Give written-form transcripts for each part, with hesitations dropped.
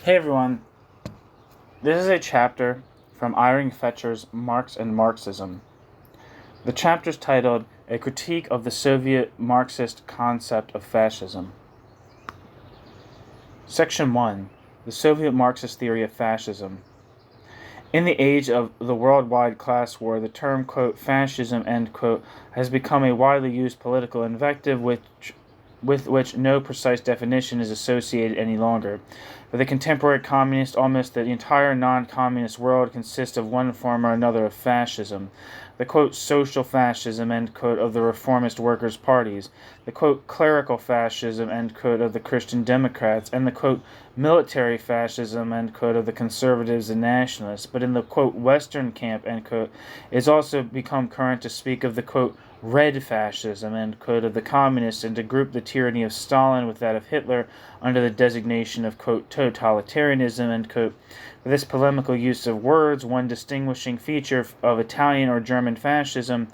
Hey everyone, this is a chapter from Iring Fetscher's Marx and Marxism. The chapter is titled A Critique of the Soviet Marxist Concept of Fascism. Section 1. The Soviet Marxist Theory of Fascism. In the age of the worldwide class war, the term, quote, fascism, end quote, has become a widely used political invective with which no precise definition is associated any longer. For the contemporary communist, almost the entire non-communist world consists of one form or another of fascism. The, quote, social fascism, end quote, of the reformist workers' parties, the, quote, clerical fascism, end quote, of the Christian Democrats, and the, quote, military fascism, end quote, of the conservatives and nationalists. But in the, quote, Western camp, end quote, it's also become current to speak of the, quote, red fascism, end quote, of the communists, and to group the tyranny of Stalin with that of Hitler under the designation of, quote, totalitarianism, end quote. For this polemical use of words, one distinguishing feature of Italian or German fascism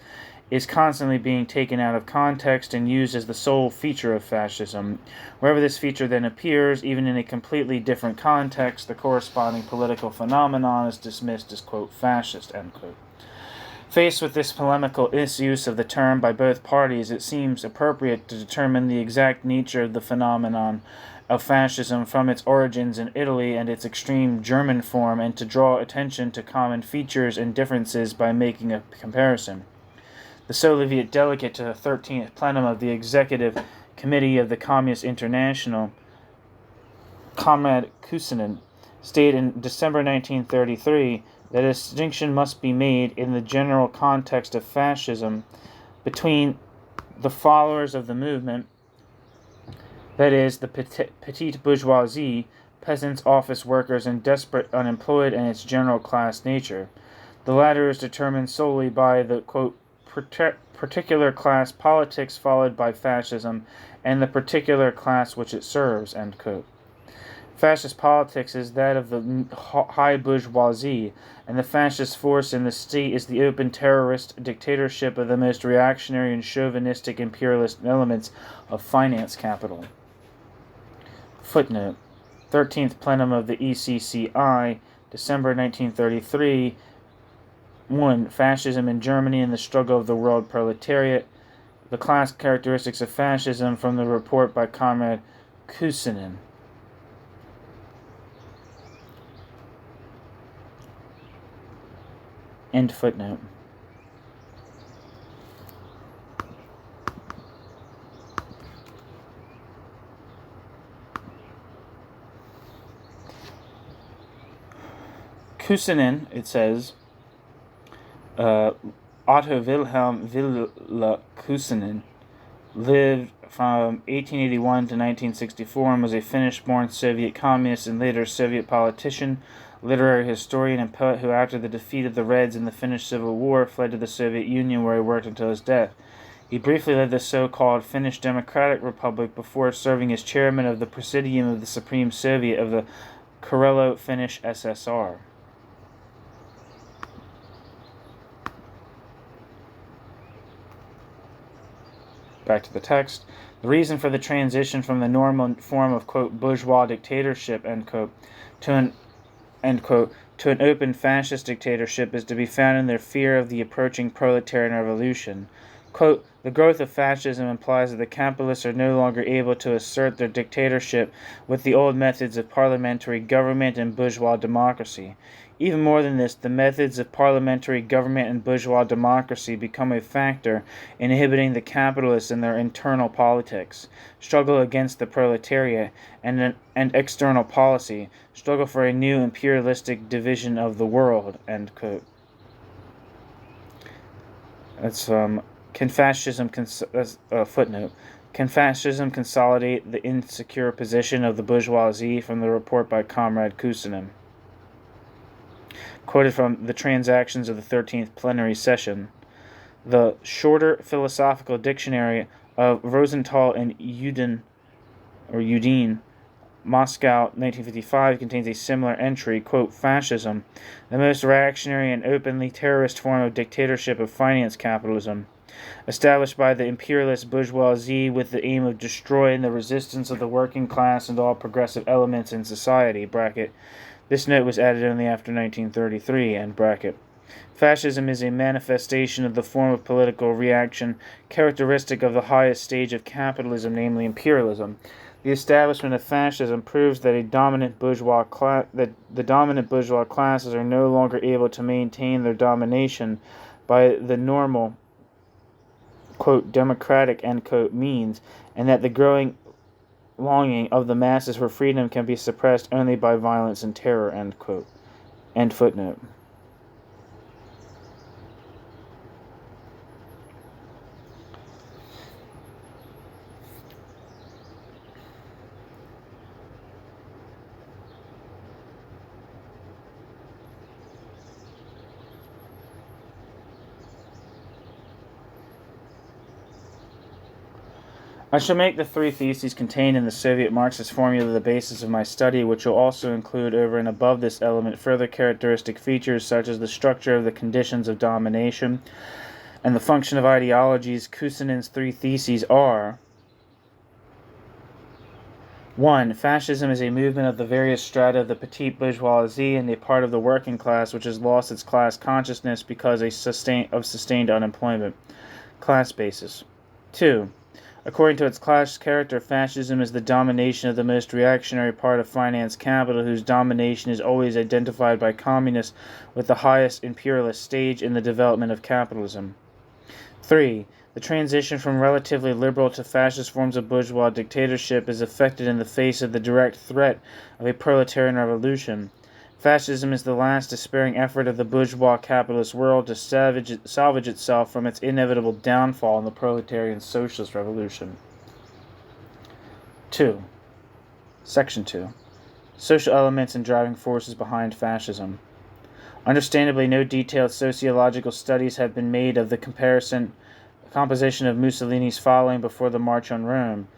is constantly being taken out of context and used as the sole feature of fascism. Wherever this feature then appears, even in a completely different context, the corresponding political phenomenon is dismissed as, quote, fascist, end quote. Faced with this polemical misuse of the term by both parties, it seems appropriate to determine the exact nature of the phenomenon of fascism from its origins in Italy and its extreme German form, and to draw attention to common features and differences by making a comparison. The Soviet delegate to the 13th plenum of the Executive Committee of the Communist International, Comrade Kuusinen, stated in December 1933 that a distinction must be made in the general context of fascism between the followers of the movement, that is, the petite bourgeoisie, peasants, office workers, and desperate unemployed, and its general class nature. The latter is determined solely by the, quote, particular class politics followed by fascism, and the particular class which it serves, end quote. Fascist politics is that of the high bourgeoisie, and the fascist force in the state is the open terrorist dictatorship of the most reactionary and chauvinistic imperialist elements of finance capital. Footnote: 13th Plenum of the ECCI, December 1933. 1. Fascism in Germany and the struggle of the world proletariat. The class characteristics of fascism from the report by Comrade Kuusinen. End footnote. Kuusinen, it says, Otto Wilhelm Wille Kuusinen lived from 1881 to 1964 and was a Finnish-born Soviet communist and later Soviet politician, literary historian, and poet who, after the defeat of the Reds in the Finnish Civil War, fled to the Soviet Union, where he worked until his death. He briefly led the so-called Finnish Democratic Republic before serving as chairman of the Presidium of the Supreme Soviet of the Karelo-Finnish SSR. Back to the text. The reason for the transition from the normal form of, quote, bourgeois dictatorship, end quote, to an open fascist dictatorship is to be found in their fear of the approaching proletarian revolution. Quote, the growth of fascism implies that the capitalists are no longer able to assert their dictatorship with the old methods of parliamentary government and bourgeois democracy. Even more than this, the methods of parliamentary government and bourgeois democracy become a factor inhibiting the capitalists in their internal politics, struggle against the proletariat, and external policy, struggle for a new imperialistic division of the world, end quote. That's footnote. Can fascism consolidate the insecure position of the bourgeoisie, from the report by Comrade Kuusinen. Quoted from the Transactions of the 13th Plenary Session. The Shorter Philosophical Dictionary of Rosenthal and Udine, Moscow, 1955, contains a similar entry, quote, fascism, the most reactionary and openly terrorist form of dictatorship of finance capitalism. established by the imperialist bourgeoisie with the aim of destroying the resistance of the working class and all progressive elements in society, bracket. This note was added only after 1933, end bracket. Fascism is a manifestation of the form of political reaction characteristic of the highest stage of capitalism, namely imperialism. The establishment of fascism proves that the dominant bourgeois classes are no longer able to maintain their domination by the normal, quote, democratic, end quote, means, and that the growing longing of the masses for freedom can be suppressed only by violence and terror, end quote. End footnote. I shall make the three theses contained in the Soviet Marxist formula the basis of my study, which will also include, over and above this element, further characteristic features such as the structure of the conditions of domination and the function of ideologies. Kusinin's three theses are: 1. Fascism is a movement of the various strata of the petite bourgeoisie and a part of the working class which has lost its class consciousness because of sustained unemployment. Class basis. 2. According to its class character, fascism is the domination of the most reactionary part of finance capital, whose domination is always identified by communists with the highest imperialist stage in the development of capitalism. 3. The transition from relatively liberal to fascist forms of bourgeois dictatorship is effected in the face of the direct threat of a proletarian revolution. Fascism is the last despairing effort of the bourgeois capitalist world to salvage itself from its inevitable downfall in the proletarian socialist revolution. 2. Section 2. Social elements and driving forces behind fascism. Understandably, no detailed sociological studies have been made of the composition of Mussolini's following before the March on Rome.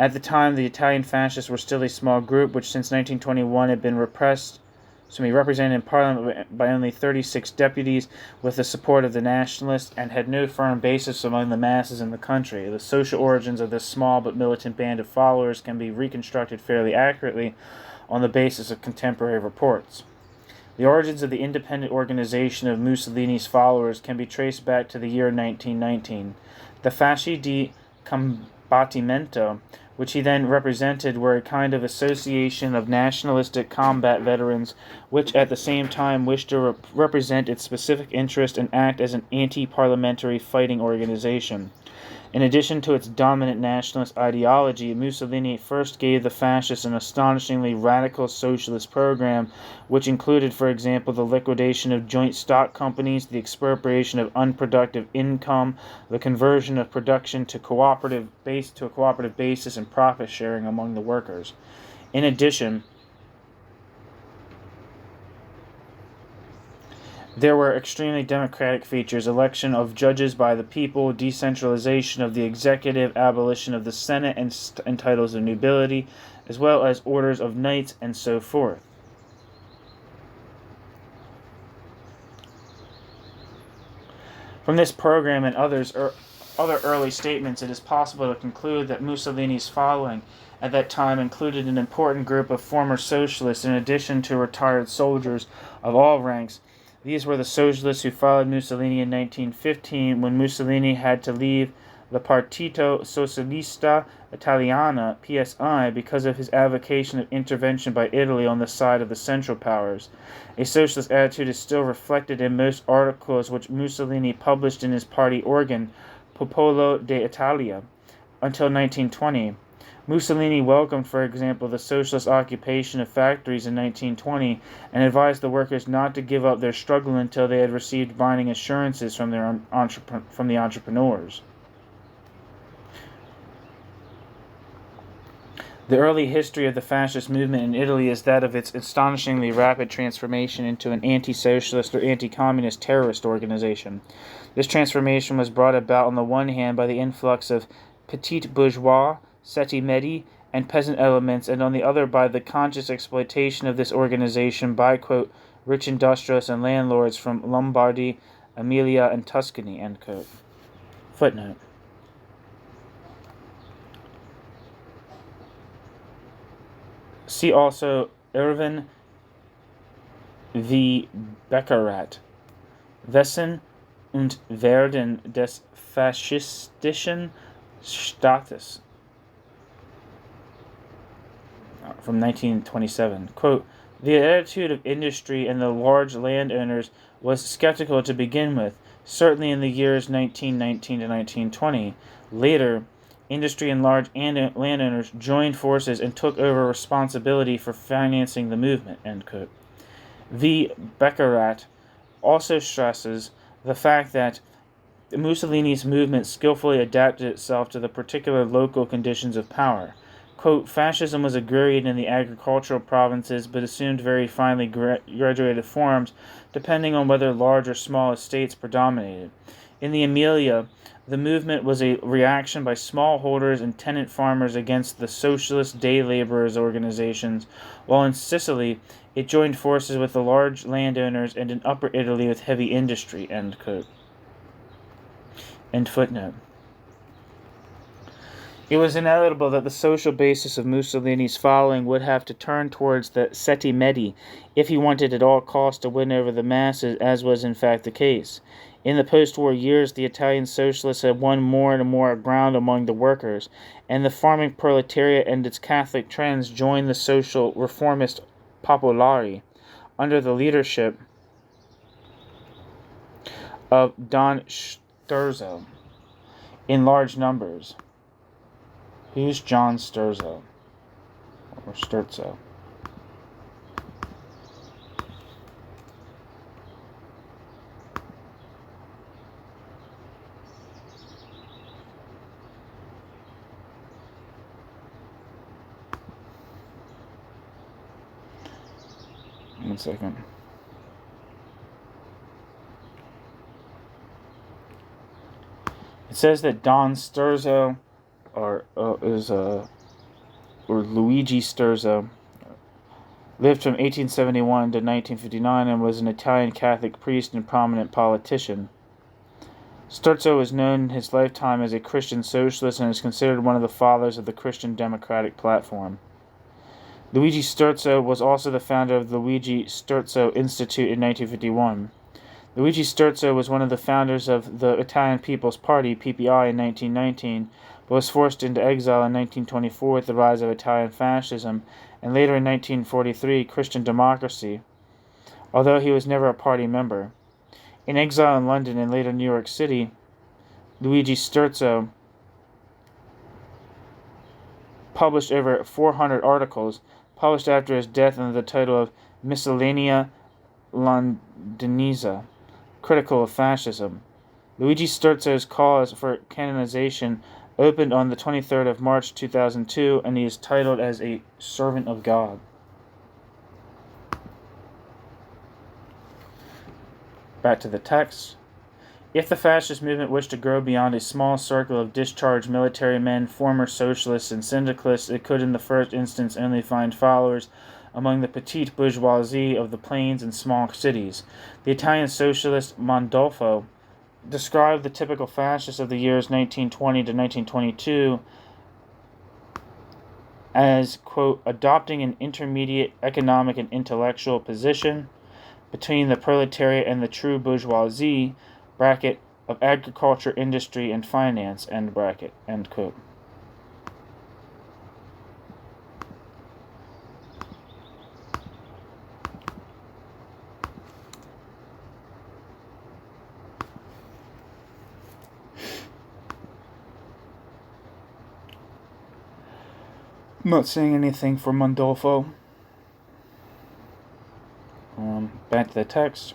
At the time, the Italian fascists were still a small group, which since 1921 had been represented in Parliament by only 36 deputies with the support of the nationalists, and had no firm basis among the masses in the country. The social origins of this small but militant band of followers can be reconstructed fairly accurately on the basis of contemporary reports. The origins of the independent organization of Mussolini's followers can be traced back to the year 1919. The Fasci di Combattimento, which he then represented, were a kind of association of nationalistic combat veterans which at the same time wished to represent its specific interest and act as an anti-parliamentary fighting organization. In addition to its dominant nationalist ideology, Mussolini first gave the fascists an astonishingly radical socialist program, which included, for example, the liquidation of joint stock companies, the expropriation of unproductive income, the conversion of production to a cooperative basis, and profit sharing among the workers. In addition, there were extremely democratic features: election of judges by the people, decentralization of the executive, abolition of the Senate and titles of nobility, as well as orders of knights, and so forth. From this program and other early statements, it is possible to conclude that Mussolini's following at that time included an important group of former socialists in addition to retired soldiers of all ranks. These were the socialists who followed Mussolini in 1915 when Mussolini had to leave the Partito Socialista Italiano (PSI) because of his advocacy of intervention by Italy on the side of the Central Powers. A socialist attitude is still reflected in most articles which Mussolini published in his party organ, Popolo d'Italia, until 1920. Mussolini welcomed, for example, the socialist occupation of factories in 1920 and advised the workers not to give up their struggle until they had received binding assurances from the entrepreneurs. The early history of the fascist movement in Italy is that of its astonishingly rapid transformation into an anti-socialist or anti-communist terrorist organization. This transformation was brought about on the one hand by the influx of petit bourgeois, ceti medi, and peasant elements, and on the other by the conscious exploitation of this organization by, quote, rich industrialists and landlords from Lombardy, Emilia, and Tuscany, end quote. Footnote. See also Irvin v. Beckerath, Wesen und Werden des faschistischen Staates, from 1927. Quote, the attitude of industry and the large landowners was skeptical to begin with, certainly in the years 1919 to 1920. Later, industry and large landowners joined forces and took over responsibility for financing the movement. End quote. V. Beckerath also stresses the fact that Mussolini's movement skillfully adapted itself to the particular local conditions of power. Quote, fascism was agrarian in the agricultural provinces, but assumed very finely graduated forms, depending on whether large or small estates predominated. In the Emilia, the movement was a reaction by smallholders and tenant farmers against the socialist day laborers' organizations, while in Sicily, it joined forces with the large landowners, and in Upper Italy with heavy industry. End quote. End footnote. It was inevitable that the social basis of Mussolini's following would have to turn towards the Sette Medi if he wanted at all costs to win over the masses, as was in fact the case. In the post-war years, the Italian socialists had won more and more ground among the workers, and the farming proletariat and its Catholic trends joined the social reformist Popolari under the leadership of Don Sturzo in large numbers. Who's John Sturzo? Or Sturzo? One second. It says that Don Sturzo or Luigi Sturzo lived from 1871 to 1959 and was an Italian Catholic priest and prominent politician. Sturzo was known in his lifetime as a Christian socialist and is considered one of the fathers of the Christian democratic platform. Luigi Sturzo was also the founder of the Luigi Sturzo Institute in 1951. Luigi Sturzo was one of the founders of the Italian People's Party, PPI, in 1919, but was forced into exile in 1924 with the rise of Italian fascism, and later in 1943, Christian democracy, although he was never a party member. In exile in London and later New York City, Luigi Sturzo published over 400 articles, published after his death under the title of Miscellanea Londinese, critical of fascism. Luigi Sturzo's cause for canonization opened on the 23rd of March 2002, and he is titled as a servant of God. Back to the text. If the fascist movement wished to grow beyond a small circle of discharged military men, former socialists, and syndicalists, it could in the first instance only find followers among the petite bourgeoisie of the plains and small cities. The Italian socialist Mondolfo described the typical fascist of the years 1920 to 1922 as, quote, adopting an intermediate economic and intellectual position between the proletariat and the true bourgeoisie, bracket, of agriculture, industry, and finance, end bracket, end quote. I'm not saying anything for Mondolfo. Back to the text.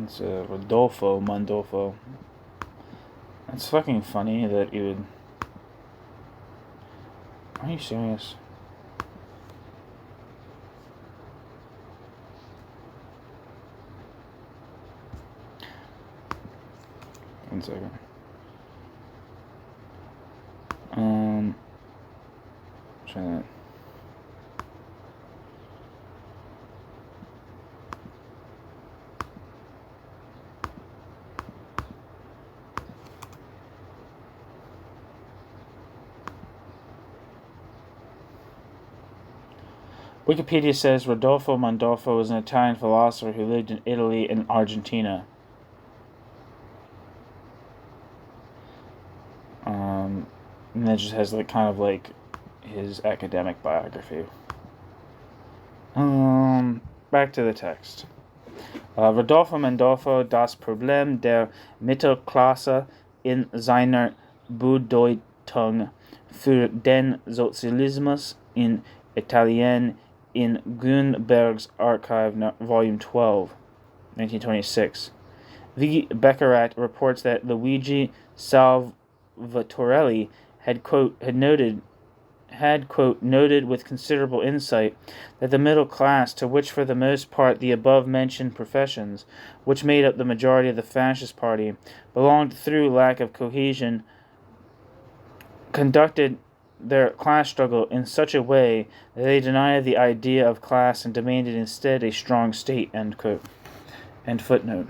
It's Rodolfo Mondolfo. It's fucking funny that you would... Are you serious? One second. Try that. Wikipedia says Rodolfo Mondolfo was an Italian philosopher who lived in Italy and Argentina. And that just has kind of his academic biography. Back to the text. Rodolfo Mondolfo, Das Problem der Mittelklasse in seiner Bedeutung für den Sozialismus in Italien in Grünberg's Archive, Volume 12, 1926. V. Beccarat reports that Luigi Salvatorelli had noted with considerable insight that the middle class, to which for the most part the above-mentioned professions, which made up the majority of the fascist party, belonged through lack of cohesion, conducted their class struggle in such a way that they denied the idea of class and demanded instead a strong state, end quote. End footnote.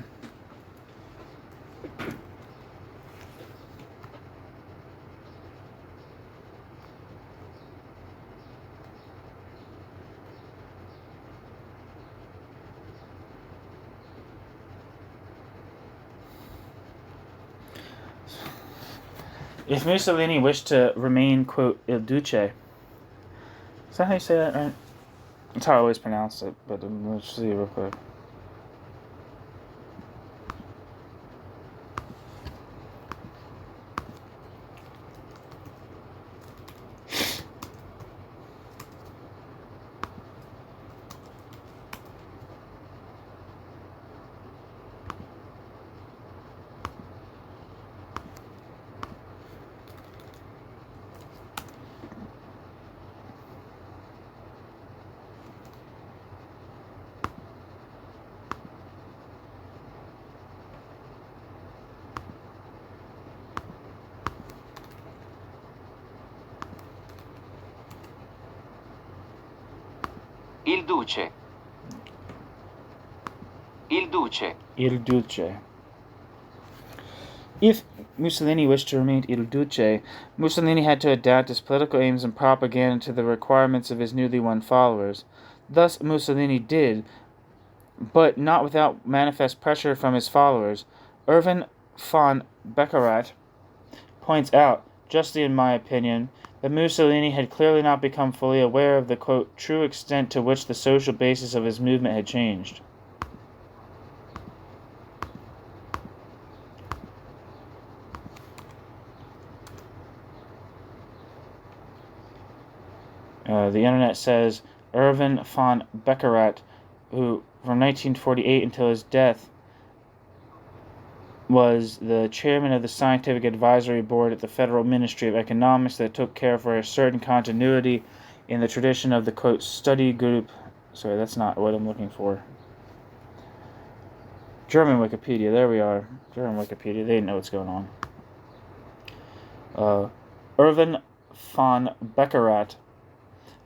If Mussolini wished to remain, quote, il duce, is that how you say that, right? That's how I always pronounce it, but let's see real quick. Il duce. Il duce. Il duce. If Mussolini wished to remain il duce, Mussolini had to adapt his political aims and propaganda to the requirements of his newly won followers. Thus Mussolini did, but not without manifest pressure from his followers. Erwin von Beccarat points out, justly in my opinion, that Mussolini had clearly not become fully aware of the, quote, true extent to which the social basis of his movement had changed. The internet says Erwin von Beccarat, who from 1948 until his death was the chairman of the Scientific Advisory Board at the Federal Ministry of Economics that took care for a certain continuity in the tradition of the, quote, study group. Sorry, that's not what I'm looking for. German Wikipedia, there we are. German Wikipedia, they know what's going on. Erwin von Beccarat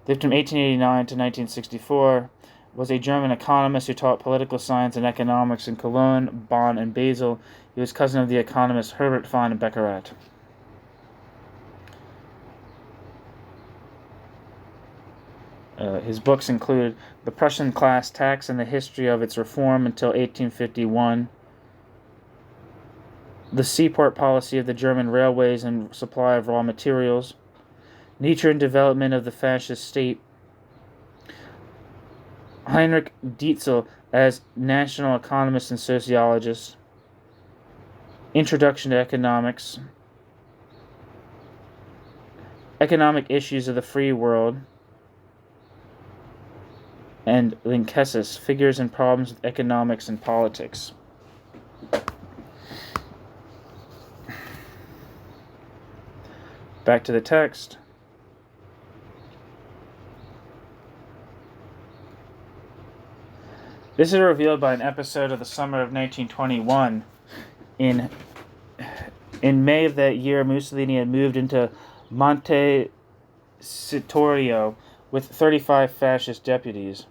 lived from 1889 to 1964, was a German economist who taught political science and economics in Cologne, Bonn, and Basel. He was cousin of the economist Herbert von Beccarat. His books include The Prussian Class Tax and the History of its Reform until 1851, The Seaport Policy of the German Railways and Supply of Raw Materials, Nature and Development of the Fascist State, Heinrich Dietzel as national economist and sociologist, Introduction to Economics, Economic Issues of the Free World, and Linkesis, Figures and Problems with Economics and Politics. Back to the text. This is revealed by an episode of the summer of 1921. In May of that year, Mussolini had moved into Montecitorio with 35 fascist deputies.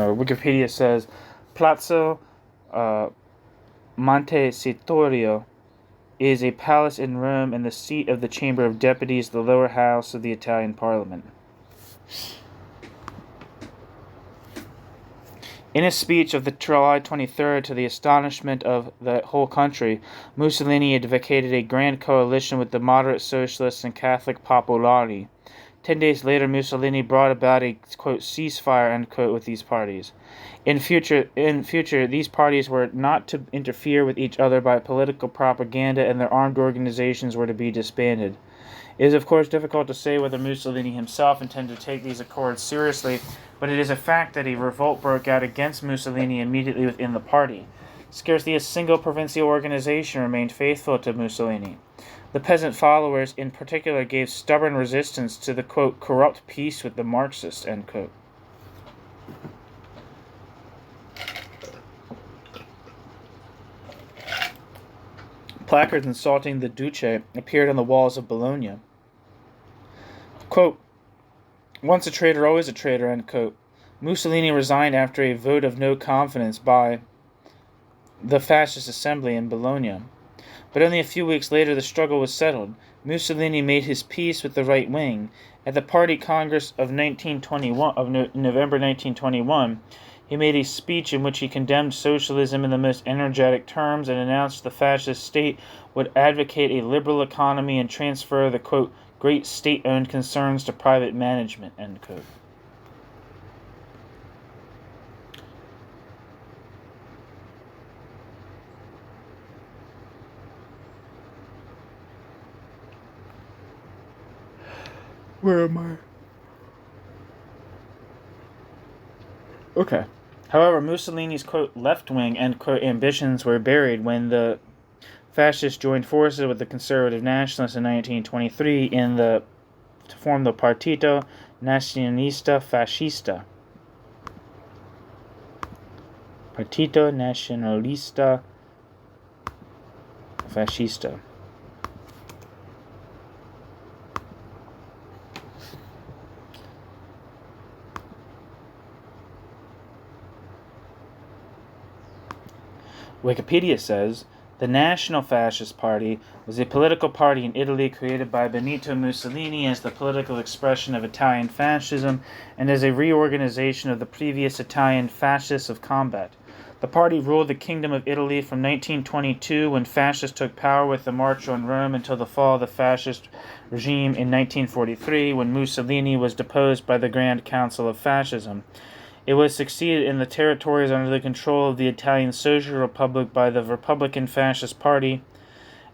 Wikipedia says, Palazzo Montecitorio is a palace in Rome and the seat of the Chamber of Deputies, the lower house of the Italian Parliament. In a speech of the July 23rd, to the astonishment of the whole country, Mussolini advocated a grand coalition with the moderate socialists and Catholic Popolari. 10 days later, Mussolini brought about a, quote, ceasefire, end quote, with these parties. In future, these parties were not to interfere with each other by political propaganda, and their armed organizations were to be disbanded. It is, of course, difficult to say whether Mussolini himself intended to take these accords seriously, but it is a fact that a revolt broke out against Mussolini immediately within the party. Scarcely a single provincial organization remained faithful to Mussolini. The peasant followers, in particular, gave stubborn resistance to the, quote, corrupt peace with the Marxists, end quote. Placards insulting the Duce appeared on the walls of Bologna. Quote, once a traitor, always a traitor, end quote. Mussolini resigned after a vote of no confidence by the fascist assembly in Bologna. But only a few weeks later the struggle was settled. Mussolini made his peace with the right wing. At the Party Congress of November 1921, he made a speech in which he condemned socialism in the most energetic terms and announced the fascist state would advocate a liberal economy and transfer the, quote, great state-owned concerns to private management, end quote. Where am I? Okay. However, Mussolini's, quote, left-wing, end quote, ambitions were buried when the fascists joined forces with the conservative nationalists in 1923 to form the Partito Nazionalista Fascista. Partito Nazionalista Fascista. Wikipedia says, the National Fascist Party was a political party in Italy created by Benito Mussolini as the political expression of Italian fascism and as a reorganization of the previous Italian fascists of combat. The party ruled the Kingdom of Italy from 1922, when fascists took power with the March on Rome, until the fall of the fascist regime in 1943, when Mussolini was deposed by the Grand Council of Fascism. It was succeeded in the territories under the control of the Italian Social Republic by the Republican Fascist Party,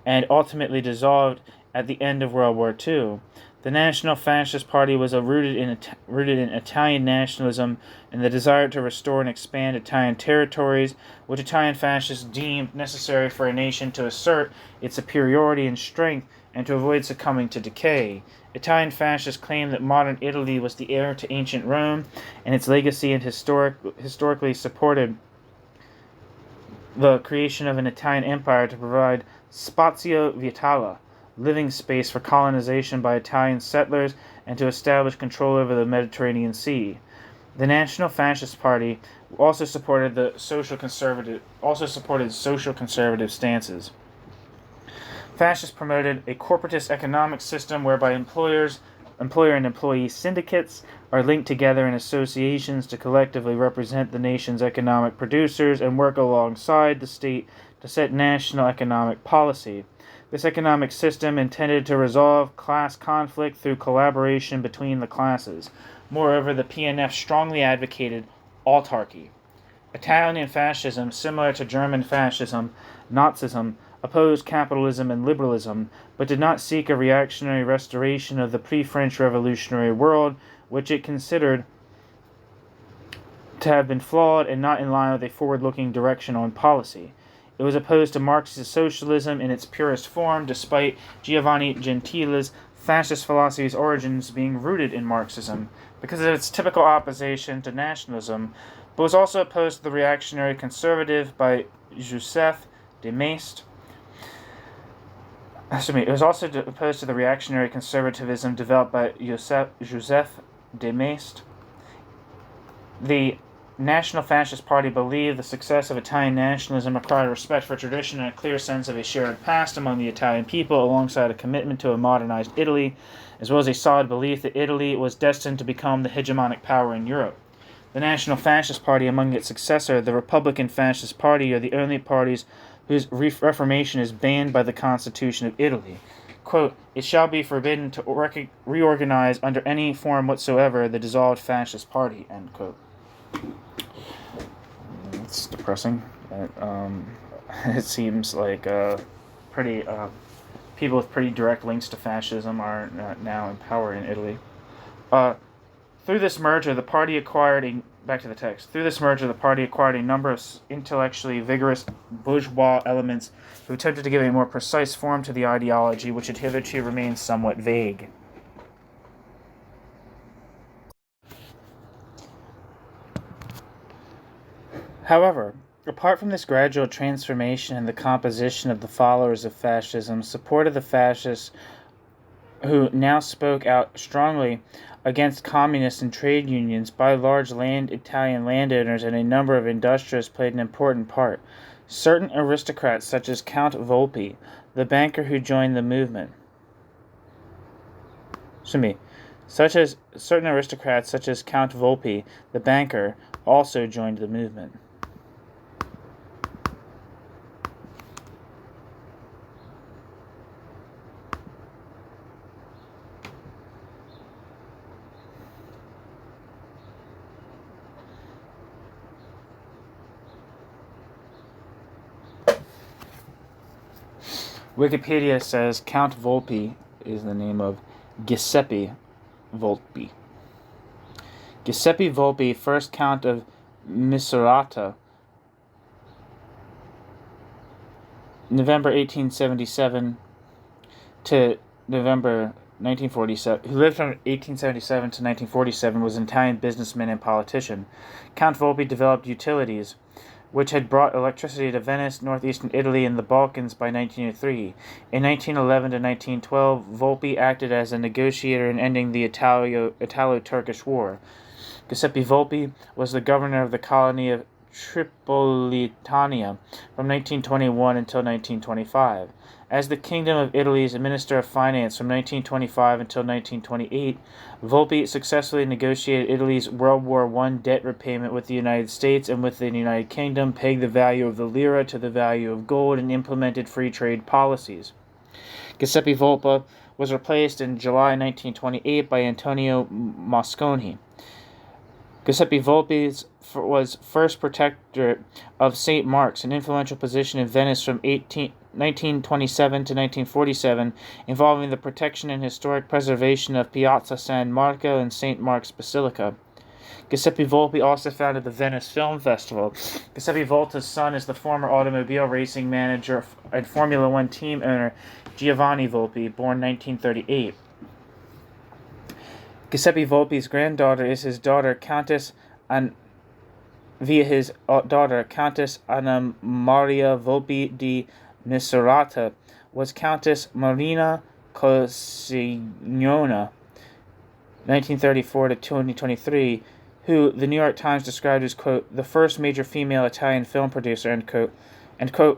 and ultimately dissolved at the end of World War II. The National Fascist Party was rooted in Italian nationalism and the desire to restore and expand Italian territories, which Italian fascists deemed necessary for a nation to assert its superiority and strength and to avoid succumbing to decay. Italian fascists claimed that modern Italy was the heir to ancient Rome, and its legacy and historically supported the creation of an Italian empire to provide spazio vitale, living space for colonization by Italian settlers, and to establish control over the Mediterranean Sea. The National Fascist Party also supported social conservative stances. Fascists promoted a corporatist economic system whereby employer and employee syndicates are linked together in associations to collectively represent the nation's economic producers and work alongside the state to set national economic policy. This economic system intended to resolve class conflict through collaboration between the classes. Moreover, the PNF strongly advocated autarky. Italian fascism, similar to German fascism, Nazism, opposed capitalism and liberalism, but did not seek a reactionary restoration of the pre-French Revolutionary world, which it considered to have been flawed and not in line with a forward-looking direction on policy. It was opposed to Marxist socialism in its purest form, despite Giovanni Gentile's fascist philosophy's origins being rooted in Marxism, because of its typical opposition to nationalism, but was also opposed to the reactionary conservative by Joseph de Maistre. It was also opposed to the reactionary conservatism developed by Joseph de Maistre. The National Fascist Party believed the success of Italian nationalism required respect for tradition and a clear sense of a shared past among the Italian people, alongside a commitment to a modernized Italy, as well as a solid belief that Italy was destined to become the hegemonic power in Europe. The National Fascist Party, among its successor, the Republican Fascist Party, are the only parties whose reformation is banned by the Constitution of Italy. Quote, "It shall be forbidden to reorganize under any form whatsoever the dissolved fascist party," end quote. It's depressing. It seems like pretty people with pretty direct links to fascism are now in power in Italy. Through this merger, the party acquired a number of intellectually vigorous bourgeois elements who attempted to give a more precise form to the ideology, which had hitherto remained somewhat vague. However, apart from this gradual transformation in the composition of the followers of fascism, support of the fascists who now spoke out strongly against communists and trade unions by large Italian landowners and a number of industrialists played an important part. Certain aristocrats, such as Count Volpi, the banker who joined the movement. Certain aristocrats, such as Count Volpi, the banker, also joined the movement. Wikipedia says Count Volpi is the name of Giuseppe Volpi. Giuseppe Volpi, first Count of Misurata, November 1877 to November 1947, who lived from 1877 to 1947, was an Italian businessman and politician. Count Volpi developed utilities, which had brought electricity to Venice, northeastern Italy, and the Balkans by 1903. In 1911 to 1912, Volpi acted as a negotiator in ending the Italo-Turkish War. Giuseppe Volpi was the governor of the colony of Tripolitania from 1921 until 1925. As the Kingdom of Italy's Minister of Finance from 1925 until 1928, Volpi successfully negotiated Italy's World War I debt repayment with the United States and with the United Kingdom, pegged the value of the lira to the value of gold, and implemented free trade policies. Giuseppe Volpi was replaced in July 1928 by Antonio Mosconi. Giuseppe Volpi was first protector of St. Mark's, an influential position in Venice from 1927 to 1947, involving the protection and historic preservation of Piazza San Marco and St. Mark's Basilica. Giuseppe Volpi also founded the Venice Film Festival. Giuseppe Volpi's son is the former automobile racing manager and Formula One team owner Giovanni Volpi, born 1938. Giuseppe Volpi's granddaughter is his daughter, Countess Anna Maria Volpi di Misurata, was Countess Marina Cosignana, 1934 to 2023, who the New York Times described as, quote, "the first major female Italian film producer," end quote,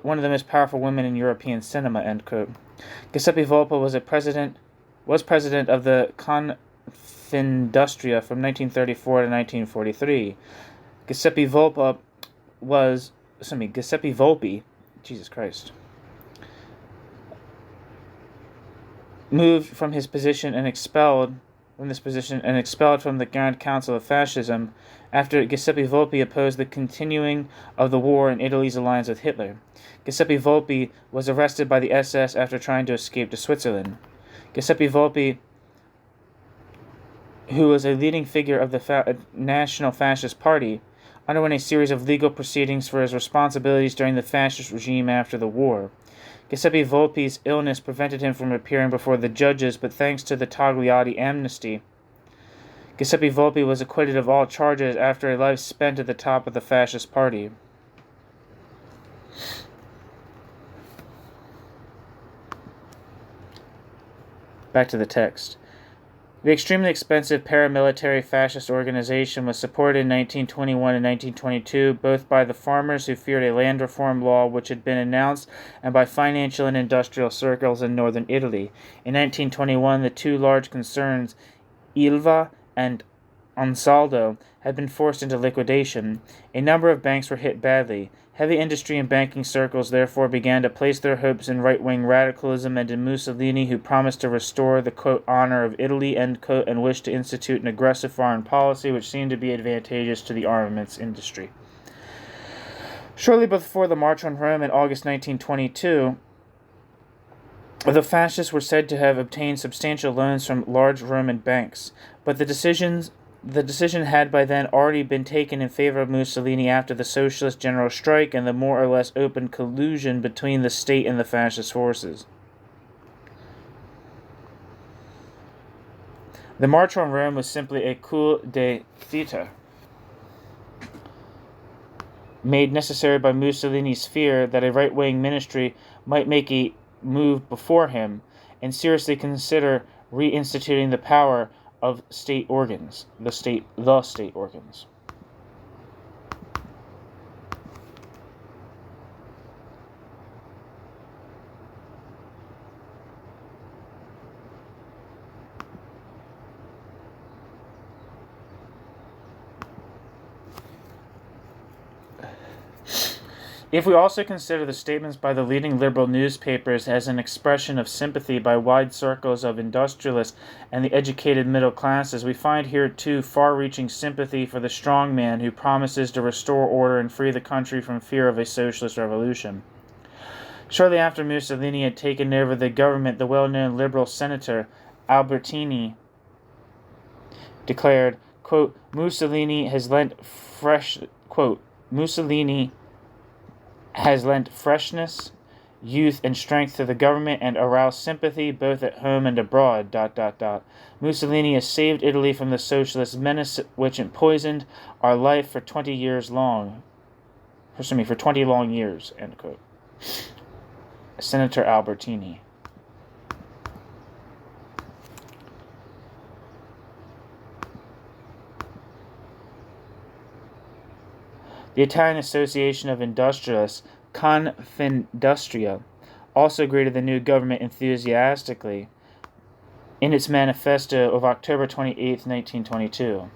"one of the most powerful women in European cinema," end quote. Giuseppe Volpi was president of the Confindustria from 1934 to 1943. Giuseppe Volpi, Jesus Christ, moved from his position and expelled from the Grand Council of Fascism after Giuseppe Volpi opposed the continuing of the war and Italy's alliance with Hitler. Giuseppe Volpi was arrested by the SS after trying to escape to Switzerland. Giuseppe Volpi, who was a leading figure of the National Fascist Party, underwent a series of legal proceedings for his responsibilities during the fascist regime after the war. Giuseppe Volpi's illness prevented him from appearing before the judges, but thanks to the Togliatti amnesty, Giuseppe Volpi was acquitted of all charges after a life spent at the top of the fascist party. Back to the text. The extremely expensive paramilitary fascist organization was supported in 1921 and 1922 both by the farmers who feared a land reform law which had been announced and by financial and industrial circles in northern Italy. In 1921, the two large concerns, Ilva and Ansaldo, had been forced into liquidation. A number of banks were hit badly. Heavy industry and banking circles therefore began to place their hopes in right-wing radicalism and in Mussolini, who promised to restore the, quote, honor of Italy, end quote, and wished to institute an aggressive foreign policy which seemed to be advantageous to the armaments industry. Shortly before the March on Rome in August 1922, the fascists were said to have obtained substantial loans from large Roman banks, but the decision had by then already been taken in favor of Mussolini after the socialist general strike and the more or less open collusion between the state and the fascist forces. The March on Rome was simply a coup d'état, made necessary by Mussolini's fear that a right-wing ministry might make a move before him and seriously consider reinstituting the power of state organs, the state organs. If we also consider the statements by the leading liberal newspapers as an expression of sympathy by wide circles of industrialists and the educated middle classes, we find here too far-reaching sympathy for the strong man who promises to restore order and free the country from fear of a socialist revolution. Shortly after Mussolini had taken over the government, the well-known liberal senator Albertini declared, quote, Mussolini has lent freshness, youth, and strength to the government and aroused sympathy both at home and abroad, ... Mussolini has saved Italy from the socialist menace which had poisoned our life for 20 long years, end quote. Senator Albertini. The Italian Association of Industrialists, Confindustria, also greeted the new government enthusiastically in its manifesto of October 28, 1922.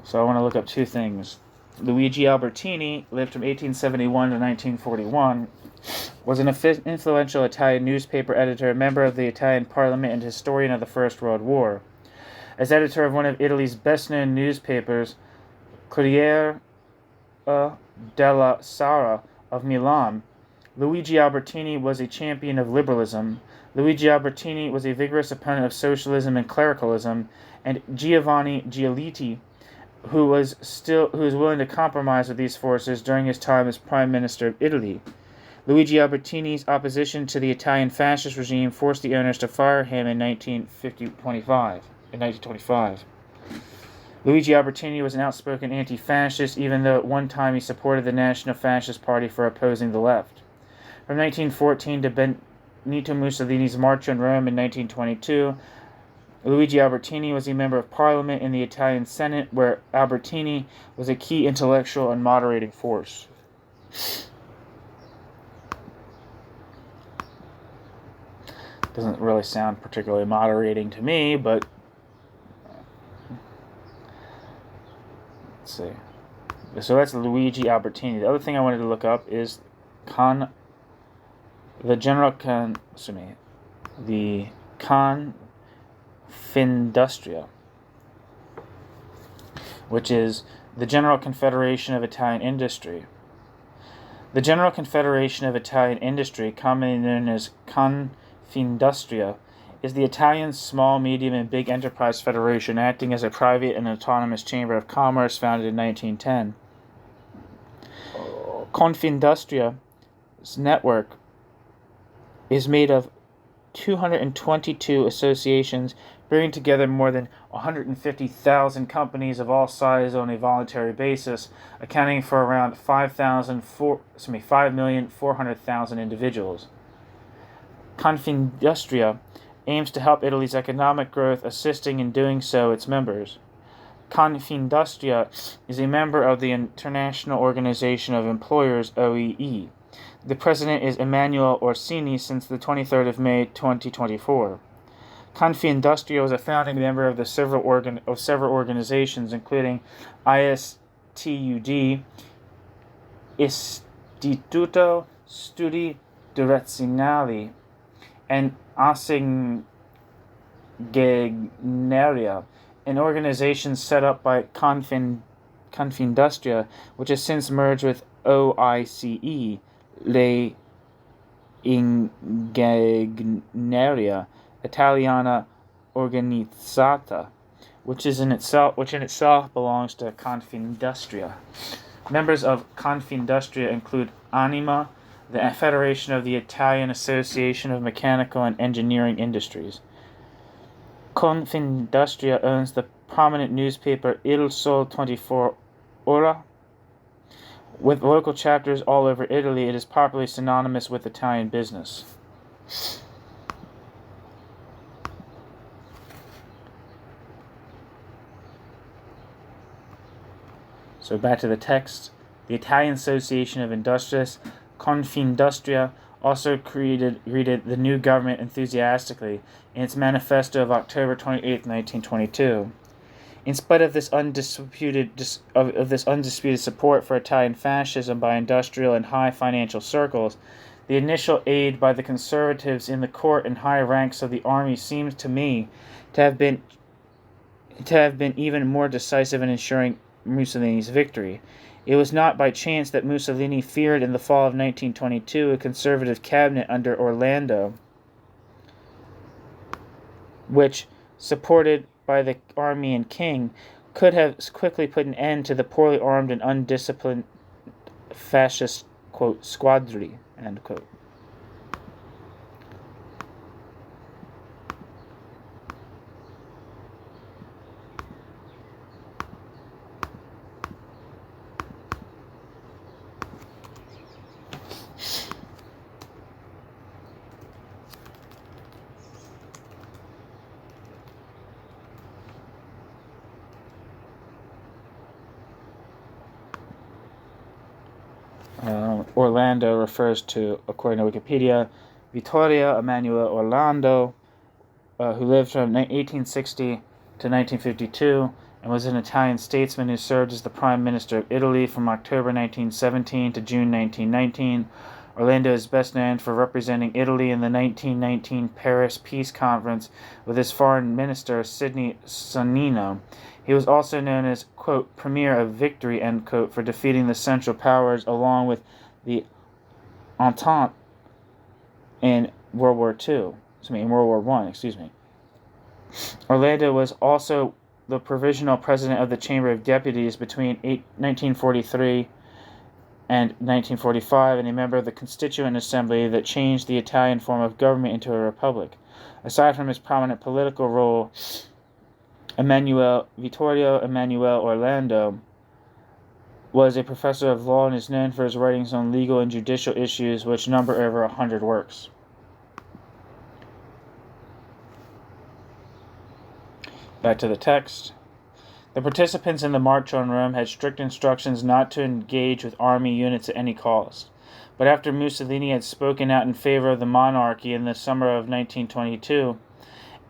So I want to look up two things. Luigi Albertini lived from 1871 to 1941, was an influential Italian newspaper editor, a member of the Italian Parliament, and historian of the First World War. As editor of one of Italy's best-known newspapers, Corriere della Sera of Milan, Luigi Albertini was a champion of liberalism. Luigi Albertini was a vigorous opponent of socialism and clericalism, and Giovanni Giolitti, who was willing to compromise with these forces during his time as Prime Minister of Italy. Luigi Albertini's opposition to the Italian fascist regime forced the owners to fire him in 1925. Luigi Albertini was an outspoken anti-fascist, even though at one time he supported the National Fascist Party for opposing the left. From 1914 to Benito Mussolini's March on Rome in 1922, Luigi Albertini was a member of Parliament in the Italian Senate, where Albertini was a key intellectual and moderating force. Doesn't really sound particularly moderating to me, but let's see. So that's Luigi Albertini. The other thing I wanted to look up is the Confindustria, which is the General Confederation of Italian Industry. The General Confederation of Italian Industry, commonly known as Confindustria, is the Italian small, medium, and big enterprise federation acting as a private and autonomous chamber of commerce founded in 1910. Confindustria's network is made of 222 associations, bringing together more than 150,000 companies of all sizes on a voluntary basis, accounting for around 5,400,000 individuals. Confindustria aims to help Italy's economic growth, assisting in doing so its members. Confindustria is a member of the International Organization of Employers, OEE. The president is Emanuele Orsini since the 23rd of May 2024. Confindustria was a founding member of several organizations, including ISTUD, Istituto Studi Direzionali, and Assegnaria, an organization set up by Confindustria, which has since merged with OICE, Le Ingegneria Italiana Organizzata, which in itself belongs to Confindustria. Members of Confindustria include Anima, the Federation of the Italian Association of Mechanical and Engineering Industries. Confindustria owns the prominent newspaper Il Sole 24 Ore. With local chapters all over Italy, it is popularly synonymous with Italian business. So back to the text. The Italian Association of Industrialists, Confindustria, also greeted the new government enthusiastically in its manifesto of October 28, 1922. In spite of this undisputed support for Italian fascism by industrial and high financial circles, the initial aid by the conservatives in the court and high ranks of the army seems to me to have been even more decisive in ensuring Mussolini's victory. It was not by chance that Mussolini feared in the fall of 1922 a conservative cabinet under Orlando, which, supported by the army and king, could have quickly put an end to the poorly armed and undisciplined fascist, quote, squadri, end quote. Orlando refers to, according to Wikipedia, Vittorio Emanuele Orlando, who lived from 1860 to 1952 and was an Italian statesman who served as the Prime Minister of Italy from October 1917 to June 1919. Orlando is best known for representing Italy in the 1919 Paris Peace Conference with his foreign minister, Sidney Sonnino. He was also known as, quote, Premier of Victory, end quote, for defeating the Central Powers along with the Entente in World War I. Orlando was also the provisional president of the Chamber of Deputies between 1943 and 1945, and a member of the Constituent Assembly that changed the Italian form of government into a republic. Aside from his prominent political role, Vittorio Emanuele Orlando was a professor of law and is known for his writings on legal and judicial issues, which number over 100 works. Back to the text. The participants in the March on Rome had strict instructions not to engage with army units at any cost. But after Mussolini had spoken out in favor of the monarchy in the summer of 1922,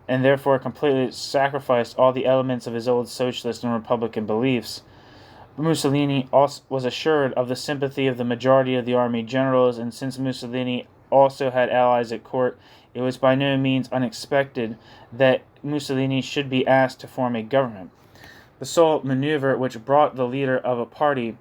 and therefore completely sacrificed all the elements of his old socialist and republican beliefs, Mussolini also was assured of the sympathy of the majority of the army generals, and since Mussolini also had allies at court, it was by no means unexpected that Mussolini should be asked to form a government. The sole maneuver which brought the leader of a party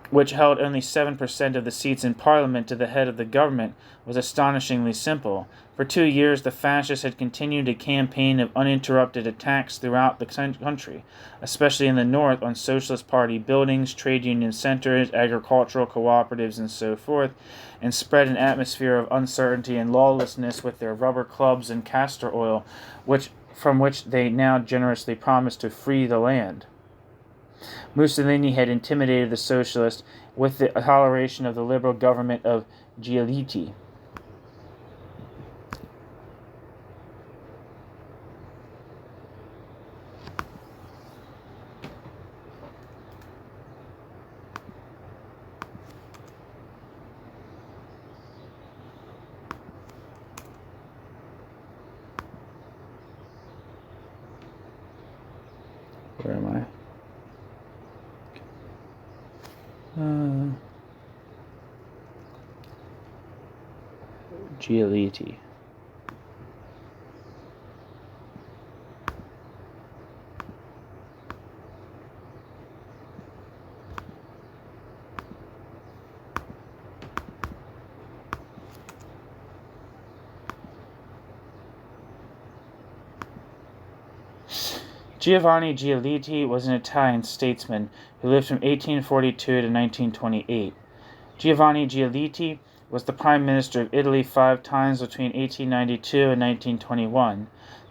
which held only 7% of the seats in Parliament to the head of the government was astonishingly simple. For 2 years, the fascists had continued a campaign of uninterrupted attacks throughout the country, especially in the north on Socialist Party buildings, trade union centers, agricultural cooperatives, and so forth, and spread an atmosphere of uncertainty and lawlessness with their rubber clubs and castor oil, from which they now generously promised to free the land. Mussolini had intimidated the socialists with the toleration of the liberal government of Giolitti. Where am I? Giolitti. Giovanni Giolitti was an Italian statesman who lived from 1842 to 1928. Giovanni Giolitti was the Prime Minister of Italy 5 times between 1892 and 1921.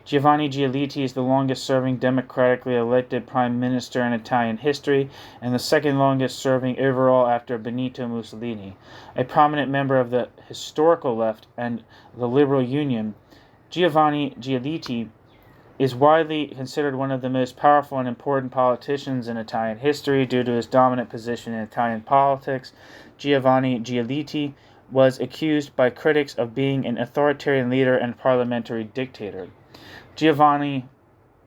Giovanni Giolitti is the longest-serving democratically elected Prime Minister in Italian history and the second longest-serving overall after Benito Mussolini. A prominent member of the historical left and the Liberal Union, Giovanni Giolitti is widely considered one of the most powerful and important politicians in Italian history due to his dominant position in Italian politics. Giovanni Giolitti was accused by critics of being an authoritarian leader and parliamentary dictator. Giovanni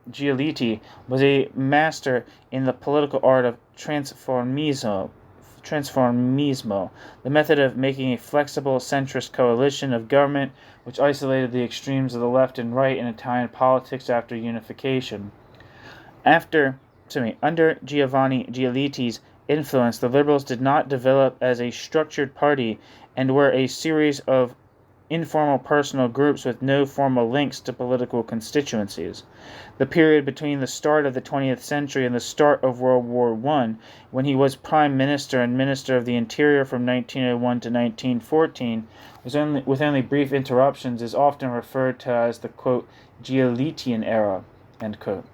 Giolitti was a master in the political art of transformismo, the method of making a flexible centrist coalition of government which isolated the extremes of the left and right in Italian politics after unification. Under Giovanni Giolitti's influence, the Liberals did not develop as a structured party and were a series of informal personal groups with no formal links to political constituencies. The period between the start of the 20th century and the start of World War I, when he was Prime Minister and Minister of the Interior from 1901 to 1914, with only brief interruptions, is often referred to as the, quote, Giolittian era, end quote.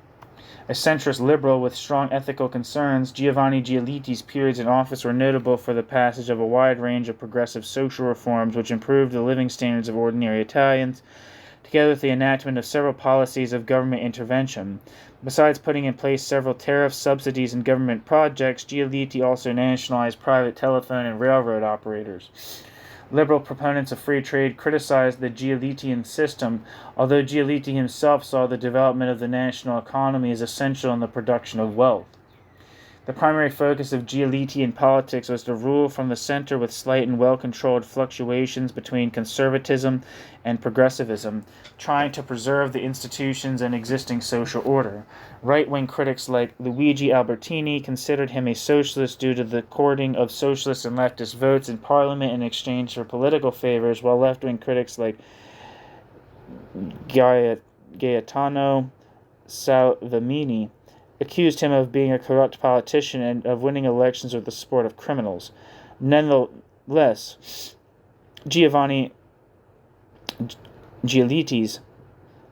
A centrist liberal with strong ethical concerns, Giovanni Giolitti's periods in office were notable for the passage of a wide range of progressive social reforms which improved the living standards of ordinary Italians, together with the enactment of several policies of government intervention. Besides putting in place several tariffs, subsidies, and government projects, Giolitti also nationalized private telephone and railroad operators. Liberal proponents of free trade criticized the Giolittian system, although Giolitti himself saw the development of the national economy as essential in the production of wealth. The primary focus of Giolittian politics was to rule from the center with slight and well-controlled fluctuations between conservatism and progressivism, trying to preserve the institutions and existing social order. Right-wing critics like Luigi Albertini considered him a socialist due to the courting of socialist and leftist votes in parliament in exchange for political favors, while left-wing critics like Gaetano Salvemini accused him of being a corrupt politician and of winning elections with the support of criminals. Nonetheless, Giovanni Giolitti's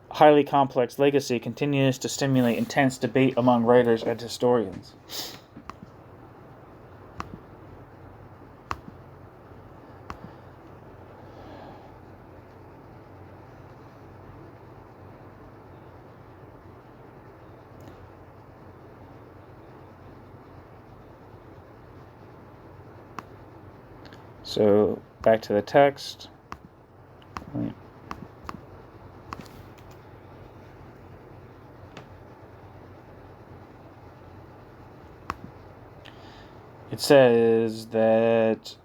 highly complex legacy continues to stimulate intense debate among writers and historians. So, back to the text. It says that,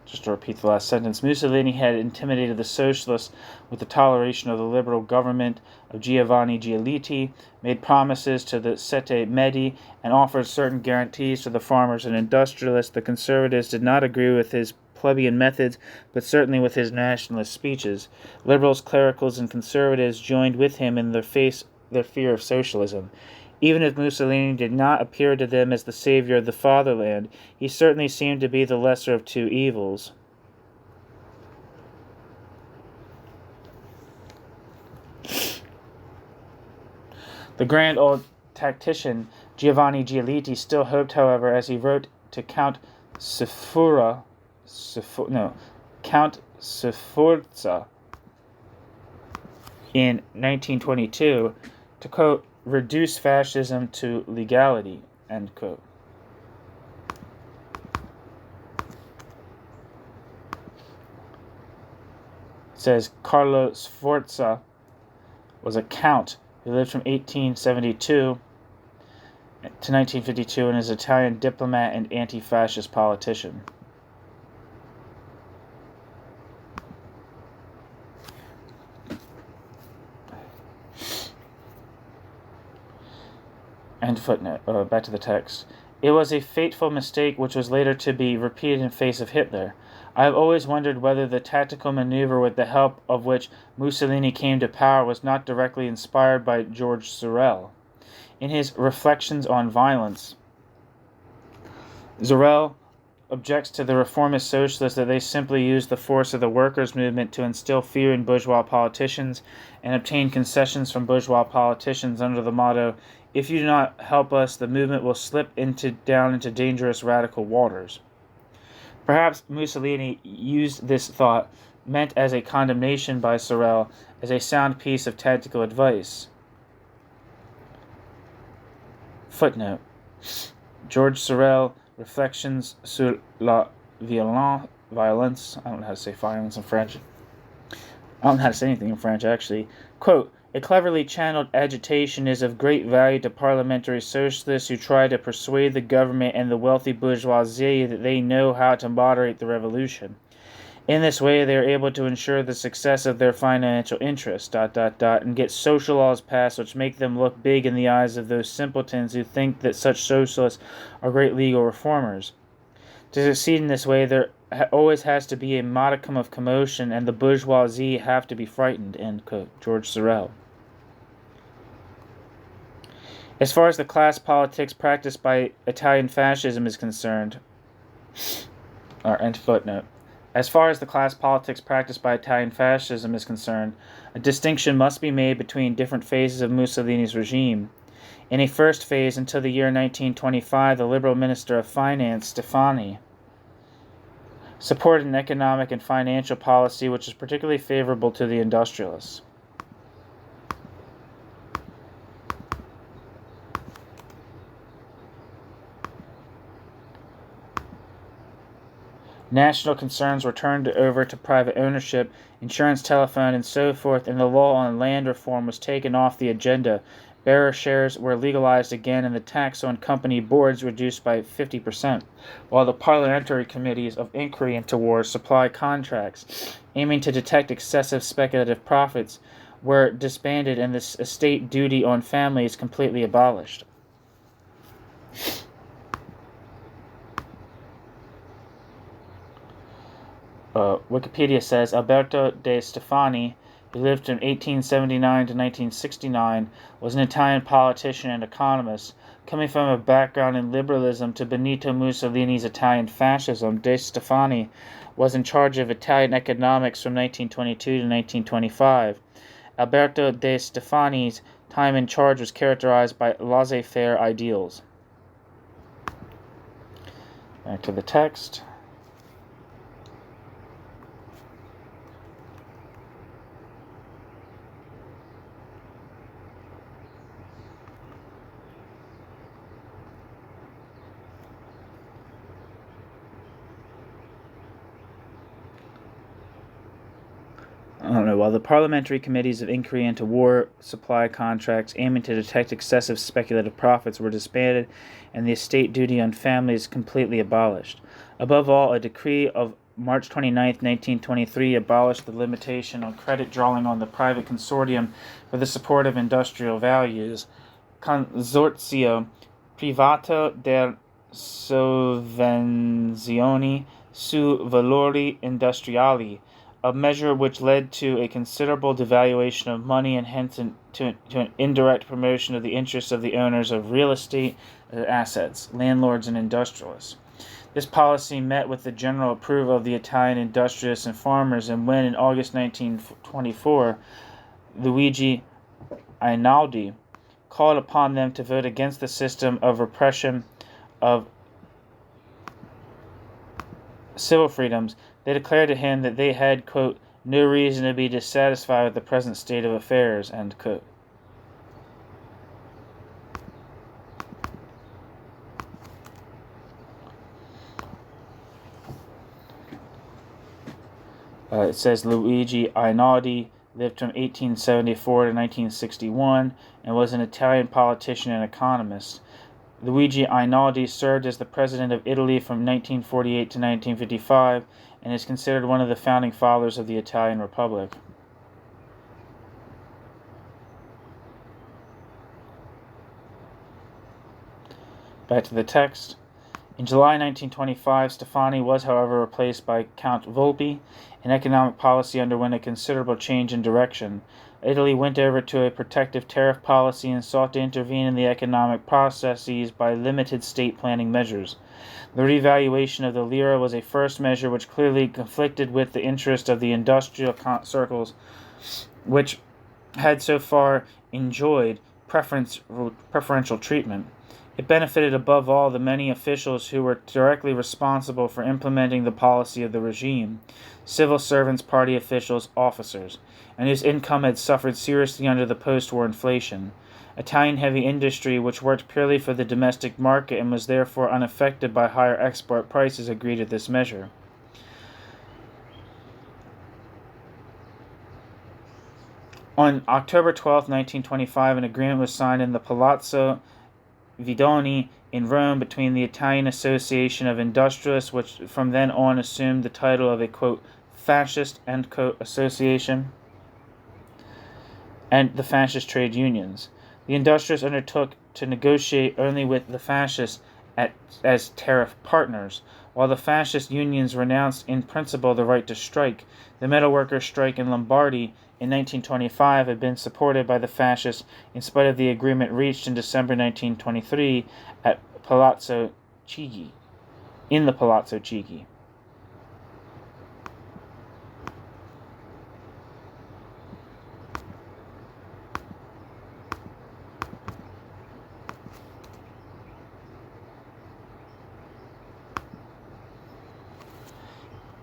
just to repeat the last sentence, Mussolini had intimidated the socialists with the toleration of the liberal government of Giovanni Giolitti, made promises to the Sette Medi, and offered certain guarantees to the farmers and industrialists. The conservatives did not agree with his plebeian methods, but certainly with his nationalist speeches. Liberals, clericals, and conservatives joined with him in their fear of socialism. Even if Mussolini did not appear to them as the savior of the fatherland, he certainly seemed to be the lesser of two evils. The grand old tactician Giovanni Giolitti still hoped, however, as he wrote to Count Sforza in 1922, to, quote, reduce fascism to legality, end quote. It says Carlo Sforza was a count who lived from 1872 to 1952 and is an Italian diplomat and anti-fascist politician. End footnote. Back to the text. It was a fateful mistake which was later to be repeated in face of Hitler. I have always wondered whether the tactical maneuver with the help of which Mussolini came to power was not directly inspired by George Sorel. In his Reflections on Violence, Sorel objects to the reformist socialists that they simply use the force of the workers' movement to instill fear in bourgeois politicians and obtain concessions from bourgeois politicians under the motto, "If you do not help us, the movement will slip down into dangerous radical waters." Perhaps Mussolini used this thought, meant as a condemnation by Sorel, as a sound piece of tactical advice. Footnote. George Sorel, Reflections sur la violence. I don't know how to say violence in French. I don't know how to say anything in French, actually. Quote, "A cleverly channeled agitation is of great value to parliamentary socialists who try to persuade the government and the wealthy bourgeoisie that they know how to moderate the revolution. In this way, they are able to ensure the success of their financial interests, and get social laws passed which make them look big in the eyes of those simpletons who think that such socialists are great legal reformers. To succeed in this way, there always has to be a modicum of commotion, and the bourgeoisie have to be frightened." End quote. George Sorel. As far as the class politics practiced by Italian fascism is concerned, end footnote. As far as the class politics practiced by Italian fascism is concerned, a distinction must be made between different phases of Mussolini's regime. In a first phase, until the year 1925, the Liberal Minister of Finance, Stefani, supported an economic and financial policy which was particularly favorable to the industrialists. National concerns were turned over to private ownership, insurance, telephone, and so forth, and the law on land reform was taken off the agenda. Bearer shares were legalized again, and the tax on company boards reduced by 50%, while the parliamentary committees of inquiry into war supply contracts, aiming to detect excessive speculative profits, were disbanded, and the estate duty on families completely abolished. Wikipedia says Alberto de Stefani, who lived from 1879 to 1969, was an Italian politician and economist. Coming from a background in liberalism to Benito Mussolini's Italian fascism, de Stefani was in charge of Italian economics from 1922 to 1925. Alberto de Stefani's time in charge was characterized by laissez-faire ideals. Back to the text. While the parliamentary committees of inquiry into war supply contracts aiming to detect excessive speculative profits were disbanded and the estate duty on families completely abolished. Above all, a decree of March 29, 1923 abolished the limitation on credit drawing on the private consortium for the support of industrial values, Consorzio Privato der Sovvenzioni su Valori Industriali, a measure which led to a considerable devaluation of money and hence to an indirect promotion of the interests of the owners of real estate assets, landlords and industrialists. This policy met with the general approval of the Italian industrialists and farmers, and when in August 1924 Luigi Einaudi called upon them to vote against the system of repression of civil freedoms, they declared to him that they had, quote, no reason to be dissatisfied with the present state of affairs, end quote. It says Luigi Einaudi lived from 1874 to 1961 and was an Italian politician and economist. Luigi Einaudi served as the president of Italy from 1948 to 1955 and is considered one of the founding fathers of the Italian Republic. Back to the text. In July 1925, Stefani was, however, replaced by Count Volpi, and economic policy underwent a considerable change in direction. Italy went over to a protective tariff policy and sought to intervene in the economic processes by limited state planning measures. The revaluation of the lira was a first measure which clearly conflicted with the interest of the industrial circles, which had so far enjoyed preferential treatment. It benefited above all the many officials who were directly responsible for implementing the policy of the regime, civil servants, party officials, officers, and whose income had suffered seriously under the post-war inflation. Italian heavy industry, which worked purely for the domestic market and was therefore unaffected by higher export prices, agreed to this measure. On October 12, 1925, an agreement was signed in the Palazzo Vidoni in Rome between the Italian Association of Industrialists, which from then on assumed the title of a, quote, fascist, end quote, association, and the fascist trade unions. The industrialists undertook to negotiate only with the fascists as tariff partners, while the fascist unions renounced in principle the right to strike. The metalworkers' strike in Lombardy in 1925 had been supported by the fascists in spite of the agreement reached in December 1923 at Palazzo Chigi, in the Palazzo Chigi.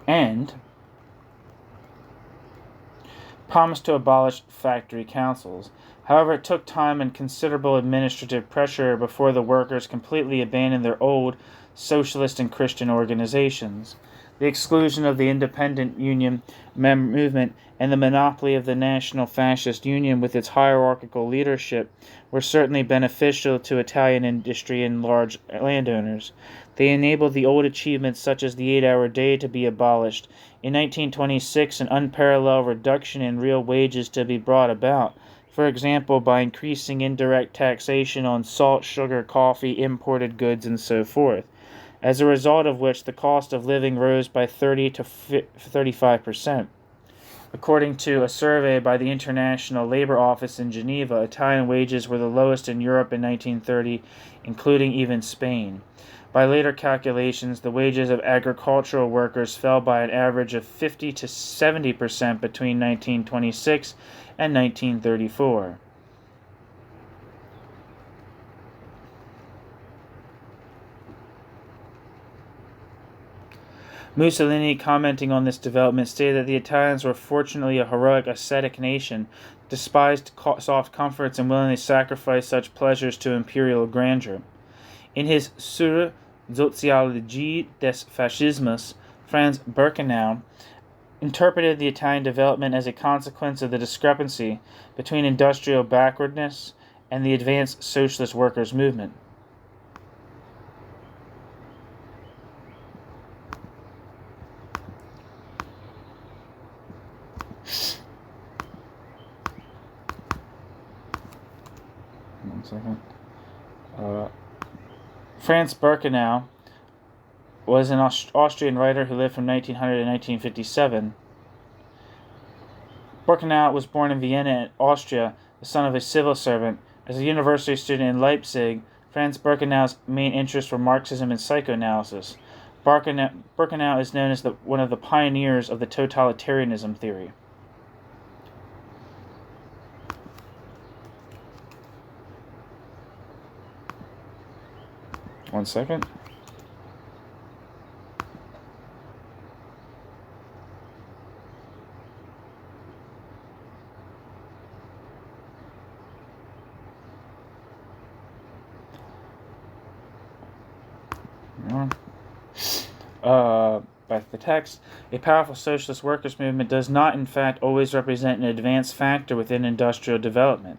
And promised to abolish factory councils. However, it took time and considerable administrative pressure before the workers completely abandoned their old socialist and Christian organizations. The exclusion of the independent union movement and the monopoly of the National Fascist Union with its hierarchical leadership were certainly beneficial to Italian industry and large landowners. They enabled the old achievements such as the 8-hour day to be abolished. In 1926, an unparalleled reduction in real wages to be brought about, for example, by increasing indirect taxation on salt, sugar, coffee, imported goods, and so forth, as a result of which the cost of living rose by 30 to 35%. According to a survey by the International Labor Office in Geneva, Italian wages were the lowest in Europe in 1930, including even Spain. By later calculations, the wages of agricultural workers fell by an average of 50 to 70% between 1926 and 1934. Mussolini, commenting on this development, stated that the Italians were fortunately a heroic ascetic nation, despised soft comforts and willingly sacrificed such pleasures to imperial grandeur. In his Sur Soziologie des Fascismus, Franz Birkenau interpreted the Italian development as a consequence of the discrepancy between industrial backwardness and the advanced socialist workers' movement. One second. Franz Birkenau was an Austrian writer who lived from 1900 to 1957. Birkenau was born in Vienna, Austria, the son of a civil servant. As a university student in Leipzig, Franz Birkenau's main interests were Marxism and psychoanalysis. Birkenau is known as one of the pioneers of the totalitarianism theory. One second. Back to the text. A powerful socialist workers' movement does not, in fact, always represent an advanced factor within industrial development.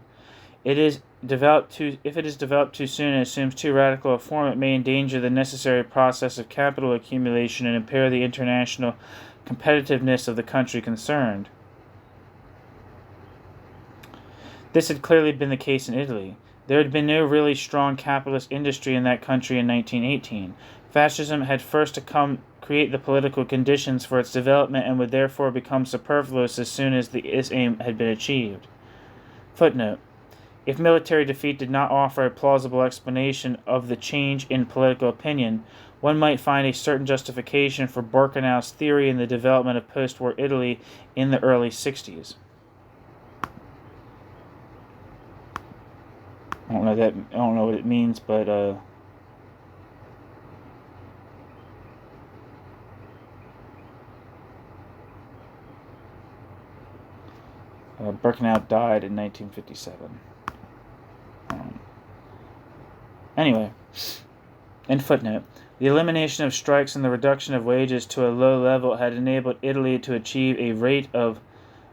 It is if it is developed too soon and assumes too radical a form, it may endanger the necessary process of capital accumulation and impair the international competitiveness of the country concerned. This had clearly been the case in Italy. There had been no really strong capitalist industry in that country in 1918. Fascism had first to create the political conditions for its development and would therefore become superfluous as soon as its aim had been achieved. Footnote: if military defeat did not offer a plausible explanation of the change in political opinion, one might find a certain justification for Birkenau's theory in the development of post-war Italy in the early 60s. I don't know what it means, but Birkenau died in 1957. Anyway, in footnote, the elimination of strikes and the reduction of wages to a low level had enabled Italy to achieve a rate of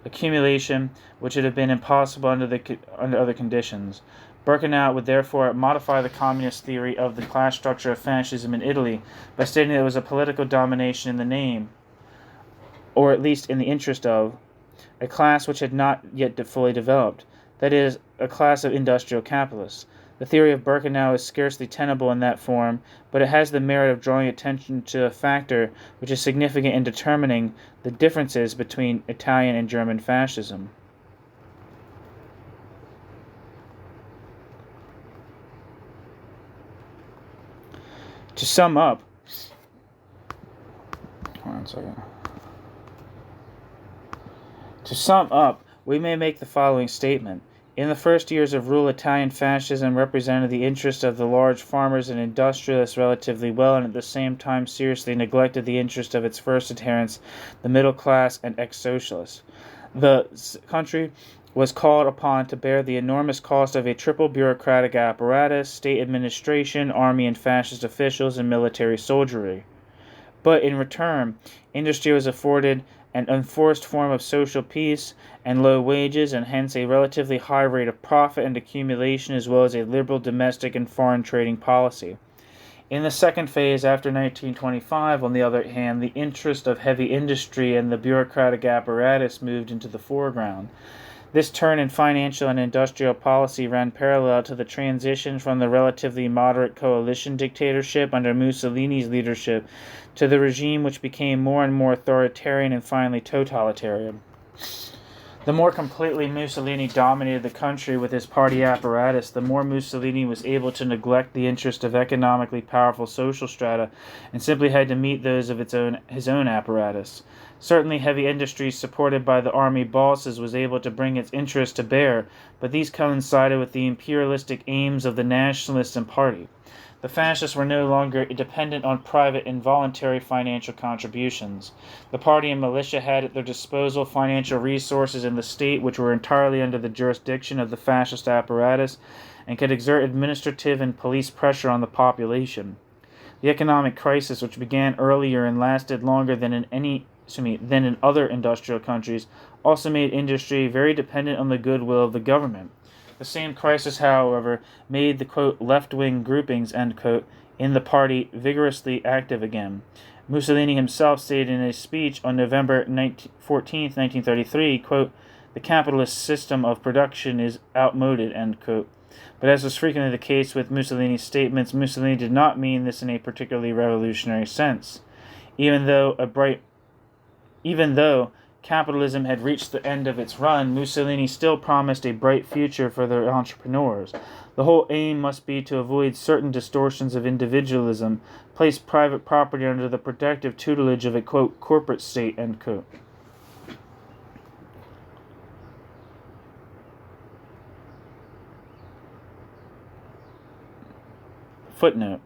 accumulation which would have been impossible under other conditions. Birkenau would therefore modify the communist theory of the class structure of fascism in Italy by stating that it was a political domination in the name, or at least in the interest of, a class which had not yet fully developed, that is, a class of industrial capitalists. The theory of Birkenau is scarcely tenable in that form, but it has the merit of drawing attention to a factor which is significant in determining the differences between Italian and German fascism. To sum up, we may make the following statement. In the first years of rule, Italian fascism represented the interests of the large farmers and industrialists relatively well, and at the same time seriously neglected the interest of its first adherents, the middle class and ex-socialists. The country was called upon to bear the enormous cost of a triple bureaucratic apparatus, state administration, army and fascist officials, and military soldiery. But in return, industry was afforded an enforced form of social peace and low wages, and hence a relatively high rate of profit and accumulation, as well as a liberal domestic and foreign trading policy. In the second phase, after 1925, on the other hand, the interest of heavy industry and the bureaucratic apparatus moved into the foreground. This turn in financial and industrial policy ran parallel to the transition from the relatively moderate coalition dictatorship under Mussolini's leadership to the regime which became more and more authoritarian and finally totalitarian. The more completely Mussolini dominated the country with his party apparatus, the more Mussolini was able to neglect the interest of economically powerful social strata and simply had to meet those of his own apparatus. Certainly heavy industry supported by the army bosses was able to bring its interests to bear, but these coincided with the imperialistic aims of the nationalists and party. The fascists were no longer dependent on private and voluntary financial contributions. The party and militia had at their disposal financial resources in the state which were entirely under the jurisdiction of the fascist apparatus and could exert administrative and police pressure on the population. The economic crisis, which began earlier and lasted longer than in other industrial countries, also made industry very dependent on the goodwill of the government. The same crisis, however, made the, quote, left-wing groupings, end quote, in the party vigorously active again. Mussolini himself stated in a speech on November 14, 1933, quote, the capitalist system of production is outmoded, end quote. But as was frequently the case with Mussolini's statements, Mussolini did not mean this in a particularly revolutionary sense. Even though capitalism had reached the end of its run, Mussolini still promised a bright future for the entrepreneurs. The whole aim must be to avoid certain distortions of individualism, place private property under the protective tutelage of a, quote, corporate state, end quote. Footnote.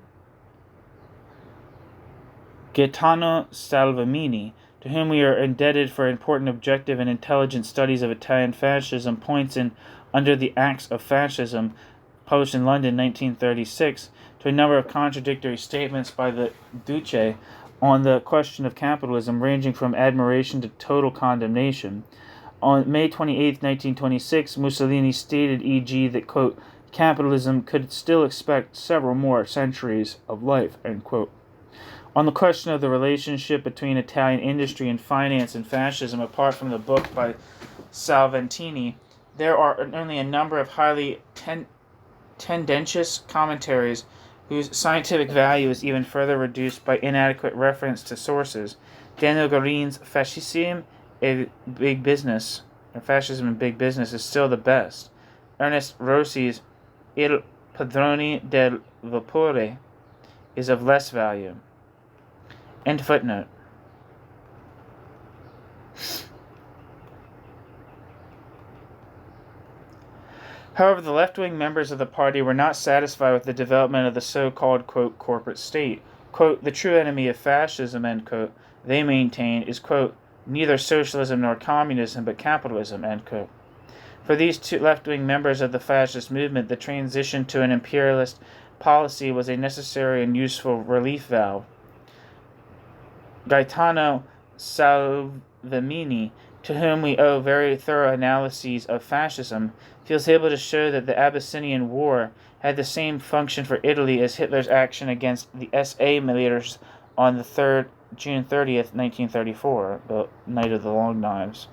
Gaetano Salvemini, to whom we are indebted for important objective and intelligent studies of Italian fascism, points in Under the Acts of Fascism, published in London 1936, to a number of contradictory statements by the Duce on the question of capitalism, ranging from admiration to total condemnation. On May 28, 1926, Mussolini stated, e.g., that, quote, capitalism could still expect several more centuries of life, end quote. On the question of the relationship between Italian industry and finance and fascism, apart from the book by Salvantini, there are only a number of highly tendentious commentaries whose scientific value is even further reduced by inadequate reference to sources. Daniel Guerin's Fascism and Big Business, or Fascism and Big Business, is still the best. Ernest Rossi's Il Padrone del Vapore is of less value. End footnote. However, the left-wing members of the party were not satisfied with the development of the so-called, quote, corporate state. Quote, the true enemy of fascism, end quote, they maintain, is, quote, neither socialism nor communism, but capitalism, end quote. For these two left-wing members of the fascist movement, the transition to an imperialist policy was a necessary and useful relief valve. Gaetano Salvemini, to whom we owe very thorough analyses of fascism, feels able to show that the Abyssinian War had the same function for Italy as Hitler's action against the SA leaders on the June 30th, 1934, the Night of the Long Knives.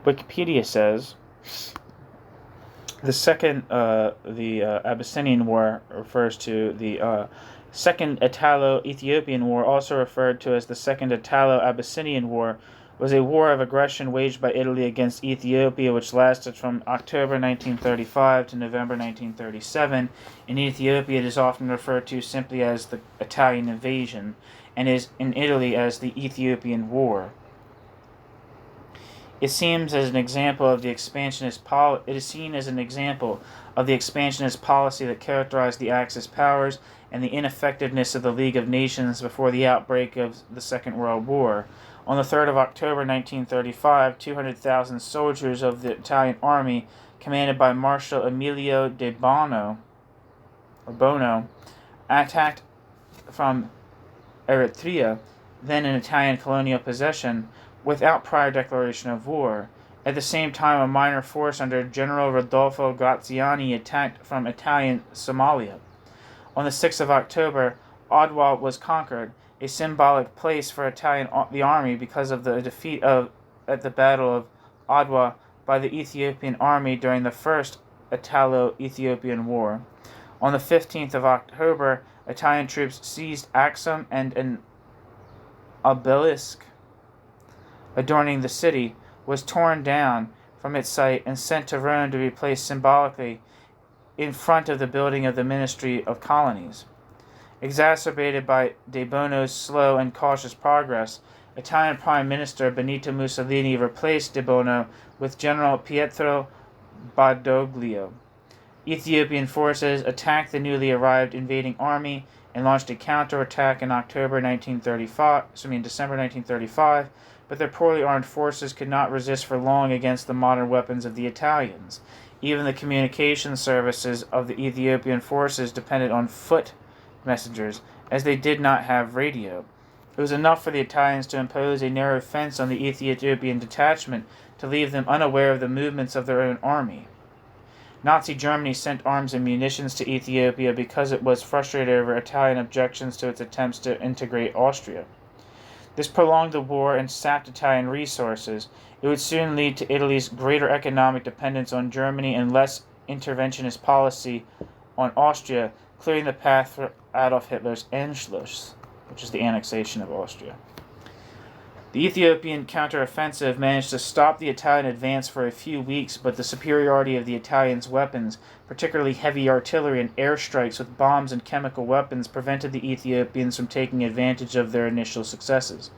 Wikipedia says the Abyssinian War refers to the Second Italo-Ethiopian War, also referred to as the Second Italo-Abyssinian War, was a war of aggression waged by Italy against Ethiopia, which lasted from October 1935 to November 1937. In Ethiopia, it is often referred to simply as the Italian invasion, and is in Italy as the Ethiopian War. It is seen as an example of the expansionist policy that characterized the Axis powers and the ineffectiveness of the League of Nations before the outbreak of the Second World War. On the 3rd of October 1935, 200,000 soldiers of the Italian army, commanded by Marshal Emilio de Bono, attacked from Eritrea, then an Italian colonial possession, without prior declaration of war. At the same time, a minor force under General Rodolfo Graziani attacked from Italian Somalia. On the 6th of October, Adwa was conquered, a symbolic place for the army because of the defeat at the Battle of Adwa by the Ethiopian army during the First Italo-Ethiopian War. On the 15th of October, Italian troops seized Axum, and an obelisk adorning the city was torn down from its site and sent to Rome to be placed symbolically in front of the building of the Ministry of Colonies. Exacerbated by De Bono's slow and cautious progress, Italian Prime Minister Benito Mussolini replaced De Bono with General Pietro Badoglio. Ethiopian forces attacked the newly arrived invading army and launched a counterattack in December 1935, but their poorly armed forces could not resist for long against the modern weapons of the Italians. Even the communication services of the Ethiopian forces depended on foot messengers, as they did not have radio. It was enough for the Italians to impose a narrow fence on the Ethiopian detachment to leave them unaware of the movements of their own army. Nazi Germany sent arms and munitions to Ethiopia because it was frustrated over Italian objections to its attempts to integrate Austria. This prolonged the war and sapped Italian resources. It would soon lead to Italy's greater economic dependence on Germany and less interventionist policy on Austria, clearing the path for Adolf Hitler's Anschluss, which is the annexation of Austria. The Ethiopian counteroffensive managed to stop the Italian advance for a few weeks, but the superiority of the Italians' weapons, particularly heavy artillery and airstrikes with bombs and chemical weapons, prevented the Ethiopians from taking advantage of their initial successes.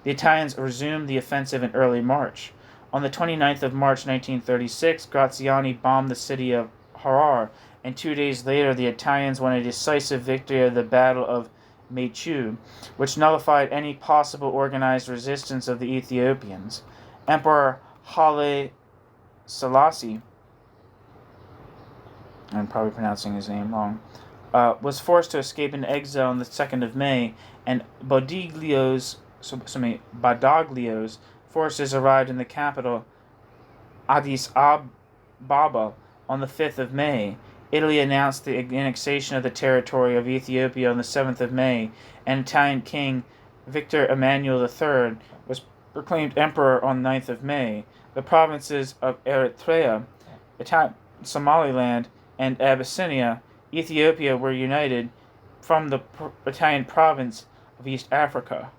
The Italians resumed the offensive in early March. On the 29th of March 1936, Graziani bombed the city of Harar, and 2 days later the Italians won a decisive victory at the Battle of Mechu, which nullified any possible organized resistance of the Ethiopians. Emperor Haile Selassie I'm probably pronouncing his name wrong, was forced to escape into exile on the 2nd of May, and Badaglio's forces arrived in the capital, Addis Ababa, on the 5th of May. Italy announced the annexation of the territory of Ethiopia on the 7th of May, and Italian King Victor Emmanuel III was proclaimed emperor on the 9th of May. The provinces of Eritrea, Somaliland, and Abyssinia, Ethiopia were united from the Italian province of East Africa.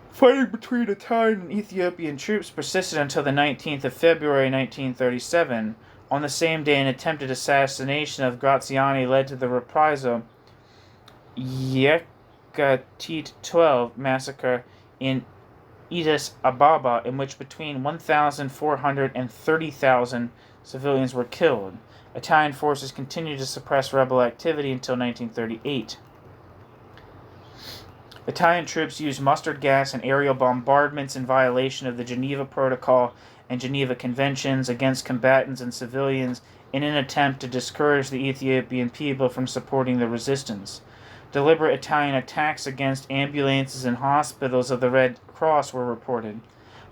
Fighting between Italian and Ethiopian troops persisted until the 19th of February 1937. On the same day, an attempted assassination of Graziani led to the reprisal Yekatit 12 massacre in Addis Ababa, in which between 1,400 and 30,000 civilians were killed. Italian forces continued to suppress rebel activity until 1938. Italian troops used mustard gas and aerial bombardments in violation of the Geneva Protocol and Geneva Conventions against combatants and civilians in an attempt to discourage the Ethiopian people from supporting the resistance. Deliberate Italian attacks against ambulances and hospitals of the Red Cross were reported.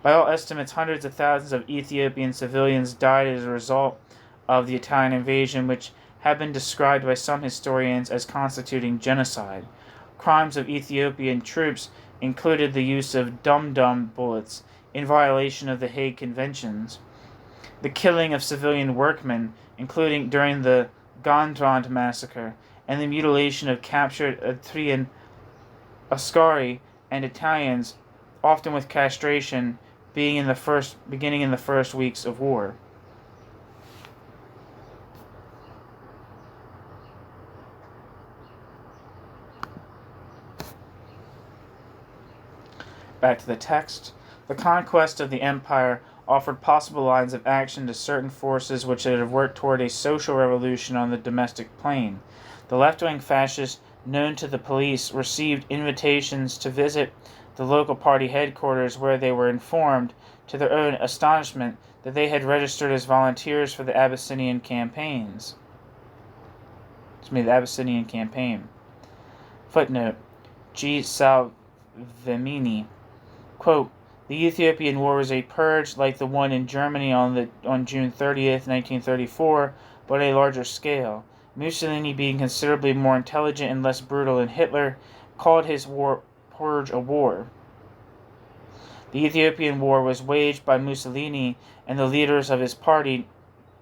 By all estimates, hundreds of thousands of Ethiopian civilians died as a result of the Italian invasion, which have been described by some historians as constituting genocide. Crimes of Ethiopian troops included the use of dum-dum bullets in violation of the Hague Conventions, the killing of civilian workmen, including during the Gondrand massacre, and the mutilation of captured Eritrean Askari and Italians, often with castration, beginning in the first weeks of war. Back to the text. The conquest of the empire offered possible lines of action to certain forces which had worked toward a social revolution on the domestic plane. The left-wing fascists, known to the police, received invitations to visit the local party headquarters, where they were informed, to their own astonishment, that they had registered as volunteers for the Abyssinian campaigns. The Abyssinian campaign. Footnote: G. Salvemini. Quote, the Ethiopian War was a purge like the one in Germany on June 30th, 1934, but on a larger scale. Mussolini, being considerably more intelligent and less brutal than Hitler, called his war purge a war. The Ethiopian War was waged by Mussolini and the leaders of his party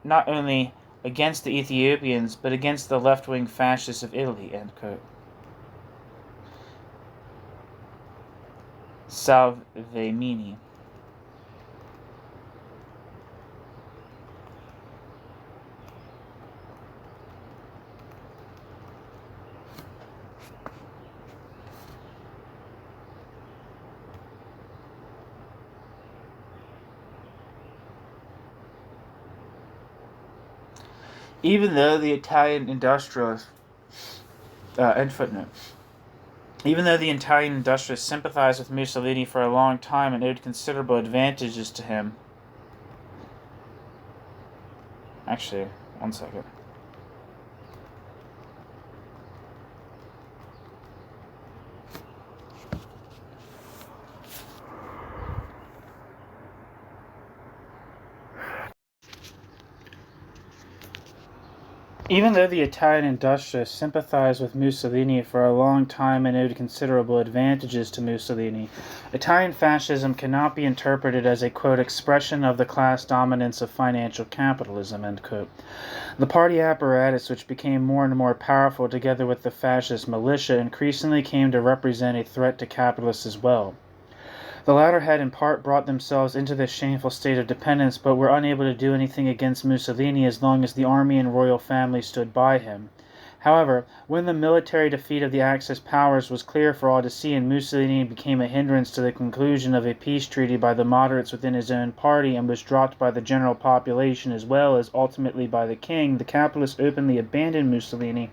not only against the Ethiopians, but against the left-wing fascists of Italy. End quote. Salvemini. Even though the Italian industrialists, end footnote. Even though the Italian industrialists sympathized with Mussolini for a long time and owed considerable advantages to him. Actually, one second. Even though the Italian industrialists sympathized with Mussolini for a long time and owed considerable advantages to Mussolini, Italian fascism cannot be interpreted as a, quote, expression of the class dominance of financial capitalism, end quote. The party apparatus, which became more and more powerful together with the fascist militia, increasingly came to represent a threat to capitalists as well. The latter had in part brought themselves into this shameful state of dependence, but were unable to do anything against Mussolini as long as the army and royal family stood by him. However, when the military defeat of the Axis powers was clear for all to see, and Mussolini became a hindrance to the conclusion of a peace treaty by the moderates within his own party, and was dropped by the general population as well as ultimately by the king, the capitalists openly abandoned Mussolini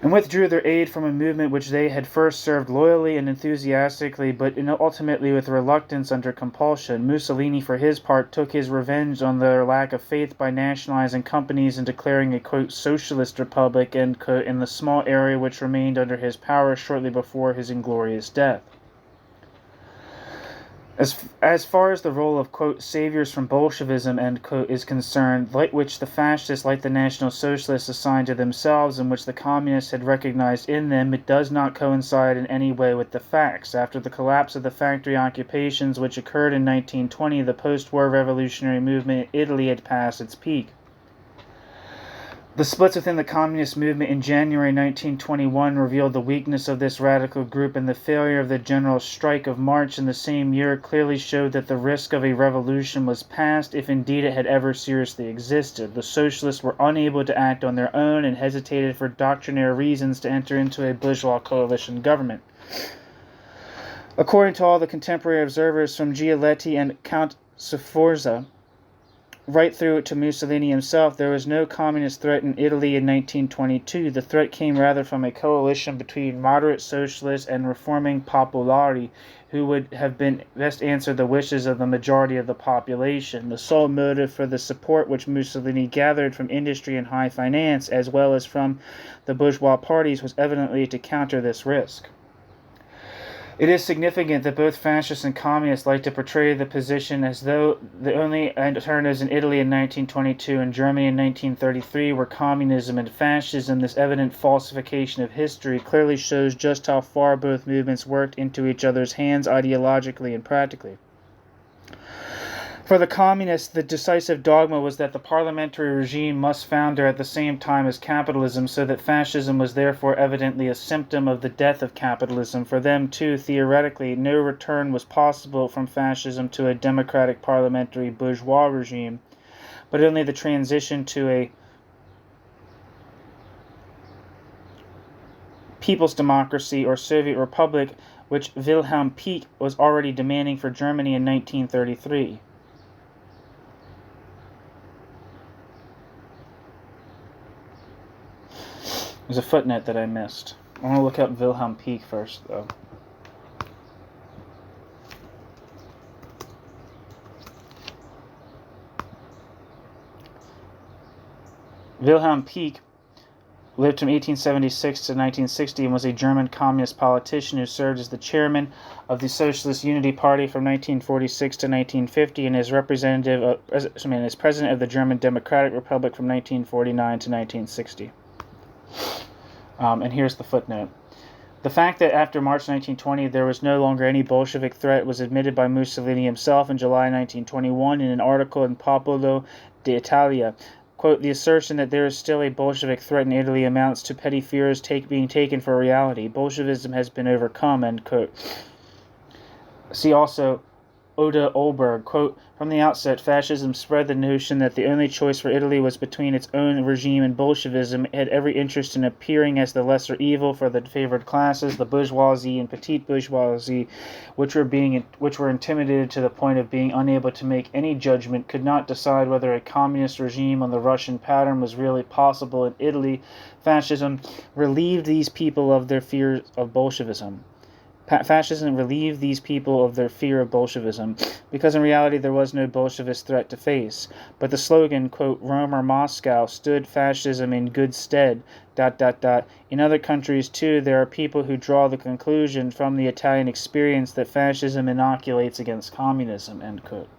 and withdrew their aid from a movement which they had first served loyally and enthusiastically, but ultimately with reluctance under compulsion. Mussolini, for his part, took his revenge on their lack of faith by nationalizing companies and declaring a, quote, socialist republic, end quote, in the small area which remained under his power shortly before his inglorious death. As far as the role of, quote, saviors from Bolshevism, end quote, is concerned, which the fascists, like the National Socialists, assigned to themselves and which the communists had recognized in them, it does not coincide in any way with the facts. After the collapse of the factory occupations which occurred in 1920, the post-war revolutionary movement in Italy had passed its peak. The splits within the communist movement in January 1921 revealed the weakness of this radical group, and the failure of the general strike of March in the same year clearly showed that the risk of a revolution was past, if indeed it had ever seriously existed. The socialists were unable to act on their own and hesitated for doctrinaire reasons to enter into a bourgeois coalition government. According to all the contemporary observers, from Giolitti and Count Sforza right through to Mussolini himself, there was no communist threat in Italy in 1922. The threat came rather from a coalition between moderate socialists and reforming popolari, who would have best answered the wishes of the majority of the population. The sole motive for the support which Mussolini gathered from industry and high finance, as well as from the bourgeois parties, was evidently to counter this risk. It is significant that both fascists and communists like to portray the position as though the only alternatives in Italy in 1922 and Germany in 1933 were communism and fascism. This evident falsification of history clearly shows just how far both movements worked into each other's hands ideologically and practically. For the communists, the decisive dogma was that the parliamentary regime must founder at the same time as capitalism, so that fascism was therefore evidently a symptom of the death of capitalism. For them, too, theoretically, no return was possible from fascism to a democratic parliamentary bourgeois regime, but only the transition to a people's democracy or Soviet republic, which Wilhelm Pieck was already demanding for Germany in 1933. There's a footnote that I missed. I want to look up Wilhelm Pieck first, though. Wilhelm Pieck lived from 1876 to 1960 and was a German communist politician who served as the chairman of the Socialist Unity Party from 1946 to 1950 and as as president of the German Democratic Republic from 1949 to 1960. And here's the footnote. The fact that after March 1920 there was no longer any Bolshevik threat was admitted by Mussolini himself in July 1921 in an article in Popolo d'Italia. Quote, the assertion that there is still a Bolshevik threat in Italy amounts to petty fears being taken for reality. Bolshevism has been overcome, end quote. See also Oda Olberg, quote, from the outset, fascism spread the notion that the only choice for Italy was between its own regime and Bolshevism. It had every interest in appearing as the lesser evil for the favored classes, the bourgeoisie and petite bourgeoisie, which were intimidated to the point of being unable to make any judgment, could not decide whether a communist regime on the Russian pattern was really possible in Italy. Fascism relieved these people of their fear of Bolshevism. Fascism relieved these people of their fear of Bolshevism, because in reality there was no Bolshevist threat to face. But the slogan, quote, Rome or Moscow, stood fascism in good stead, ... In other countries, too, there are people who draw the conclusion from the Italian experience that fascism inoculates against communism, end quote.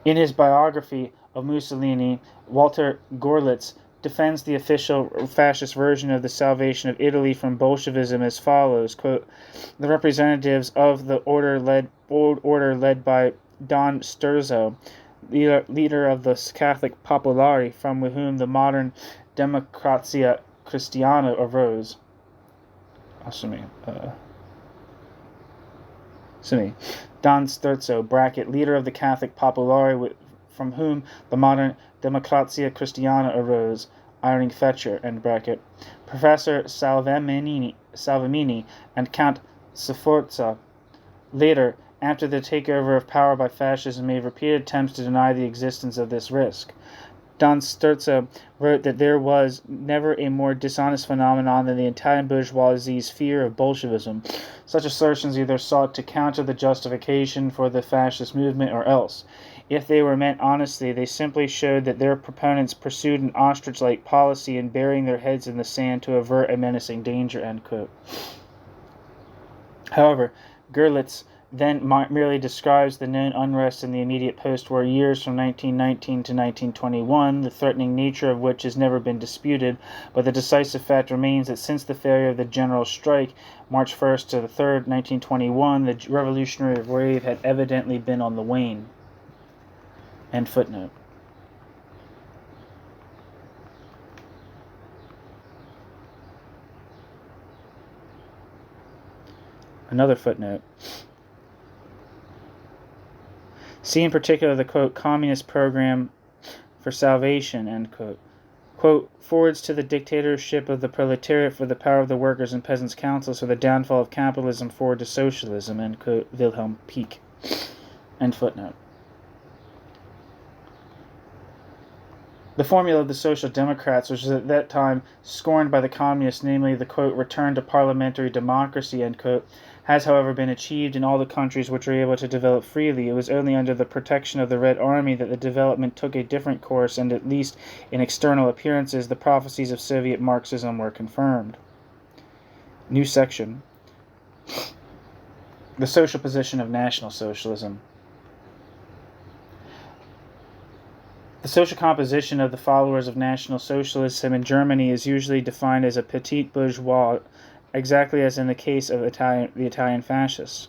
In his biography of Mussolini, Walter Gorlitz defends the official fascist version of the salvation of Italy from Bolshevism as follows, quote, the representatives of the old order led by Don Sturzo, leader of the Catholic Popolari, from whom the modern Democrazia Cristiana arose. Don Sturzo, bracket, leader of the Catholic Popolari, from whom the modern Democrazia Cristiana arose, Iring Fetscher, end bracket. Professor Salvemini and Count Sforza later, after the takeover of power by fascism, made repeated attempts to deny the existence of this risk. Don Sturza wrote that there was never a more dishonest phenomenon than the Italian bourgeoisie's fear of Bolshevism. Such assertions either sought to counter the justification for the fascist movement or else, if they were meant honestly, they simply showed that their proponents pursued an ostrich-like policy in burying their heads in the sand to avert a menacing danger, end quote. However, Gerlitz then merely describes the known unrest in the immediate post-war years from 1919 to 1921, the threatening nature of which has never been disputed, but the decisive fact remains that since the failure of the general strike, March 1st to the 3rd, 1921, the revolutionary wave had evidently been on the wane. End footnote. Another footnote. See in particular the, quote, communist program for salvation, end quote. Quote, forwards to the dictatorship of the proletariat for the power of the workers and peasants' councils for the downfall of capitalism forward to socialism, end quote, Wilhelm Pieck. End footnote. The formula of the Social Democrats, which was at that time scorned by the communists, namely the, quote, return to parliamentary democracy, end quote, has, however, been achieved in all the countries which were able to develop freely. It was only under the protection of the Red Army that the development took a different course, and at least in external appearances, the prophecies of Soviet Marxism were confirmed. New section. The social position of National Socialism. The social composition of the followers of National Socialism in Germany is usually defined as a petit bourgeois, exactly as in the case of the Italian fascists.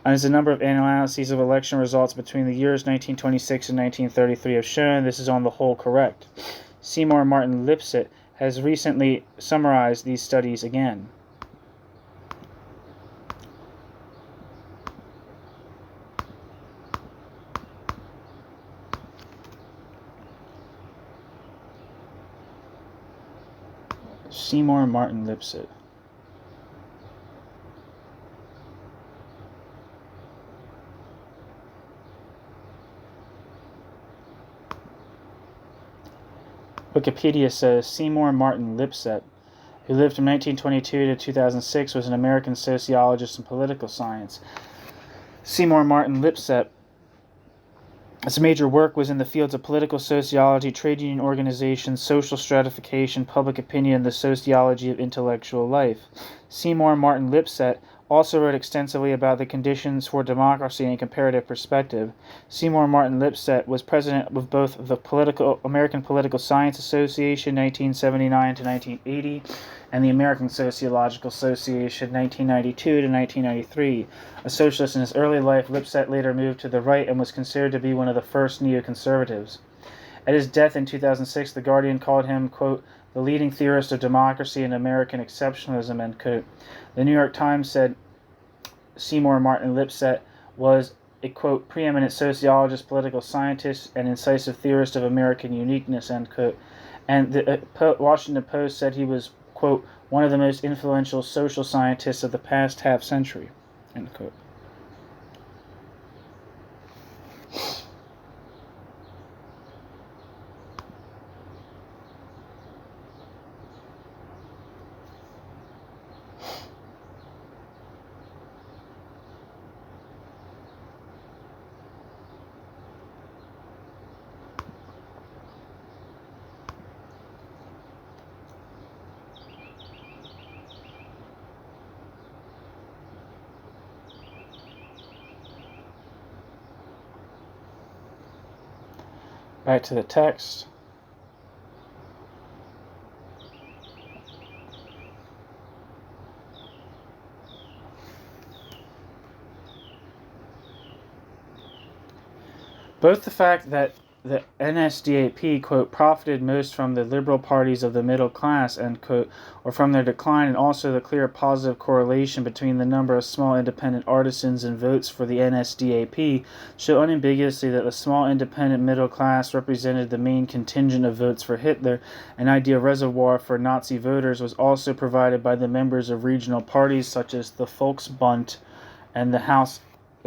As a number of analyses of election results between the years 1926 and 1933 have shown, this is on the whole correct. Seymour Martin Lipset has recently summarized these studies again. Seymour Martin Lipset. Wikipedia says Seymour Martin Lipset, who lived from 1922 to 2006, was an American sociologist in political science. Seymour Martin Lipset, his major work was in the fields of political sociology, trade union organization, social stratification, public opinion, and the sociology of intellectual life. Seymour Martin Lipset also wrote extensively about the conditions for democracy in a comparative perspective. Seymour Martin Lipset was president of both the American Political Science Association 1979 to 1980 and the American Sociological Association 1992 to 1993. A socialist in his early life, Lipset later moved to the right and was considered to be one of the first neoconservatives. At his death in 2006, The Guardian called him, quote, the leading theorist of democracy and American exceptionalism, end quote. The New York Times said Seymour Martin Lipset was a, quote, preeminent sociologist, political scientist, and incisive theorist of American uniqueness, end quote. And the Washington Post said he was, quote, one of the most influential social scientists of the past half century, end quote. Back to the text. Both the fact that the NSDAP, quote, profited most from the liberal parties of the middle class, end quote, or from their decline, and also the clear positive correlation between the number of small independent artisans and votes for the NSDAP, show unambiguously that the small independent middle class represented the main contingent of votes for Hitler. An ideal reservoir for Nazi voters was also provided by the members of regional parties such as the Volksbund and the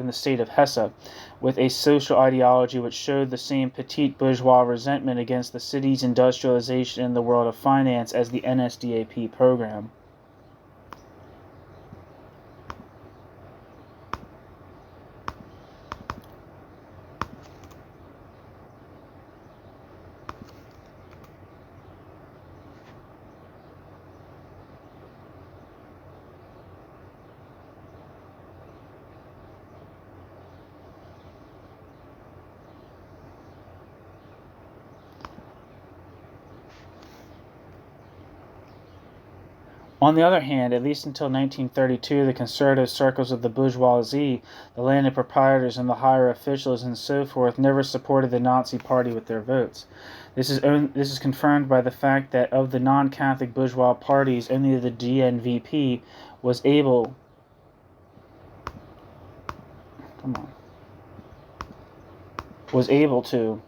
in the state of Hesse, with a social ideology which showed the same petite bourgeois resentment against the city's industrialization in the world of finance as the NSDAP program. On the other hand, at least until 1932, the conservative circles of the bourgeoisie, the landed proprietors and the higher officials and so forth, never supported the Nazi Party with their votes. This is confirmed by the fact that of the non-Catholic bourgeois parties, only the DNVP was able to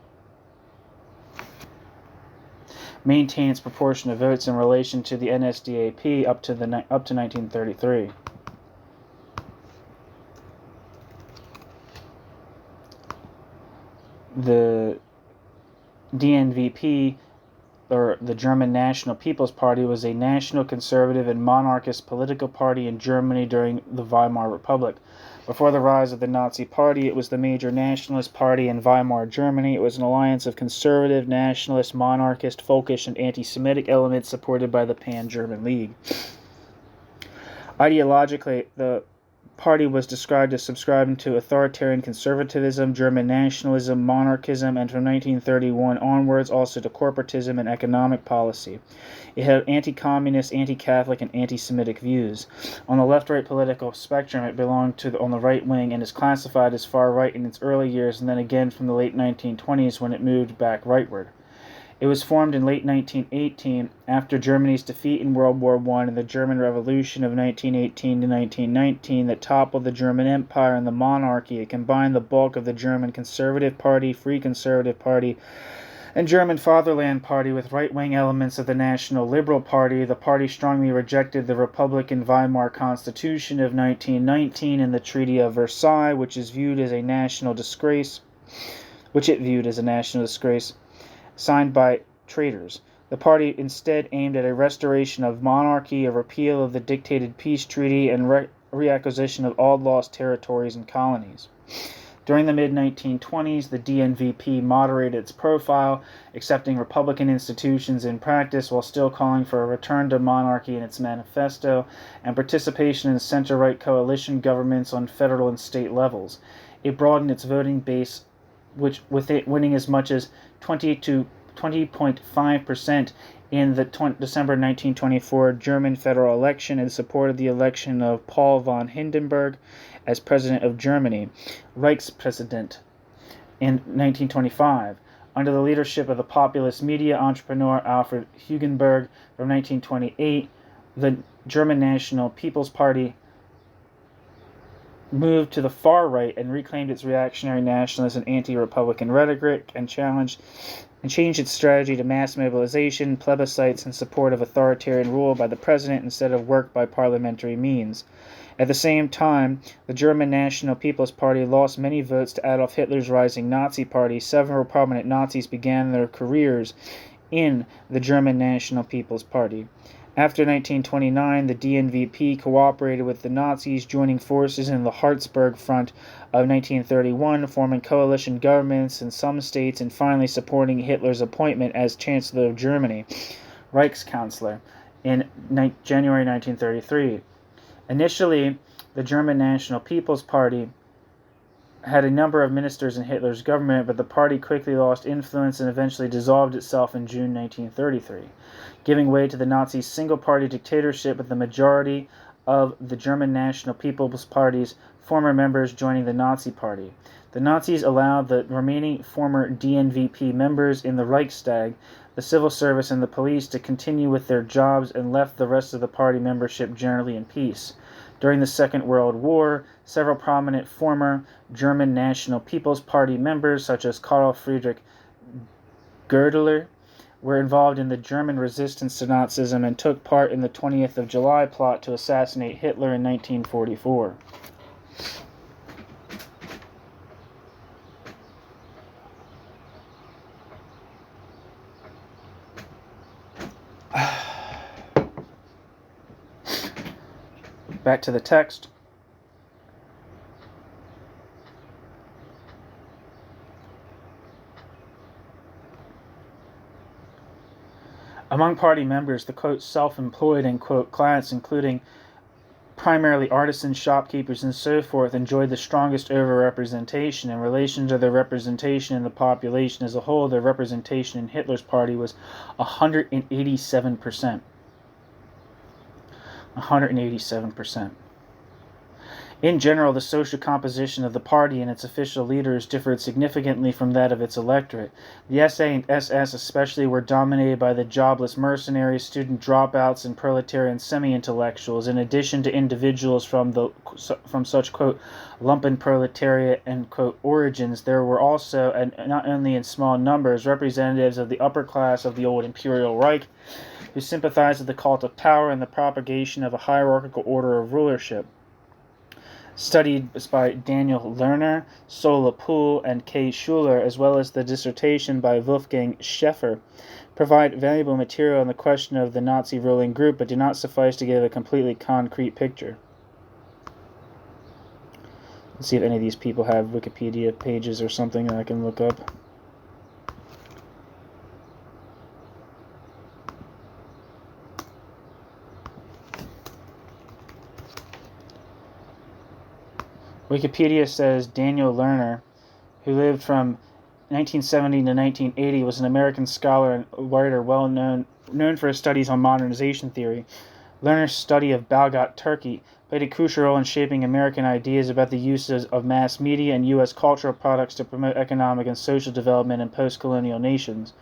maintain its proportion of votes in relation to the NSDAP up to 1933. The DNVP, or the German National People's Party, was a national conservative and monarchist political party in Germany during the Weimar Republic. Before the rise of the Nazi Party, it was the major nationalist party in Weimar Germany. It was an alliance of conservative, nationalist, monarchist, folkish, and anti-Semitic elements supported by the Pan-German League. Ideologically, the party was described as subscribing to authoritarian conservatism, German nationalism, monarchism, and from 1931 onwards also to corporatism and economic policy. It had anti-communist, anti-Catholic, and anti-Semitic views. On the left-right political spectrum, it belonged on the right wing and is classified as far right in its early years and then again from the late 1920s when it moved back rightward. It was formed in late 1918 after Germany's defeat in World War I and the German Revolution of 1918 to 1919 that toppled the German Empire and the monarchy. It combined the bulk of the German Conservative Party, Free Conservative Party, and German Fatherland Party with right-wing elements of the National Liberal Party. The party strongly rejected the Republican Weimar Constitution of 1919 and the Treaty of Versailles, which it viewed as a national disgrace, signed by traitors. The party instead aimed at a restoration of monarchy, a repeal of the dictated peace treaty, and reacquisition of all lost territories and colonies. During the mid-1920s, the DNVP moderated its profile, accepting Republican institutions in practice while still calling for a return to monarchy in its manifesto and participation in center-right coalition governments on federal and state levels. It broadened its voting base, with it winning as much as 20.5% in the December 1924 German federal election in support of the election of Paul von Hindenburg as President of Germany, Reichspräsident, in 1925. Under the leadership of the populist media entrepreneur Alfred Hugenberg from 1928, the German National People's Party moved to the far right and reclaimed its reactionary nationalist and anti-republican rhetoric and changed its strategy to mass mobilization, plebiscites, and support of authoritarian rule by the president instead of work by parliamentary means. At the same time, the German National People's Party lost many votes to Adolf Hitler's rising Nazi Party. Several prominent Nazis began their careers in the German National People's Party. After 1929, the DNVP cooperated with the Nazis, joining forces in the Harzburg Front of 1931, forming coalition governments in some states, and finally supporting Hitler's appointment as Chancellor of Germany, Reichskanzler, in January 1933. Initially, the German National People's Party had a number of ministers in Hitler's government, but the party quickly lost influence and eventually dissolved itself in June 1933, giving way to the Nazis' single-party dictatorship with the majority of the German National People's Party's former members joining the Nazi Party. The Nazis allowed the remaining former DNVP members in the Reichstag, the civil service, and the police to continue with their jobs and left the rest of the party membership generally in peace. During the Second World War, several prominent former German National People's Party members, such as Karl Friedrich Goerdeler, were involved in the German resistance to Nazism and took part in the 20th of July plot to assassinate Hitler in 1944. Back to the text. Among party members, the quote self-employed end quote class, including primarily artisans, shopkeepers, and so forth, enjoyed the strongest overrepresentation. In relation to their representation in the population as a whole, their representation in Hitler's party was 187%. 187%. In general, the social composition of the party and its official leaders differed significantly from that of its electorate. The SA and SS especially were dominated by the jobless mercenaries, student dropouts, and proletarian semi-intellectuals, in addition to individuals from such, quote, lumpen proletariat, end quote, origins. There were also, and not only in small numbers, representatives of the upper class of the old Imperial Reich, who sympathized with the cult of power and the propagation of a hierarchical order of rulership. Studied by Daniel Lerner, Sola Pool, and K. Schuler, as well as the dissertation by Wolfgang Schäfer, provide valuable material on the question of the Nazi ruling group, but do not suffice to give a completely concrete picture. Let's see if any of these people have Wikipedia pages or something that I can look up. Wikipedia says Daniel Lerner, who lived from 1970 to 1980, was an American scholar and writer known for his studies on modernization theory. Lerner's study of Balgat Turkey played a crucial role in shaping American ideas about the uses of mass media and U.S. cultural products to promote economic and social development in post-colonial nations.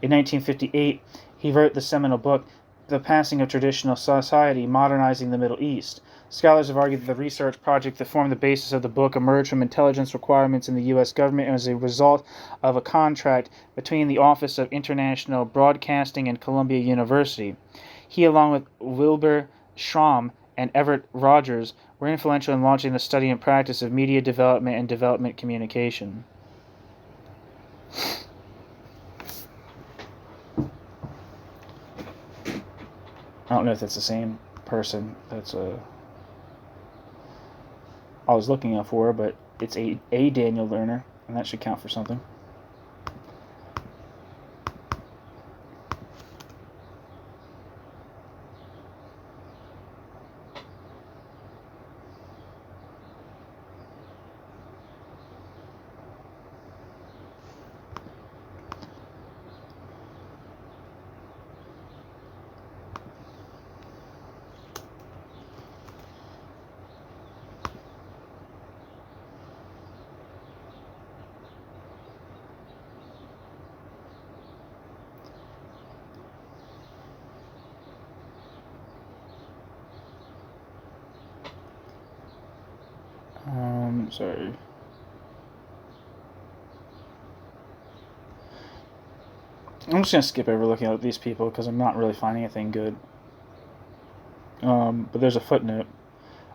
In 1958, he wrote the seminal book, The Passing of Traditional Society, Modernizing the Middle East. Scholars have argued that the research project that formed the basis of the book emerged from intelligence requirements in the U.S. government and was a result of a contract between the Office of International Broadcasting and Columbia University. He, along with Wilbur Schramm and Everett Rogers, were influential in launching the study and practice of media development and development communication. I don't know if that's the same person. That's I was looking out for, but it's a Daniel Lerner, and that should count for something. Sorry. I'm just going to skip over looking at these people because I'm not really finding anything good. But there's a footnote.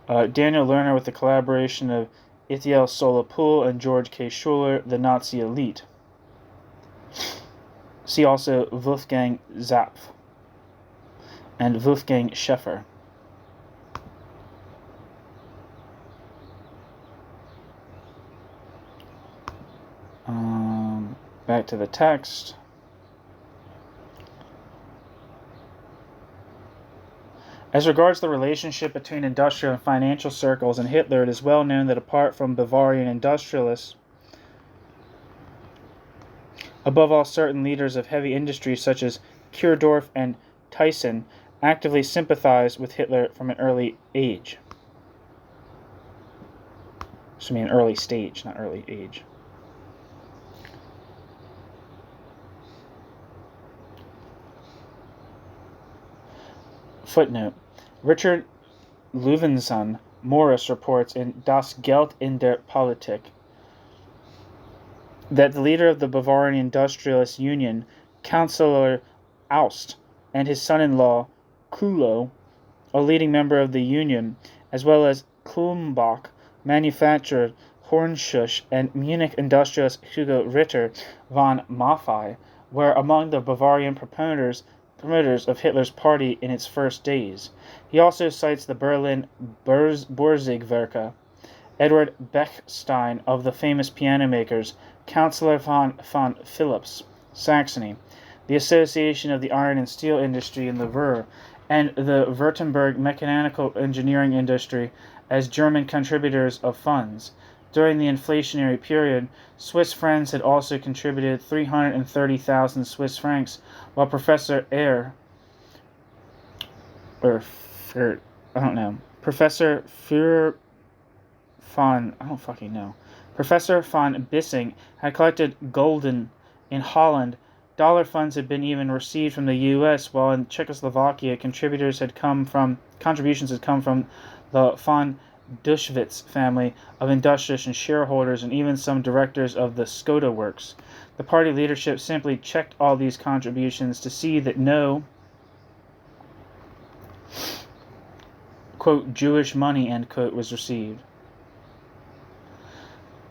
Daniel Lerner with the collaboration of Ithiel Solapool and George K. Schuler, The Nazi Elite. See also Wolfgang Zapf and Wolfgang Schäfer. Back to the text. As regards the relationship between industrial and financial circles in Hitler, it is well known that apart from Bavarian industrialists, above all certain leaders of heavy industry such as Kudorf and Thyssen actively sympathized with Hitler from an early age. I mean early stage, not early age. Footnote. Richard Löwensohn Morris reports in Das Geld in der Politik that the leader of the Bavarian Industrialist Union, Councillor Aust, and his son-in-law, Kulo, a leading member of the union, as well as Kulmbach manufacturer Hornschuss and Munich industrialist Hugo Ritter von Maffei, were among the Bavarian proponents promoters of Hitler's party in its first days. He also cites the Berlin Borsigwerke, Edward Bechstein of the famous piano makers, Councillor von Philipps, Saxony, the Association of the Iron and Steel Industry in the Ruhr, and the Württemberg mechanical engineering industry as German contributors of funds. During the inflationary period, Swiss friends had also contributed 330,000 Swiss francs, while Professor Professor Professor von Bissing had collected gulden in Holland. Dollar funds had been even received from the U.S., while in Czechoslovakia contributions had come from the von Duschwitz family of industrialists and shareholders, and even some directors of the Skoda works. The party leadership simply checked all these contributions to see that no, quote, Jewish money, end quote, was received.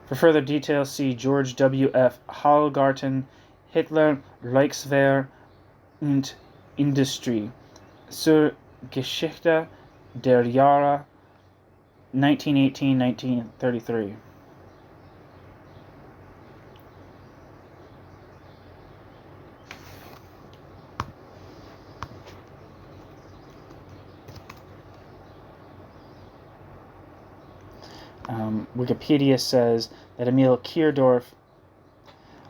For further details, see George W. F. Hallgarten, Hitler, Reichswehr und Industrie, zur Geschichte der Jahre 1918-1933. Wikipedia says that Emil Kierdorf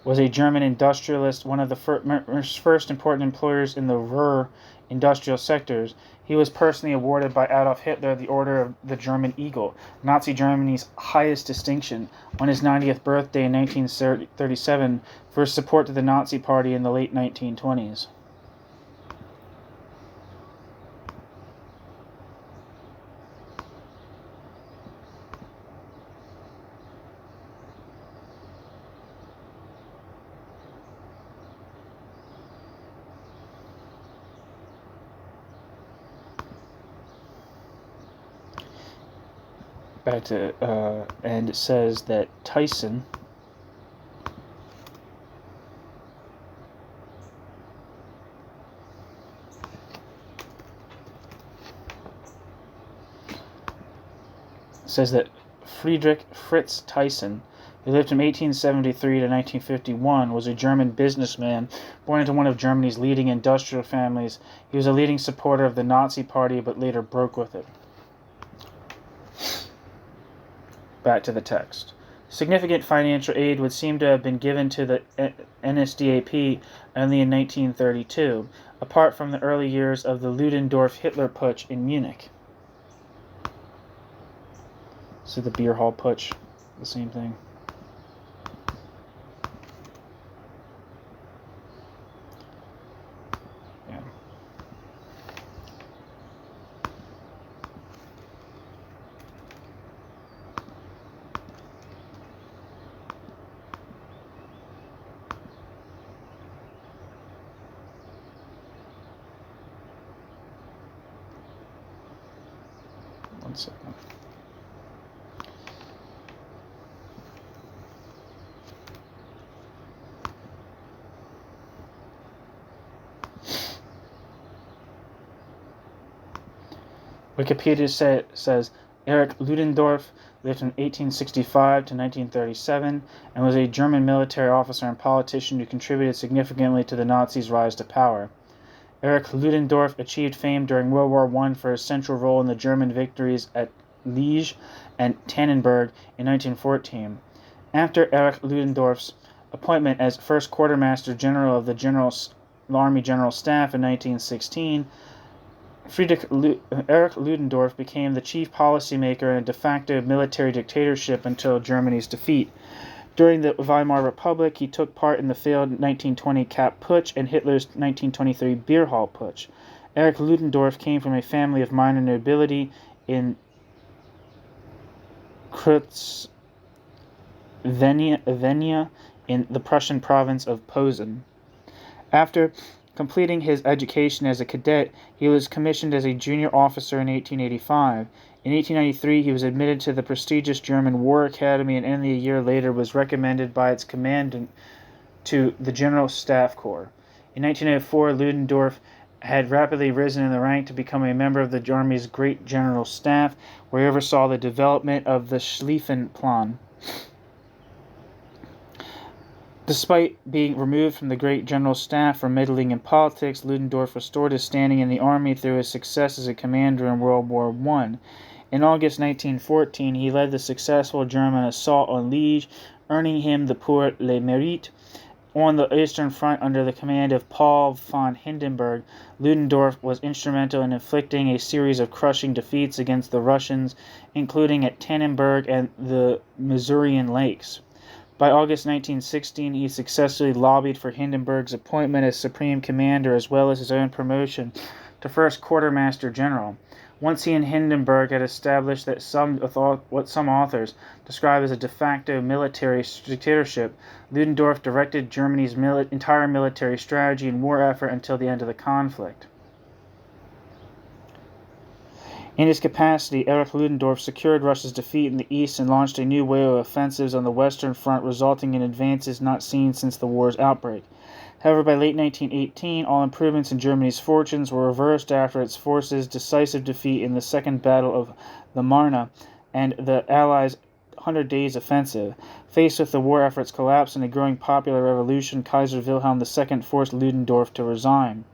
was a German industrialist, one of the first important employers in the Ruhr industrial sectors. He was personally awarded by Adolf Hitler the Order of the German Eagle, Nazi Germany's highest distinction, on his 90th birthday in 1937 for his support to the Nazi Party in the late 1920s. And it says that Tyson Friedrich Fritz Tyson, who lived from 1873 to 1951, was a German businessman born into one of Germany's leading industrial families. He was a leading supporter of the Nazi Party, but later broke with it. Back to the text. Significant financial aid would seem to have been given to the NSDAP only in 1932, apart from the early years of the Ludendorff-Hitler Putsch in Munich. So the beer hall putsch, the same thing. Yeah. One second. Wikipedia says Erich Ludendorff lived from 1865 to 1937 and was a German military officer and politician who contributed significantly to the Nazis' rise to power. Erich Ludendorff achieved fame during World War I for his central role in the German victories at Liege and Tannenberg in 1914. After Erich Ludendorff's appointment as first quartermaster general of the Army General Staff in 1916, Erich Ludendorff became the chief policymaker in a de facto military dictatorship until Germany's defeat. During the Weimar Republic, he took part in the failed 1920 Kapp Putsch and Hitler's 1923 Beer Hall Putsch. Erich Ludendorff came from a family of minor nobility in Kreuzvenia in the Prussian province of Posen. After completing his education as a cadet, he was commissioned as a junior officer in 1885. In 1893, he was admitted to the prestigious German War Academy, and only a year later was recommended by its commandant to the General Staff Corps. In 1904, Ludendorff had rapidly risen in the rank to become a member of the Army's Great General Staff, where he oversaw the development of the Schlieffenplan. Despite being removed from the Great General Staff for meddling in politics, Ludendorff restored his standing in the army through his success as a commander in World War I. In August 1914, he led the successful German assault on Liège, earning him the Pour le Mérite. On the Eastern Front, under the command of Paul von Hindenburg, Ludendorff was instrumental in inflicting a series of crushing defeats against the Russians, including at Tannenberg and the Masurian Lakes. By August 1916, he successfully lobbied for Hindenburg's appointment as Supreme Commander as well as his own promotion to First Quartermaster General. Once he and Hindenburg had established that what some authors describe as a de facto military dictatorship, Ludendorff directed Germany's entire military strategy and war effort until the end of the conflict. In his capacity, Erich Ludendorff secured Russia's defeat in the east and launched a new wave of offensives on the Western Front, resulting in advances not seen since the war's outbreak. However, by late 1918, all improvements in Germany's fortunes were reversed after its forces' decisive defeat in the Second Battle of the Marne and the Allies' 100 Days Offensive. Faced with the war effort's collapse and a growing popular revolution, Kaiser Wilhelm II forced Ludendorff to resign.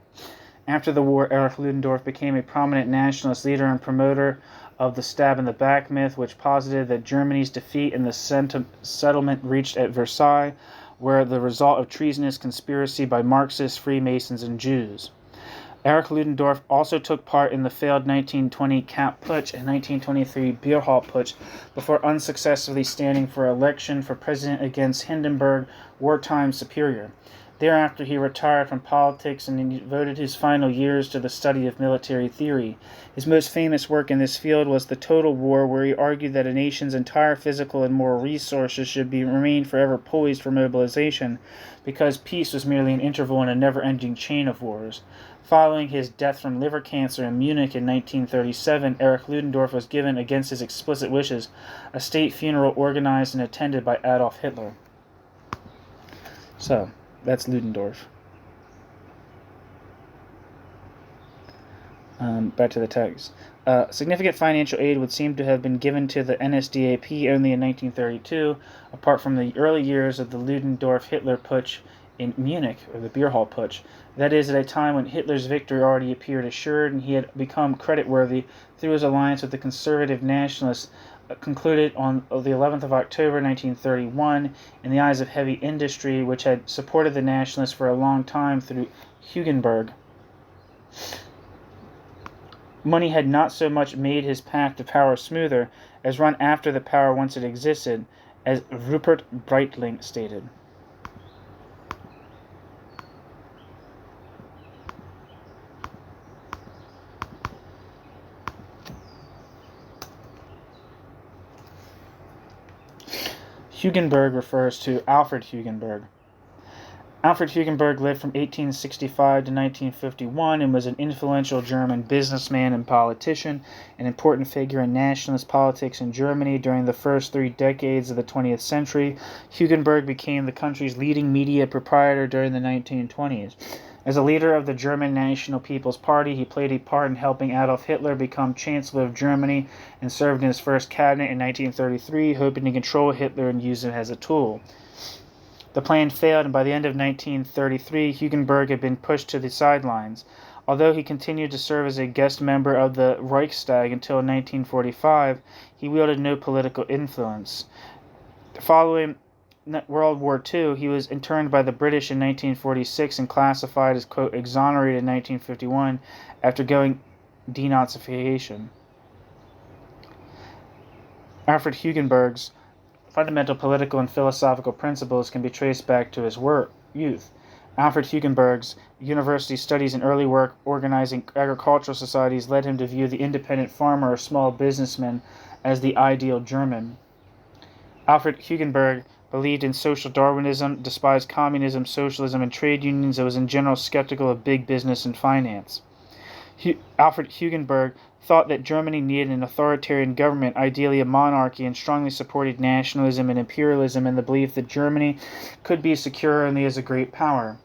After the war, Erich Ludendorff became a prominent nationalist leader and promoter of the stab-in-the-back myth, which posited that Germany's defeat in the settlement reached at Versailles were the result of treasonous conspiracy by Marxists, Freemasons, and Jews. Erich Ludendorff also took part in the failed 1920 Kapp Putsch and 1923 Beerhall Putsch before unsuccessfully standing for election for president against Hindenburg, wartime superior. Thereafter, he retired from politics and devoted his final years to the study of military theory. His most famous work in this field was The Total War, where he argued that a nation's entire physical and moral resources should remain forever poised for mobilization, because peace was merely an interval in a never-ending chain of wars. Following his death from liver cancer in Munich in 1937, Erich Ludendorff was given, against his explicit wishes, a state funeral organized and attended by Adolf Hitler. So, that's Ludendorff. Back to the text. Significant financial aid would seem to have been given to the NSDAP only in 1932, apart from the early years of the Ludendorff-Hitler Putsch in Munich, or the Beerhall Putsch. That is, at a time when Hitler's victory already appeared assured, and he had become creditworthy through his alliance with the conservative nationalists, concluded on the 11th of October 1931 in the eyes of heavy industry, which had supported the nationalists for a long time through Hugenberg. Money had not so much made his path to power smoother as run after the power once it existed, as Rupert Breitling stated. Hugenberg refers to Alfred Hugenberg. Alfred Hugenberg lived from 1865 to 1951 and was an influential German businessman and politician, an important figure in nationalist politics in Germany during the first 3 decades of the 20th century. Hugenberg became the country's leading media proprietor during the 1920s. As a leader of the German National People's Party, he played a part in helping Adolf Hitler become Chancellor of Germany and served in his first cabinet in 1933, hoping to control Hitler and use him as a tool. The plan failed, and by the end of 1933, Hugenberg had been pushed to the sidelines. Although he continued to serve as a guest member of the Reichstag until 1945, he wielded no political influence. Following World War II, he was interned by the British in 1946 and classified as, quote, exonerated in 1951 after going denazification. Alfred Hugenberg's fundamental political and philosophical principles can be traced back to his youth. Alfred Hugenberg's university studies and early work organizing agricultural societies led him to view the independent farmer or small businessman as the ideal German. Alfred Hugenberg believed in social Darwinism, despised communism, socialism, and trade unions, and was in general skeptical of big business and finance. Alfred Hugenberg thought that Germany needed an authoritarian government, ideally a monarchy, and strongly supported nationalism and imperialism in the belief that Germany could be secure only as a great power.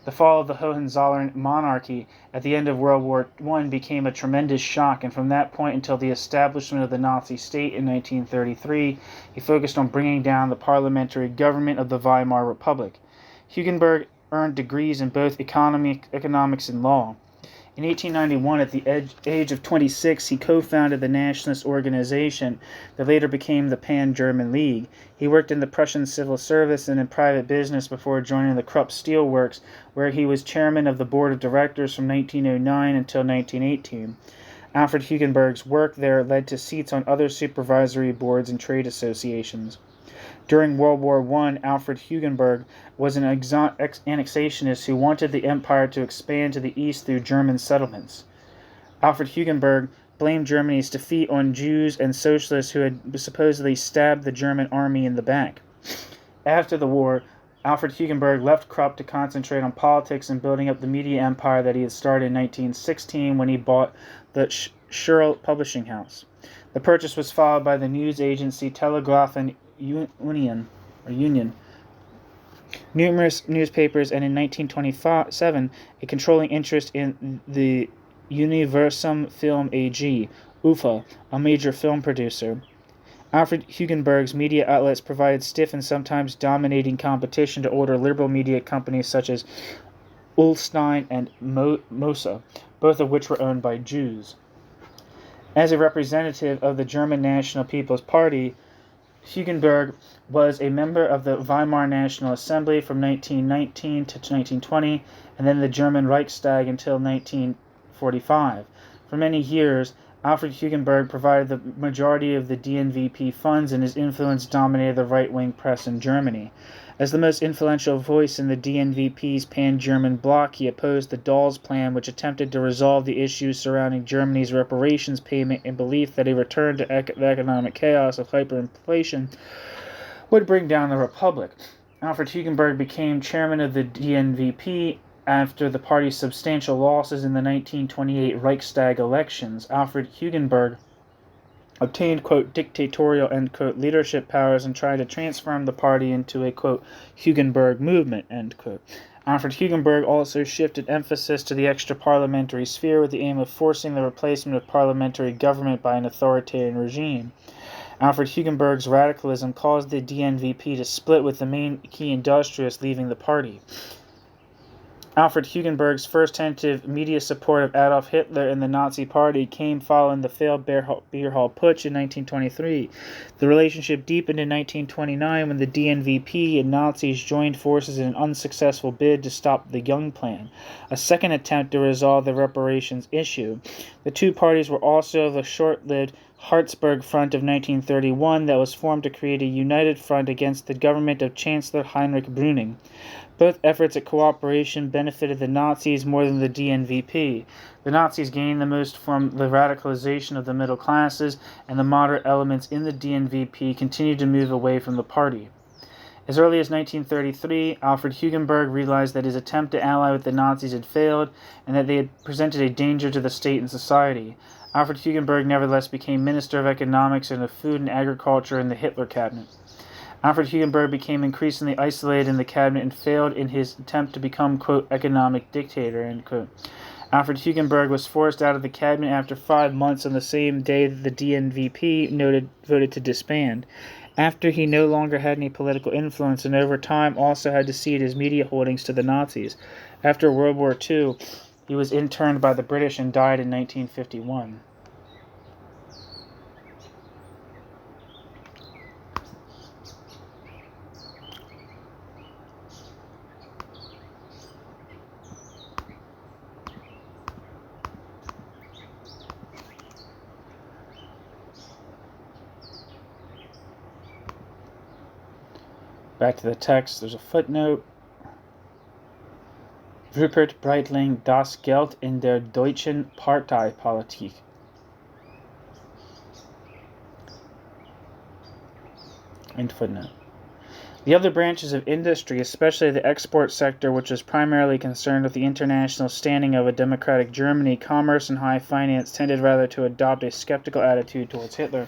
The fall of the Hohenzollern monarchy at the end of World War I became a tremendous shock, and from that point until the establishment of the Nazi state in 1933, he focused on bringing down the parliamentary government of the Weimar Republic. Hugenberg earned degrees in both economics and law. In 1891, at the age of 26, he co-founded the nationalist organization that later became the Pan-German League. He worked in the Prussian civil service and in private business before joining the Krupp Steel Works, where he was chairman of the board of directors from 1909 until 1918. Alfred Hugenberg's work there led to seats on other supervisory boards and trade associations. During World War I, Alfred Hugenberg was an annexationist who wanted the empire to expand to the east through German settlements. Alfred Hugenberg blamed Germany's defeat on Jews and socialists who had supposedly stabbed the German army in the back. After the war, Alfred Hugenberg left Krupp to concentrate on politics and building up the media empire that he had started in 1916 when he bought the Scherl publishing house. The purchase was followed by the news agency Telegraph and Union, numerous newspapers, and in 1927 a controlling interest in the Universum Film AG, UFA, a major film producer. Alfred Hugenberg's media outlets provided stiff and sometimes dominating competition to older liberal media companies such as Ullstein and Mosa, both of which were owned by Jews. As a representative of the German National People's Party, Hugenberg was a member of the Weimar National Assembly from 1919 to 1920, and then the German Reichstag until 1945. For many years, Alfred Hugenberg provided the majority of the DNVP funds, and his influence dominated the right-wing press in Germany. As the most influential voice in the DNVP's pan-German bloc, he opposed the Dawes Plan, which attempted to resolve the issues surrounding Germany's reparations payment in belief that a return to the economic chaos of hyperinflation would bring down the Republic. Alfred Hugenberg became chairman of the DNVP after the party's substantial losses in the 1928 Reichstag elections. Alfred Hugenberg obtained, quote, dictatorial, end quote, leadership powers and tried to transform the party into a, quote, Hugenberg movement, end quote. Alfred Hugenberg also shifted emphasis to the extra-parliamentary sphere with the aim of forcing the replacement of parliamentary government by an authoritarian regime. Alfred Hugenberg's radicalism caused the DNVP to split, with the main key industrialists leaving the party. Alfred Hugenberg's first tentative media support of Adolf Hitler and the Nazi Party came following the failed Beer Hall Putsch in 1923. The relationship deepened in 1929 when the DNVP and Nazis joined forces in an unsuccessful bid to stop the Young Plan, a second attempt to resolve the reparations issue. The two parties were also the short-lived Harzburg Front of 1931 that was formed to create a united front against the government of Chancellor Heinrich Brüning. Both efforts at cooperation benefited the Nazis more than the DNVP. The Nazis gained the most from the radicalization of the middle classes, and the moderate elements in the DNVP continued to move away from the party. As early as 1933, Alfred Hugenberg realized that his attempt to ally with the Nazis had failed, and that they had presented a danger to the state and society. Alfred Hugenberg nevertheless became Minister of Economics and of Food and Agriculture in the Hitler cabinet. Alfred Hugenberg became increasingly isolated in the cabinet and failed in his attempt to become, quote, economic dictator, end quote. Alfred Hugenberg was forced out of the cabinet after 5 months on the same day that the DNVP voted to disband. After he no longer had any political influence, and over time also had to cede his media holdings to the Nazis. After World War II, he was interned by the British and died in 1951. Back to the text, there's a footnote. Rupert Breitling, Das Geld in der deutschen Parteipolitik. End footnote. The other branches of industry, especially the export sector, which was primarily concerned with the international standing of a democratic Germany, commerce and high finance, tended rather to adopt a skeptical attitude towards Hitler.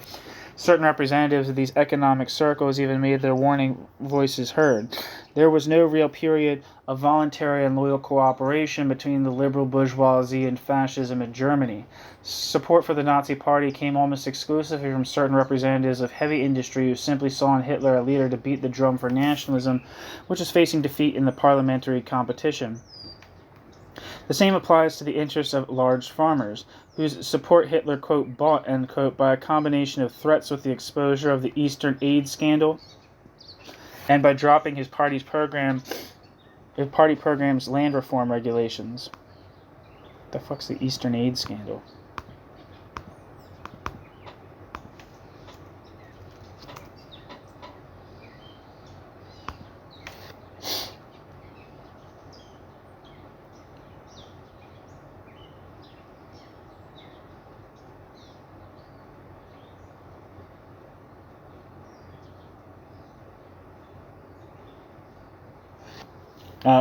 Certain representatives of these economic circles even made their warning voices heard. There was no real period of voluntary and loyal cooperation between the liberal bourgeoisie and fascism in Germany. Support for the Nazi Party came almost exclusively from certain representatives of heavy industry who simply saw in Hitler a leader to beat the drum for nationalism, which was facing defeat in the parliamentary competition. The same applies to the interests of large farmers, whose support Hitler, quote, bought, end quote, by a combination of threats with the exposure of the Eastern Aid scandal and by dropping his party program's land reform regulations. What the fuck's the Eastern Aid scandal?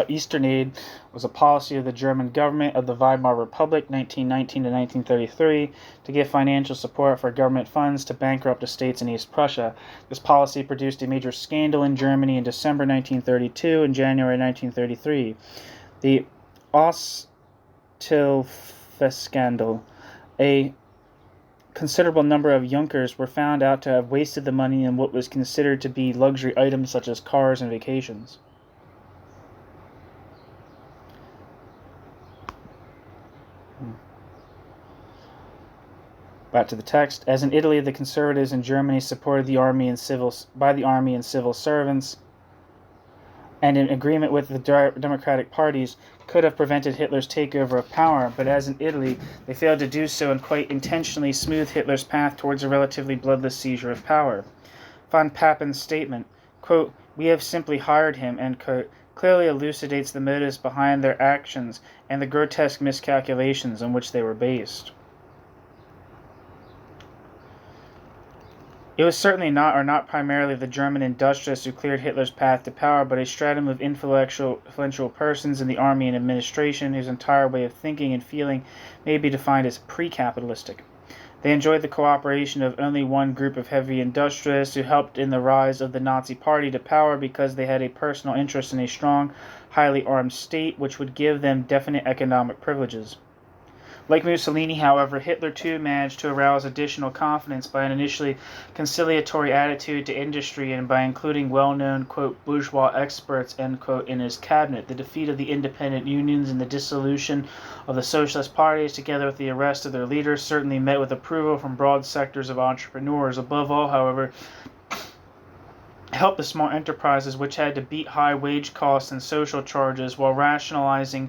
Eastern Aid was a policy of the German government of the Weimar Republic, 1919 to 1933, to give financial support for government funds to bankrupt estates in East Prussia. This policy produced a major scandal in Germany in December 1932 and January 1933. The Osthilfe-scandal. A considerable number of Junkers were found out to have wasted the money in what was considered to be luxury items such as cars and vacations. Back to the text. As in Italy, the conservatives in Germany supported the army and civil servants, and in agreement with the democratic parties, could have prevented Hitler's takeover of power. But as in Italy, they failed to do so and quite intentionally smoothed Hitler's path towards a relatively bloodless seizure of power. Von Pappen's statement, quote, "We have simply hired him," end quote, clearly elucidates the motives behind their actions and the grotesque miscalculations on which they were based. It was certainly not primarily the German industrialists who cleared Hitler's path to power, but a stratum of influential persons in the army and administration whose entire way of thinking and feeling may be defined as pre-capitalistic. They enjoyed the cooperation of only one group of heavy industrialists who helped in the rise of the Nazi Party to power because they had a personal interest in a strong, highly armed state which would give them definite economic privileges. Like Mussolini, however, Hitler too managed to arouse additional confidence by an initially conciliatory attitude to industry and by including well-known, quote, bourgeois experts, end quote, in his cabinet. The defeat of the independent unions and the dissolution of the socialist parties, together with the arrest of their leaders, certainly met with approval from broad sectors of entrepreneurs. Above all, however, helped the small enterprises which had to beat high wage costs and social charges while rationalized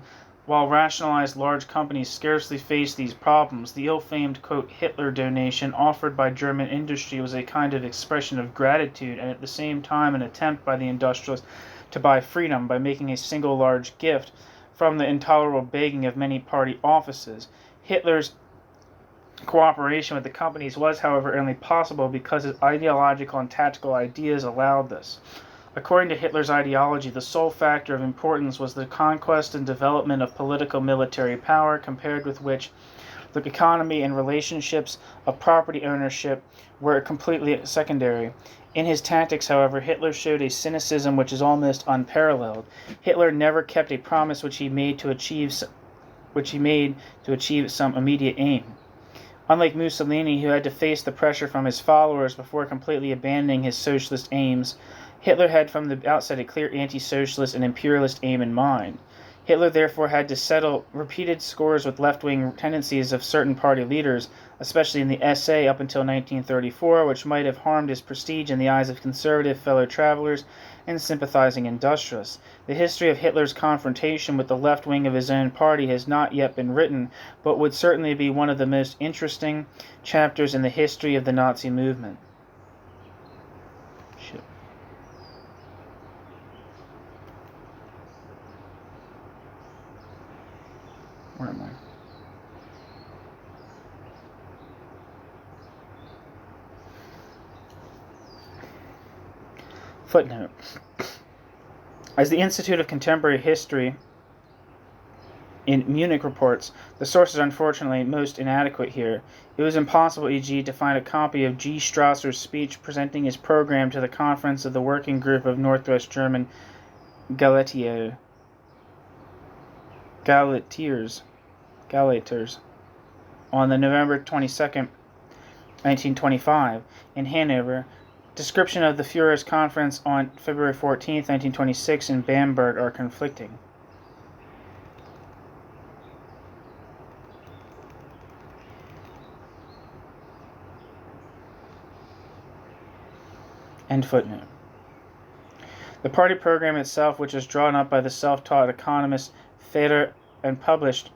large companies scarcely faced these problems. The ill-famed, quote, Hitler donation offered by German industry was a kind of expression of gratitude and at the same time an attempt by the industrialists to buy freedom by making a single large gift from the intolerable begging of many party offices. Hitler's cooperation with the companies was, however, only possible because his ideological and tactical ideas allowed this. According to Hitler's ideology, the sole factor of importance was the conquest and development of political military power, compared with which the economy and relationships of property ownership were completely secondary. In his tactics, however, Hitler showed a cynicism which is almost unparalleled. Hitler never kept a promise which he made to achieve some immediate aim. Unlike Mussolini, who had to face the pressure from his followers before completely abandoning his socialist aims, Hitler had from the outset a clear anti-socialist and imperialist aim in mind. Hitler therefore had to settle repeated scores with left-wing tendencies of certain party leaders, especially in the SA up until 1934, which might have harmed his prestige in the eyes of conservative fellow travelers and sympathizing industrialists. The history of Hitler's confrontation with the left wing of his own party has not yet been written, but would certainly be one of the most interesting chapters in the history of the Nazi movement. Shit. Where am I? Footnote. As the Institute of Contemporary History in Munich reports, the source is unfortunately most inadequate here. It was impossible, e.g., to find a copy of G. Strasser's speech presenting his program to the Conference of the Working Group of Northwest German Galaters on the November 22nd, 1925, in Hanover. Description of the Führer's conference on February 14th, 1926, in Bamberg are conflicting. End footnote. The party program itself, which was drawn up by the self-taught economist Fetscher and published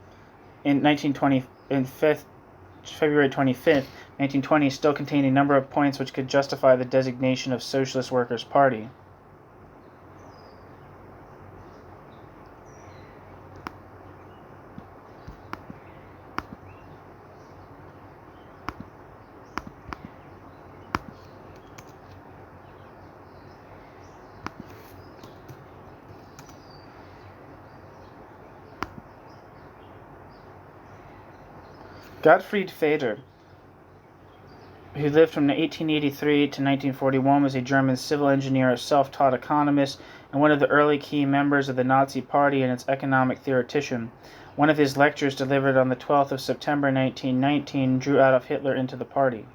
in February 25th, 1920, still contained a number of points which could justify the designation of Socialist Workers' Party. Gottfried Fetscher, who lived from 1883 to 1941, was a German civil engineer, a self-taught economist, and one of the early key members of the Nazi Party and its economic theoretician. One of his lectures, delivered on the 12th of September 1919, drew Adolf Hitler into the party.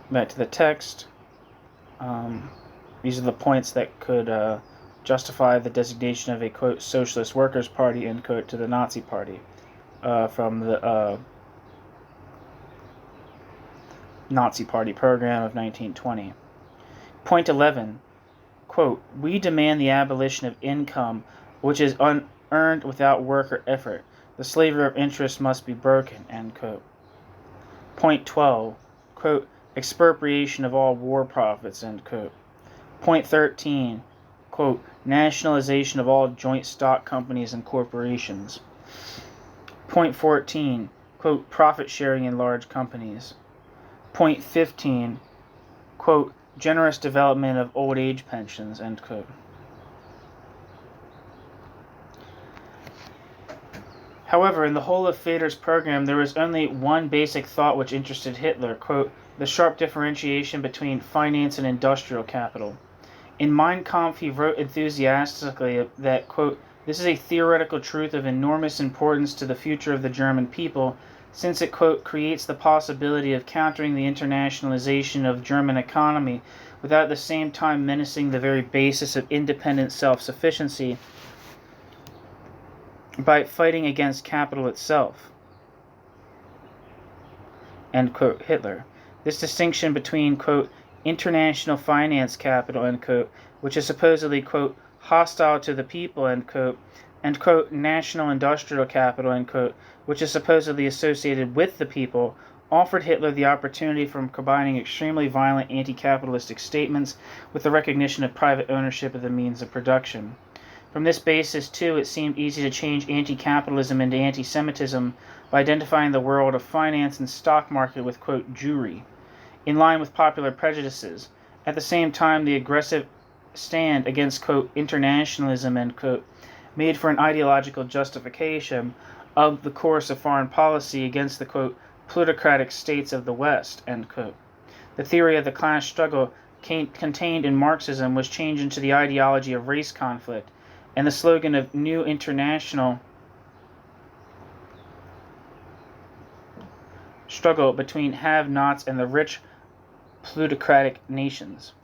Back to the text. These are the points that could justify the designation of a, quote, Socialist Workers' Party, end quote, to the Nazi Party from the Nazi Party program of 1920. Point 11, quote, we demand the abolition of income which is unearned without work or effort. The slavery of interest must be broken, end quote. Point 12, quote, expropriation of all war profits, end quote. Point 13, quote, nationalization of all joint stock companies and corporations. Point 14, quote, profit sharing in large companies. Point 15, quote, generous development of old age pensions, end quote. However, in the whole of Fetscher's program, there was only one basic thought which interested Hitler, quote, the sharp differentiation between finance and industrial capital. In Mein Kampf, he wrote enthusiastically that, quote, this is a theoretical truth of enormous importance to the future of the German people, since it, quote, creates the possibility of countering the internationalization of German economy without at the same time menacing the very basis of independent self-sufficiency by fighting against capital itself, end quote, Hitler. This distinction between, quote, international finance capital, end quote, which is supposedly, quote, hostile to the people, end quote, and, quote, national industrial capital, end quote, which is supposedly associated with the people, offered Hitler the opportunity from combining extremely violent anti-capitalistic statements with the recognition of private ownership of the means of production. From this basis, too, it seemed easy to change anti-capitalism into anti-Semitism by identifying the world of finance and stock market with, quote, Jewry, in line with popular prejudices. At the same time, the aggressive stand against, quote, internationalism, end quote, made for an ideological justification of the course of foreign policy against the, quote, plutocratic states of the West, end quote. The theory of the class struggle contained in Marxism was changed into the ideology of race conflict, and the slogan of New International struggle between have-nots and the rich plutocratic nations.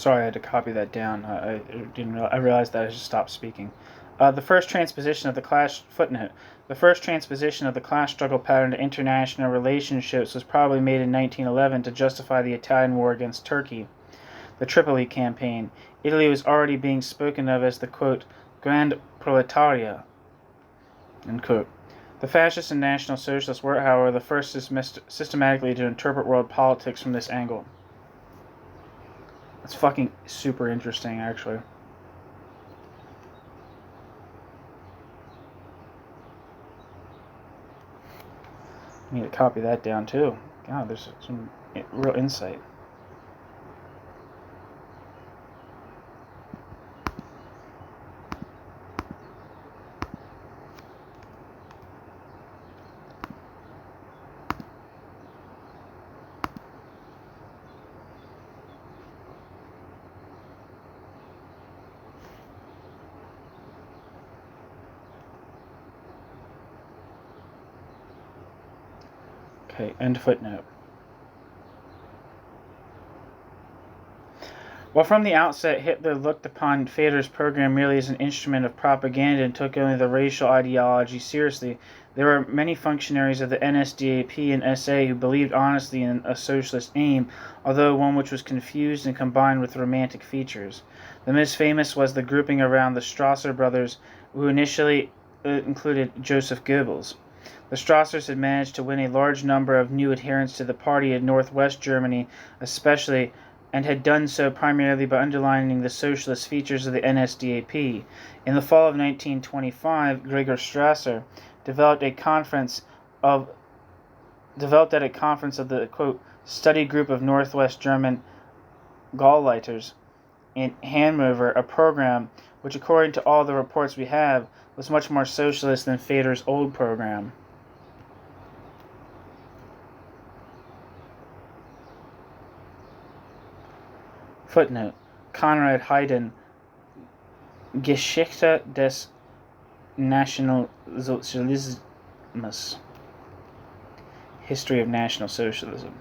Sorry, I had to copy that down. I didn't. I realized that I just stopped speaking. The first transposition of the class footnote. The first transposition of the class struggle pattern to international relationships was probably made in 1911 to justify the Italian war against Turkey, the Tripoli campaign. Italy was already being spoken of as the, quote, Grand Proletaria, end quote. The fascists and National Socialists were, however, the first systematically to interpret world politics from this angle. That's fucking super interesting, actually. I need to copy that down, too. God, there's some real insight. Okay, end footnote. While from the outset Hitler looked upon Federer's program merely as an instrument of propaganda and took only the racial ideology seriously, there were many functionaries of the NSDAP and SA who believed honestly in a socialist aim, although one which was confused and combined with romantic features. The most famous was the grouping around the Strasser brothers, who initially included Joseph Goebbels. The Strassers had managed to win a large number of new adherents to the party in northwest Germany, especially, and had done so primarily by underlining the socialist features of the NSDAP. In the fall of 1925, Gregor Strasser developed at a conference of the, quote, study group of northwest German Gauleiters in Hanover a program which, according to all the reports we have, was much more socialist than Federer's old program. Footnote: Konrad Hayden, Geschichte des Nationalsozialismus. History of National Socialism.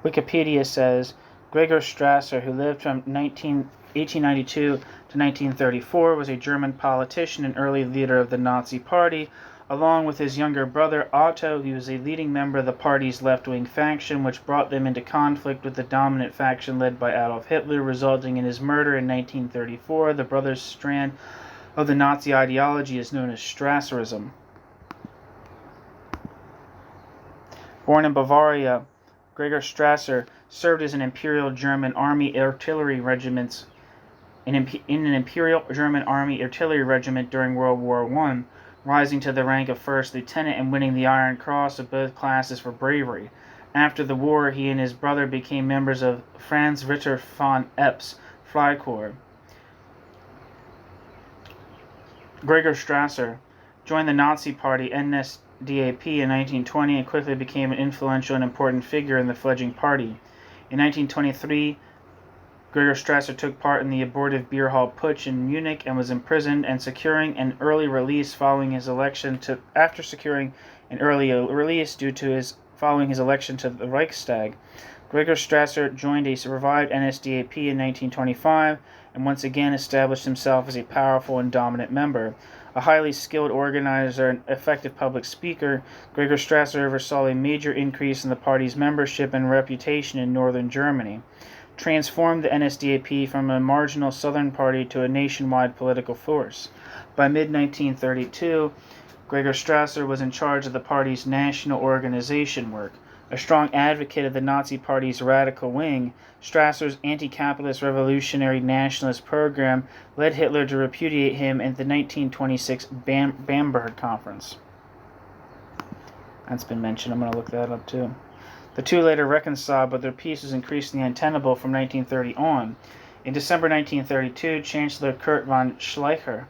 Wikipedia says Gregor Strasser, who lived from 1892 to 1934, was a German politician and early leader of the Nazi Party. Along with his younger brother Otto, he was a leading member of the party's left-wing faction, which brought them into conflict with the dominant faction led by Adolf Hitler, resulting in his murder in 1934. The brothers' strand of the Nazi ideology is known as Strasserism. Born in Bavaria, Gregor Strasser served as an Imperial German Army artillery regiment in an Imperial German Army artillery regiment during World War I, rising to the rank of first lieutenant and winning the Iron Cross of both classes for bravery. After the war, he and his brother became members of Franz Ritter von Epp's Freikorps. Gregor Strasser joined the Nazi Party NSDAP in 1920 and quickly became an influential and important figure in the fledgling party. In 1923, Gregor Strasser took part in the abortive beer hall putsch in Munich and was imprisoned and securing an early release following his election to the Reichstag. Gregor Strasser joined a revived NSDAP in 1925 and once again established himself as a powerful and dominant member. A highly skilled organizer and effective public speaker, Gregor Strasser oversaw a major increase in the party's membership and reputation in northern Germany, transformed the NSDAP from a marginal southern party to a nationwide political force. By mid-1932, Gregor Strasser was in charge of the party's national organization work. A strong advocate of the Nazi Party's radical wing, Strasser's anti-capitalist revolutionary nationalist program led Hitler to repudiate him at the 1926 Bamberg Conference. That's been mentioned. I'm going to look that up too. The two later reconciled, but their peace was increasingly untenable from 1930 on. In December 1932, Chancellor Kurt von Schleicher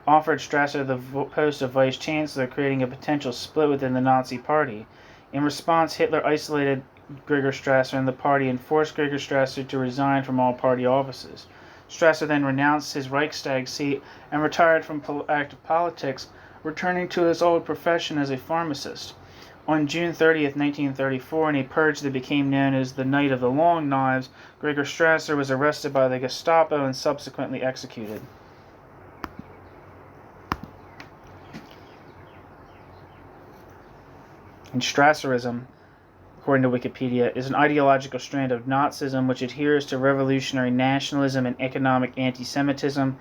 offered Strasser the post of vice-chancellor, creating a potential split within the Nazi Party. In response, Hitler isolated Gregor Strasser and the party and forced Gregor Strasser to resign from all party offices. Strasser then renounced his Reichstag seat and retired from active politics, returning to his old profession as a pharmacist. On June 30th, 1934, in a purge that became known as the Night of the Long Knives, Gregor Strasser was arrested by the Gestapo and subsequently executed. And Strasserism, according to Wikipedia, is an ideological strand of Nazism which adheres to revolutionary nationalism and economic anti-Semitism,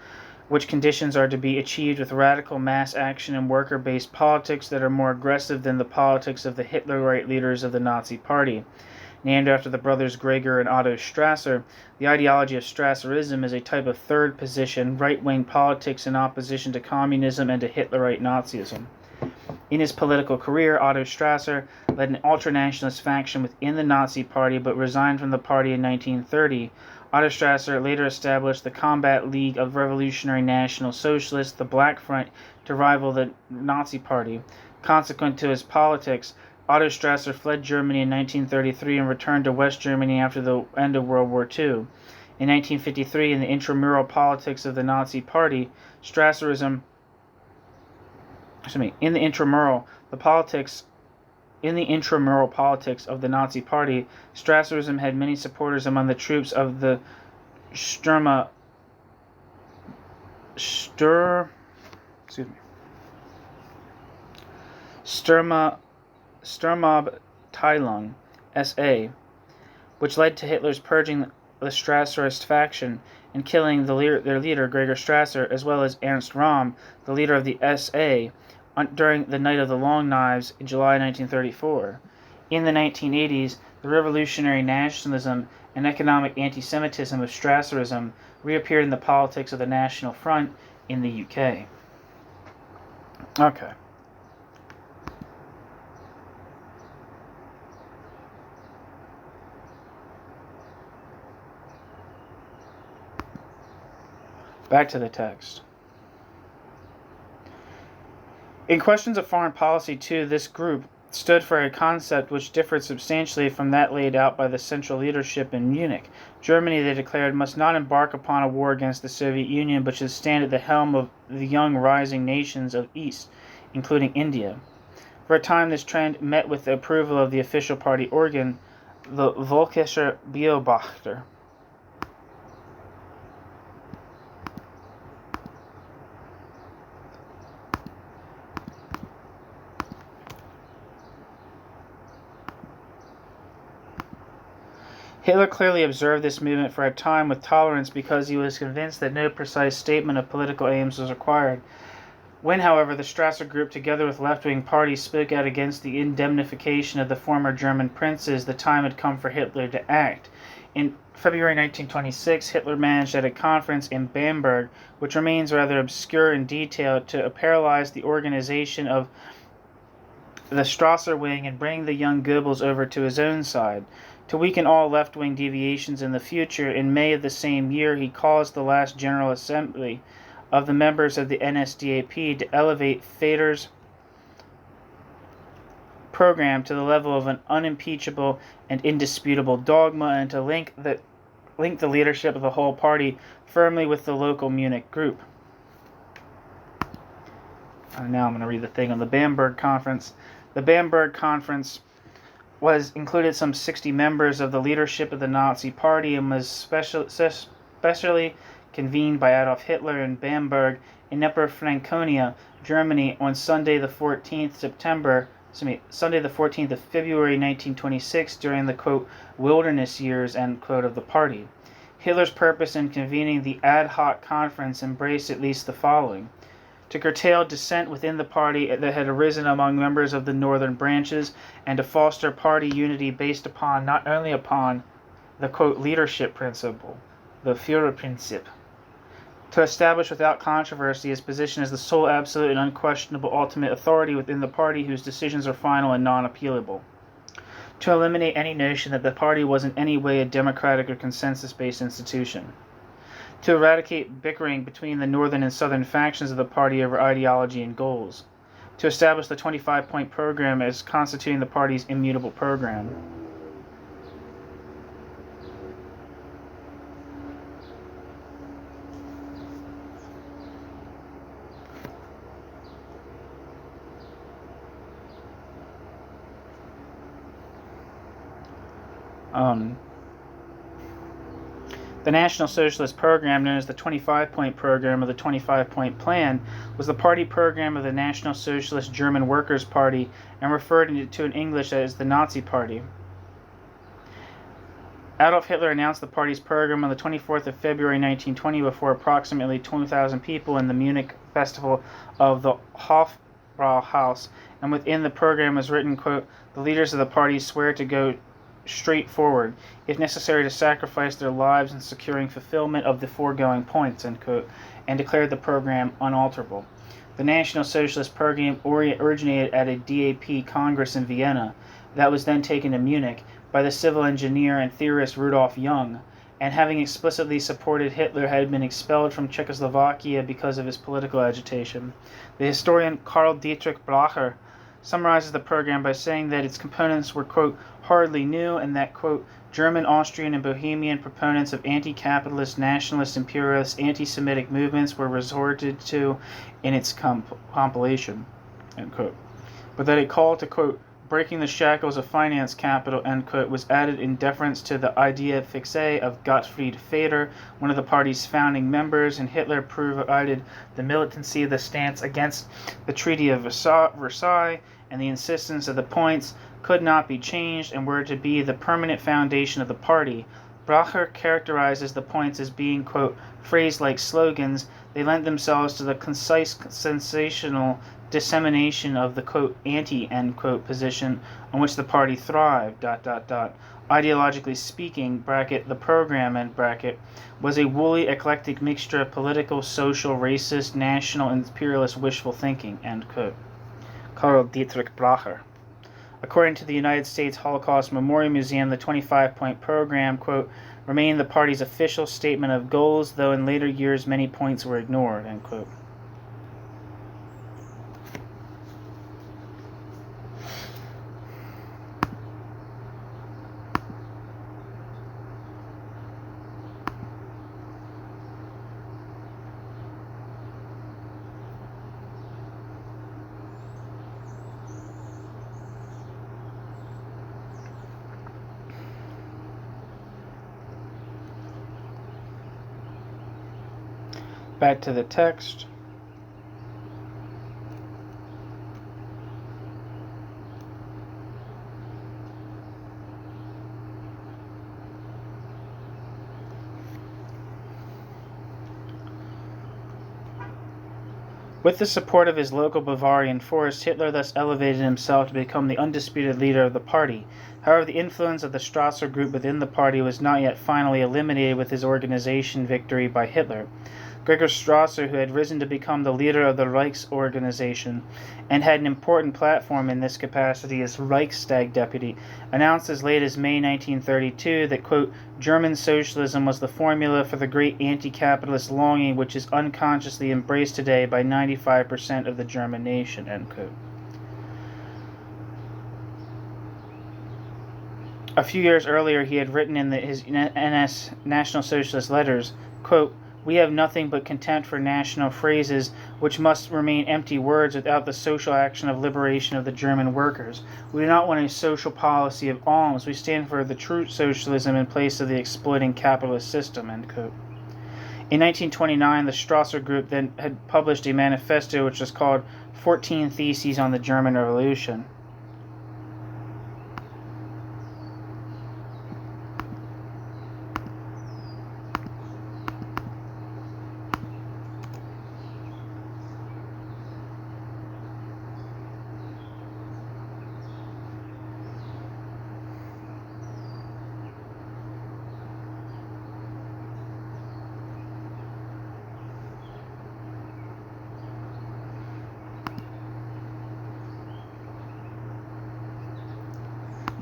which conditions are to be achieved with radical mass action and worker-based politics that are more aggressive than the politics of the Hitlerite leaders of the Nazi Party. Named after the brothers Gregor and Otto Strasser, the ideology of Strasserism is a type of third position, right-wing politics in opposition to communism and to Hitlerite Nazism. In his political career, Otto Strasser led an ultranationalist faction within the Nazi Party but resigned from the party in 1930. Otto Strasser later established the Combat League of Revolutionary National Socialists, the Black Front, to rival the Nazi Party. Consequent to his politics, Otto Strasser fled Germany in 1933 and returned to West Germany after the end of World War II. In 1953, in the intramural politics of the Nazi Party, in the intramural politics of the Nazi Party, Strasserism had many supporters among the troops of the Sturmabteilung SA, which led to Hitler's purging the Strasserist faction and killing their leader Gregor Strasser, as well as Ernst Röhm, the leader of the SA, during the Night of the Long Knives in July 1934. In the 1980s, the revolutionary nationalism and economic anti-Semitism of Strasserism reappeared in the politics of the National Front in the UK. Okay. Back to the text. In questions of foreign policy, too, this group stood for a concept which differed substantially from that laid out by the central leadership in Munich. Germany, they declared, must not embark upon a war against the Soviet Union, but should stand at the helm of the young rising nations of East, including India. For a time, this trend met with the approval of the official party organ, the Völkischer Beobachter. Hitler clearly observed this movement for a time with tolerance because he was convinced that no precise statement of political aims was required. When, however, the Strasser group, together with left-wing parties, spoke out against the indemnification of the former German princes, the time had come for Hitler to act. In February 1926, Hitler managed at a conference in Bamberg, which remains rather obscure in detail, to paralyze the organization of the Strasser wing and bring the young Goebbels over to his own side. To weaken all left-wing deviations in the future, in May of the same year, he caused the last General Assembly of the members of the NSDAP to elevate Feder's program to the level of an unimpeachable and indisputable dogma, and to link the leadership of the whole party firmly with the local Munich group. Now I'm going to read the thing on the Bamberg Conference. The Bamberg Conference included some 60 members of the leadership of the Nazi Party and was specially convened by Adolf Hitler in Bamberg in Upper Franconia, Germany, on Sunday the 14th of February 1926 during the, quote, wilderness years, end quote, of the party. Hitler's purpose in convening the ad hoc conference embraced at least the following: to curtail dissent within the party that had arisen among members of the northern branches, and to foster party unity based upon not only upon the, quote, leadership principle, the Führerprinzip, to establish without controversy his position as the sole absolute and unquestionable ultimate authority within the party whose decisions are final and non-appealable, to eliminate any notion that the party was in any way a democratic or consensus-based institution, to eradicate bickering between the northern and southern factions of the party over ideology and goals, to establish the 25-point program as constituting the party's immutable program, The National Socialist program, known as the 25-point program or the 25-point plan, was the party program of the National Socialist German Workers' Party and referred to in English as the Nazi Party. Adolf Hitler announced the party's program on the 24th of February 1920 before approximately 20,000 people in the Munich festival of the Hofbrauhaus, and within the program was written, quote, "The leaders of the party swear to go straight forward, if necessary to sacrifice their lives in securing fulfillment of the foregoing points," end quote, and declared the program unalterable. The National Socialist program originated at a DAP Congress in Vienna that was then taken to Munich by the civil engineer and theorist Rudolf Jung, and having explicitly supported Hitler had been expelled from Czechoslovakia because of his political agitation. The historian Karl Dietrich Blacher summarizes the program by saying that its components were, quote, hardly new, and that, quote, German, Austrian, and Bohemian proponents of anti-capitalist, nationalist, imperialist, anti-Semitic movements were resorted to in its compilation, end quote. But that a call to, quote, breaking the shackles of finance capital, end quote, was added in deference to the idea fixe of Gottfried Feder, one of the party's founding members, and Hitler provided the militancy of the stance against the Treaty of Versailles, and the insistence that the points could not be changed and were to be the permanent foundation of the party. Blacher characterizes the points as being, quote, phrased like slogans. They lent themselves to the concise, sensational dissemination of the, quote, anti, end quote, position on which the party thrived, ... Ideologically speaking, bracket, the program, end bracket, was a woolly, eclectic mixture of political, social, racist, national, imperialist wishful thinking, end quote. Karl Dietrich Blacher. According to the United States Holocaust Memorial Museum, the 25-point program, quote, remained the party's official statement of goals, though in later years many points were ignored, end quote. Back to the text. With the support of his local Bavarian force, Hitler thus elevated himself to become the undisputed leader of the party. However, the influence of the Strasser group within the party was not yet finally eliminated with his organization victory by Hitler. Gregor Strasser, who had risen to become the leader of the Reichsorganization and had an important platform in this capacity as Reichstag deputy, announced as late as May 1932 that, quote, German socialism was the formula for the great anti-capitalist longing which is unconsciously embraced today by 95% of the German nation, end quote. A few years earlier, he had written in his NS National Socialist letters, quote, we have nothing but contempt for national phrases which must remain empty words without the social action of liberation of the German workers. We do not want a social policy of alms. We stand for the true socialism in place of the exploiting capitalist system, end quote. In 1929, the Strasser Group then had published a manifesto which was called 14 Theses on the German Revolution.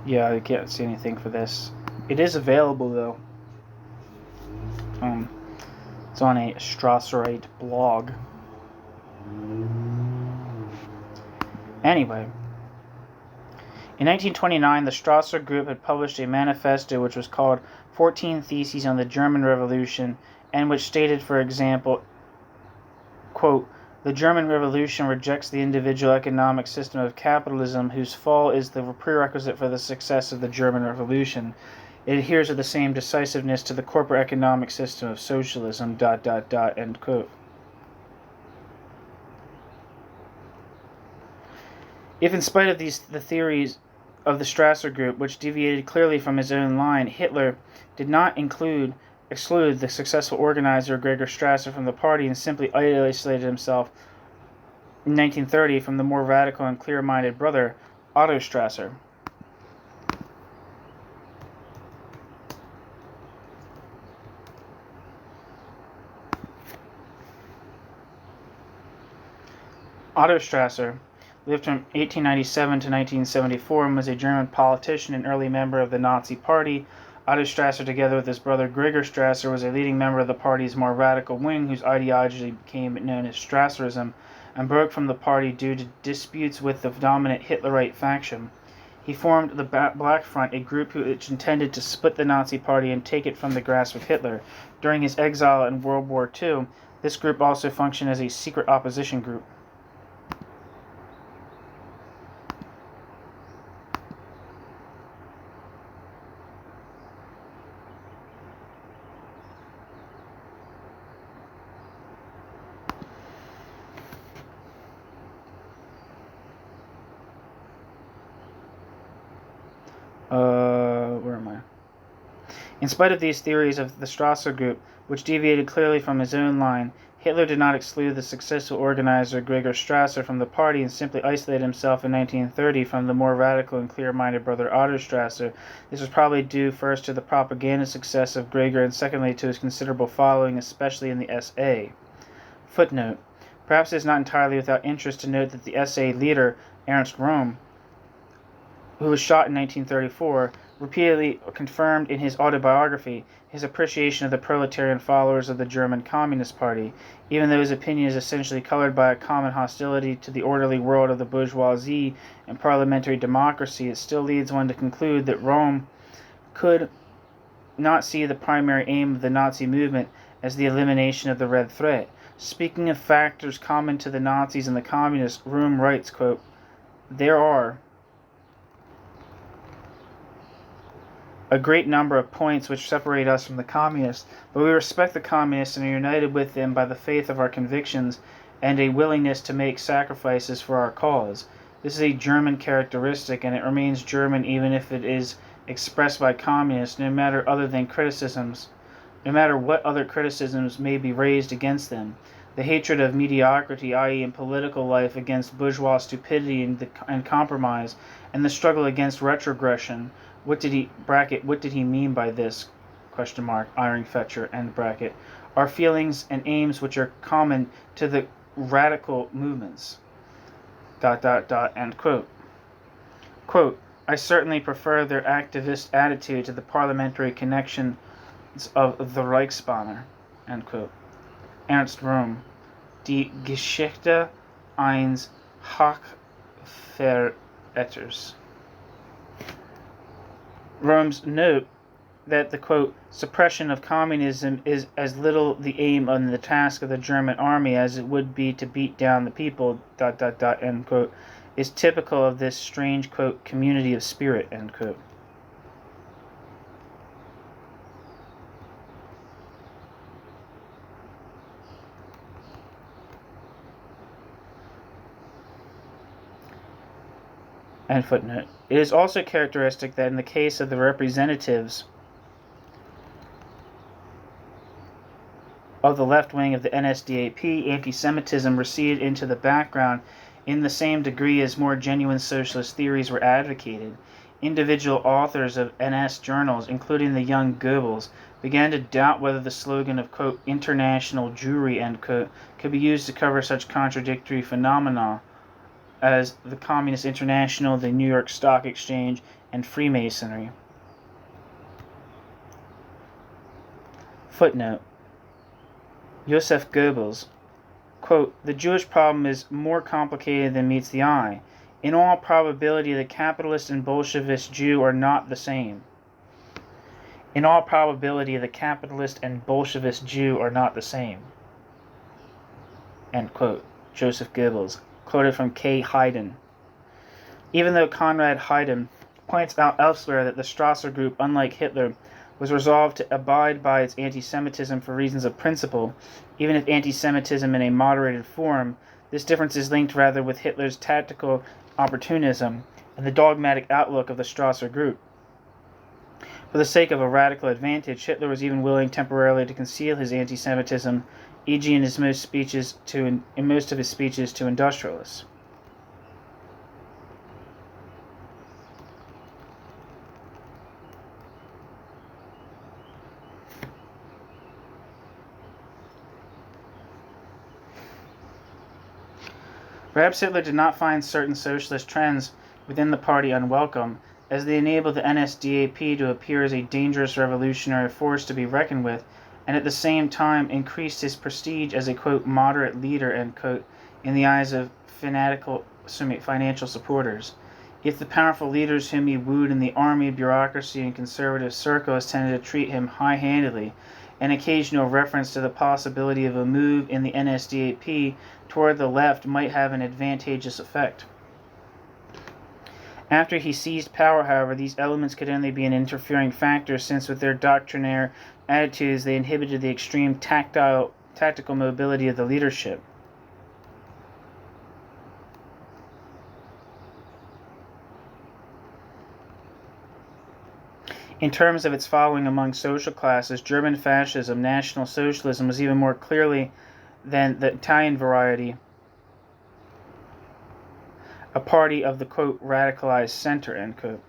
Yeah, I can't see anything for this. It is available, though. It's on a Strasserite blog. Anyway, in 1929, the Strasser Group had published a manifesto which was called 14 Theses on the German Revolution, and which stated, for example, quote, the German Revolution rejects the individual economic system of capitalism, whose fall is the prerequisite for the success of the German Revolution. It adheres with the same decisiveness to the corporate economic system of socialism, ... End quote. If in spite of the theories of the Strasser group, which deviated clearly from his own line, Hitler did not exclude the successful organizer Gregor Strasser from the party and simply isolated himself in 1930 from the more radical and clear-minded brother, Otto Strasser. Otto Strasser lived from 1897 to 1974 and was a German politician and early member of the Nazi Party. Otto Strasser, together with his brother Gregor Strasser, was a leading member of the party's more radical wing, whose ideology became known as Strasserism, and broke from the party due to disputes with the dominant Hitlerite faction. He formed the Black Front, a group which intended to split the Nazi Party and take it from the grasp of Hitler. During his exile in World War II, this group also functioned as a secret opposition group. Where am I? In spite of these theories of the Strasser group, which deviated clearly from his own line, Hitler did not exclude the successful organizer Gregor Strasser from the party and simply isolated himself in 1930 from the more radical and clear-minded brother Otto Strasser. This was probably due first to the propaganda success of Gregor and secondly to his considerable following, especially in the SA. Footnote. Perhaps it is not entirely without interest to note that the SA leader, Ernst Röhm, who was shot in 1934, repeatedly confirmed in his autobiography his appreciation of the proletarian followers of the German Communist Party. Even though his opinion is essentially colored by a common hostility to the orderly world of the bourgeoisie and parliamentary democracy, it still leads one to conclude that Röhm could not see the primary aim of the Nazi movement as the elimination of the Red Threat. Speaking of factors common to the Nazis and the Communists, Röhm writes, quote, "There are a great number of points which separate us from the Communists, but we respect the Communists and are united with them by the faith of our convictions and a willingness to make sacrifices for our cause. This is a German characteristic, and it remains German even if it is expressed by Communists, no matter what other criticisms may be raised against them. The hatred of mediocrity, i.e. in political life, against bourgeois stupidity and compromise, and the struggle against retrogression." What did he mean by this? ? Iring, Fetscher, end bracket. Are feelings and aims which are common to the radical movements. ... End quote. Quote, "I certainly prefer their activist attitude to the parliamentary connections of the Reichsbanner." End quote. Ernst Röhm, Die Geschichte eines Hackverächters. Röhm's note that the, quote, "suppression of communism is as little the aim and the task of the German army as it would be to beat down the people, ... End quote, is typical of this strange, quote, community of spirit," end quote. And footnote. It is also characteristic that in the case of the representatives of the left wing of the NSDAP, anti-Semitism receded into the background in the same degree as more genuine socialist theories were advocated. Individual authors of NS journals, including the young Goebbels, began to doubt whether the slogan of, quote, "international Jewry," end quote, could be used to cover such contradictory phenomena as the Communist International, the New York Stock Exchange, and Freemasonry. Footnote. Joseph Goebbels, quote, "The Jewish problem is more complicated than meets the eye. In all probability, the capitalist and Bolshevist Jew are not the same." In all probability, the capitalist and Bolshevist Jew are not the same. End quote. Joseph Goebbels, quoted from K. Hayden. Even though Conrad Hayden points out elsewhere that the Strasser group, unlike Hitler, was resolved to abide by its anti-Semitism for reasons of principle, even if anti-Semitism in a moderated form. This difference is linked rather with Hitler's tactical opportunism and the dogmatic outlook of the Strasser group. For the sake of a radical advantage, Hitler was even willing temporarily to conceal his anti-Semitism, e.g. in most of his speeches to industrialists. Perhaps Hitler did not find certain socialist trends within the party unwelcome, as they enabled the NSDAP to appear as a dangerous revolutionary force to be reckoned with, and at the same time increased his prestige as a, quote, moderate leader, end quote, in the eyes of financial supporters. If the powerful leaders whom he wooed in the army, bureaucracy, and conservative circles tended to treat him high-handedly, an occasional reference to the possibility of a move in the NSDAP toward the left might have an advantageous effect. After he seized power, however, these elements could only be an interfering factor, since with their doctrinaire attitudes they inhibited the extreme tactical mobility of the leadership. In terms of its following among social classes, German fascism, National Socialism, was even more clearly than the Italian variety a party of the, quote, radicalized center, end quote.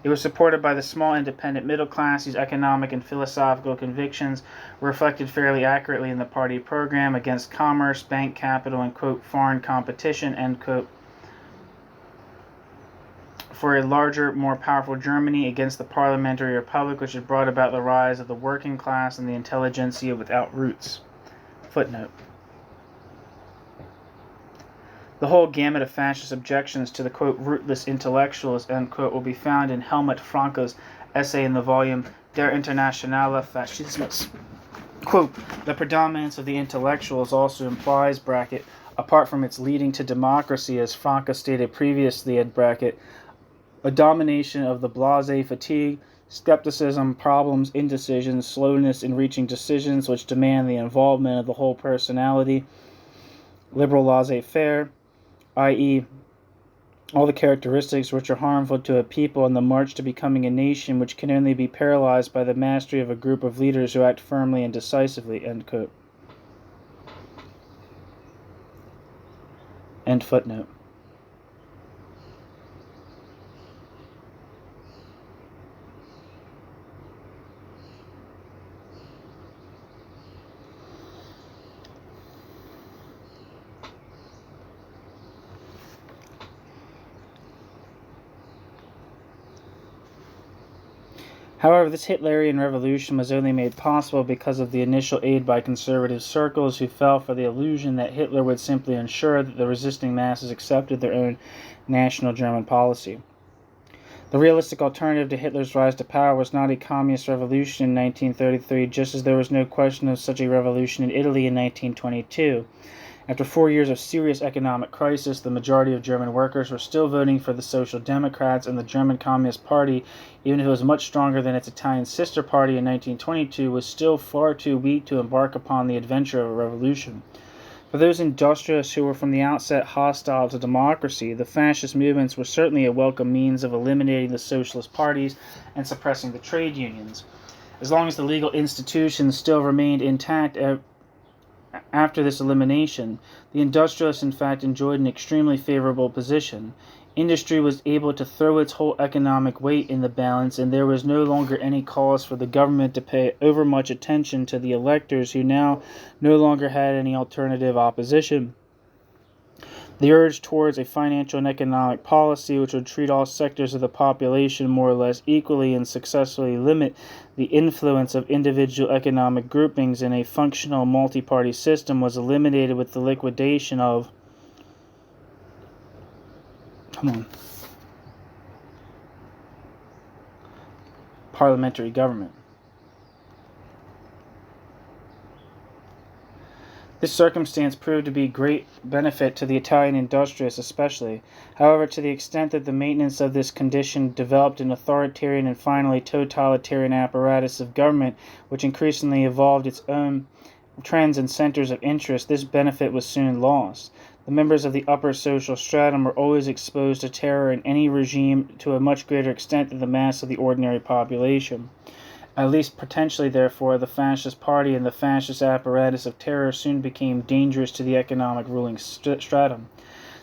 It was supported by the small independent middle class whose economic and philosophical convictions were reflected fairly accurately in the party program against commerce, bank capital, and, quote, foreign competition, end quote. For a larger, more powerful Germany against the parliamentary republic which had brought about the rise of the working class and the intelligentsia without roots. Footnote. The whole gamut of fascist objections to the, quote, rootless intellectuals, end quote, will be found in Helmut Franco's essay in the volume Der Internationale Faschismus. Quote, the predominance of the intellectuals also implies, bracket, apart from its leading to democracy, as Franco stated previously, at bracket, a domination of the blasé fatigue, skepticism, problems, indecision, slowness in reaching decisions which demand the involvement of the whole personality, liberal laissez-faire, i.e., all the characteristics which are harmful to a people in the march to becoming a nation which can only be paralyzed by the mastery of a group of leaders who act firmly and decisively, end quote. End footnote. However, this Hitlerian revolution was only made possible because of the initial aid by conservative circles who fell for the illusion that Hitler would simply ensure that the resisting masses accepted their own national German policy. The realistic alternative to Hitler's rise to power was not a communist revolution in 1933, just as there was no question of such a revolution in Italy in 1922. After 4 years of serious economic crisis, the majority of German workers were still voting for the Social Democrats, and the German Communist Party, even if it was much stronger than its Italian sister party in 1922, was still far too weak to embark upon the adventure of a revolution. For those industrialists who were from the outset hostile to democracy, the fascist movements were certainly a welcome means of eliminating the socialist parties and suppressing the trade unions. As long as the legal institutions still remained intact after this elimination, the industrialists in fact enjoyed an extremely favorable position. Industry was able to throw its whole economic weight in the balance, and there was no longer any cause for the government to pay overmuch attention to the electors who now no longer had any alternative opposition. The urge towards a financial and economic policy which would treat all sectors of the population more or less equally and successfully limit the influence of individual economic groupings in a functional multi-party system was eliminated with the liquidation of parliamentary government. This circumstance proved to be great benefit to the Italian industrialists especially. However, to the extent that the maintenance of this condition developed an authoritarian and finally totalitarian apparatus of government which increasingly evolved its own trends and centers of interest, this benefit was soon lost. The members of the upper social stratum were always exposed to terror in any regime to a much greater extent than the mass of the ordinary population. At least potentially, therefore, the fascist party and the fascist apparatus of terror soon became dangerous to the economic ruling stratum.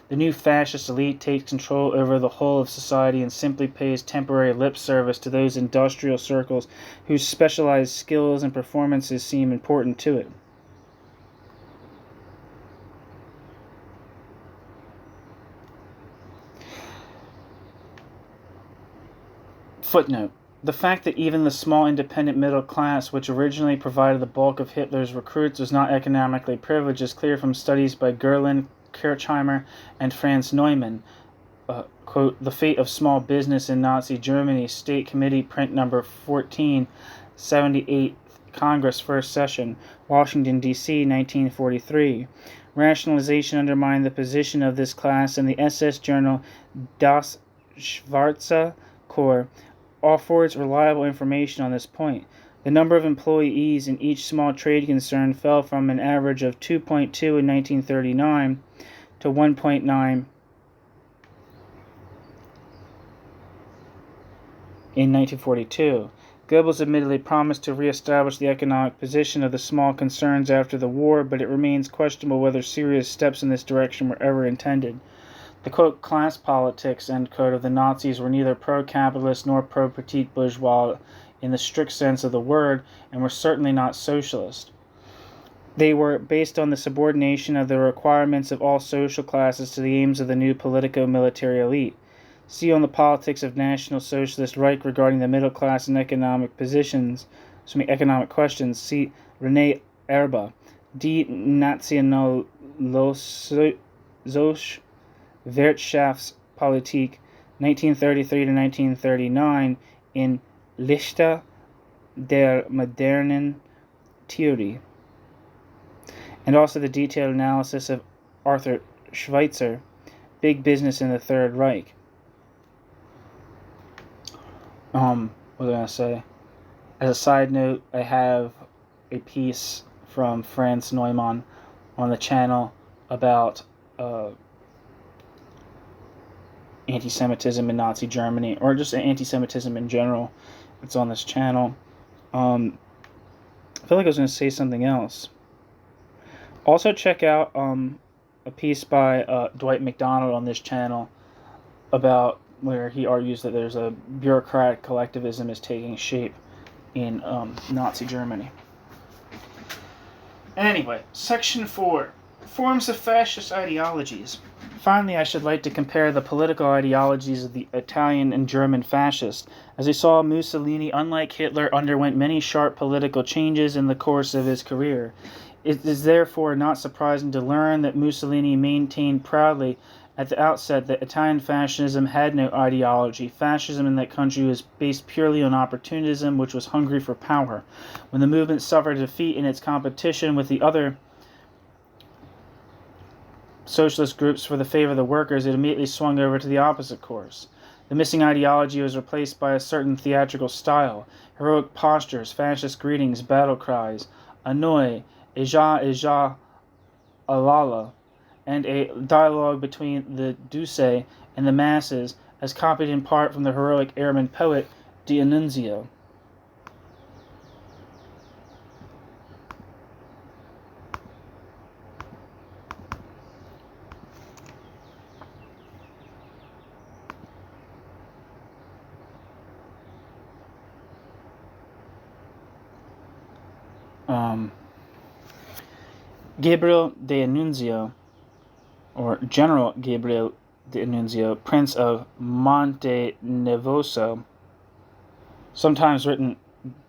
The new fascist elite takes control over the whole of society and simply pays temporary lip service to those industrial circles whose specialized skills and performances seem important to it. Footnote. The fact that even the small independent middle class, which originally provided the bulk of Hitler's recruits, was not economically privileged is clear from studies by Gerlin, Kirchheimer, and Franz Neumann. Quote, The Fate of Small Business in Nazi Germany, State Committee, print number 14, 78th Congress, First Session, Washington, D.C., 1943. Rationalization undermined the position of this class, and the SS journal Das Schwarze Korps affords reliable information on this point. The number of employees in each small trade concern fell from an average of 2.2 in 1939 to 1.9 in 1942. Goebbels admittedly promised to re-establish the economic position of the small concerns after the war, but it remains questionable whether serious steps in this direction were ever intended. The, quote, class politics, end quote, of the Nazis were neither pro-capitalist nor pro-petite bourgeois in the strict sense of the word, and were certainly not socialist. They were based on the subordination of the requirements of all social classes to the aims of the new politico-military elite. See on the politics of National Socialist Reich regarding the middle class and economic questions. See René Erba, Die Nationalsozialistische Wirtschaftspolitik, 1933 to 1939, in Lichte der modernen Theorie, and also the detailed analysis of Arthur Schweitzer, Big Business in the Third Reich. What was I going to say? As a side note, I have a piece from Franz Neumann on the channel about anti-Semitism in Nazi Germany, or just anti-Semitism in general. It's on this channel. I feel like I was going to say something else. Also check out a piece by Dwight MacDonald on this channel about where he argues that there's a bureaucratic collectivism is taking shape in Nazi Germany. Anyway, Section 4. Forms of fascist ideologies. Finally, I should like to compare the political ideologies of the Italian and German fascists. As we saw, Mussolini, unlike Hitler, underwent many sharp political changes in the course of his career. It is therefore not surprising to learn that Mussolini maintained proudly at the outset that Italian fascism had no ideology. Fascism in that country was based purely on opportunism, which was hungry for power. When the movement suffered defeat in its competition with the other socialist groups for the favor of the workers, it immediately swung over to the opposite course. The missing ideology was replaced by a certain theatrical style, heroic postures, fascist greetings, battle cries, annoy, eja, alala, and a dialogue between the Duce and the masses, as copied in part from the heroic airman poet D'Annunzio. Gabriel D'Annunzio, or General Gabriel D'Annunzio, Prince of Monte Nevoso, sometimes written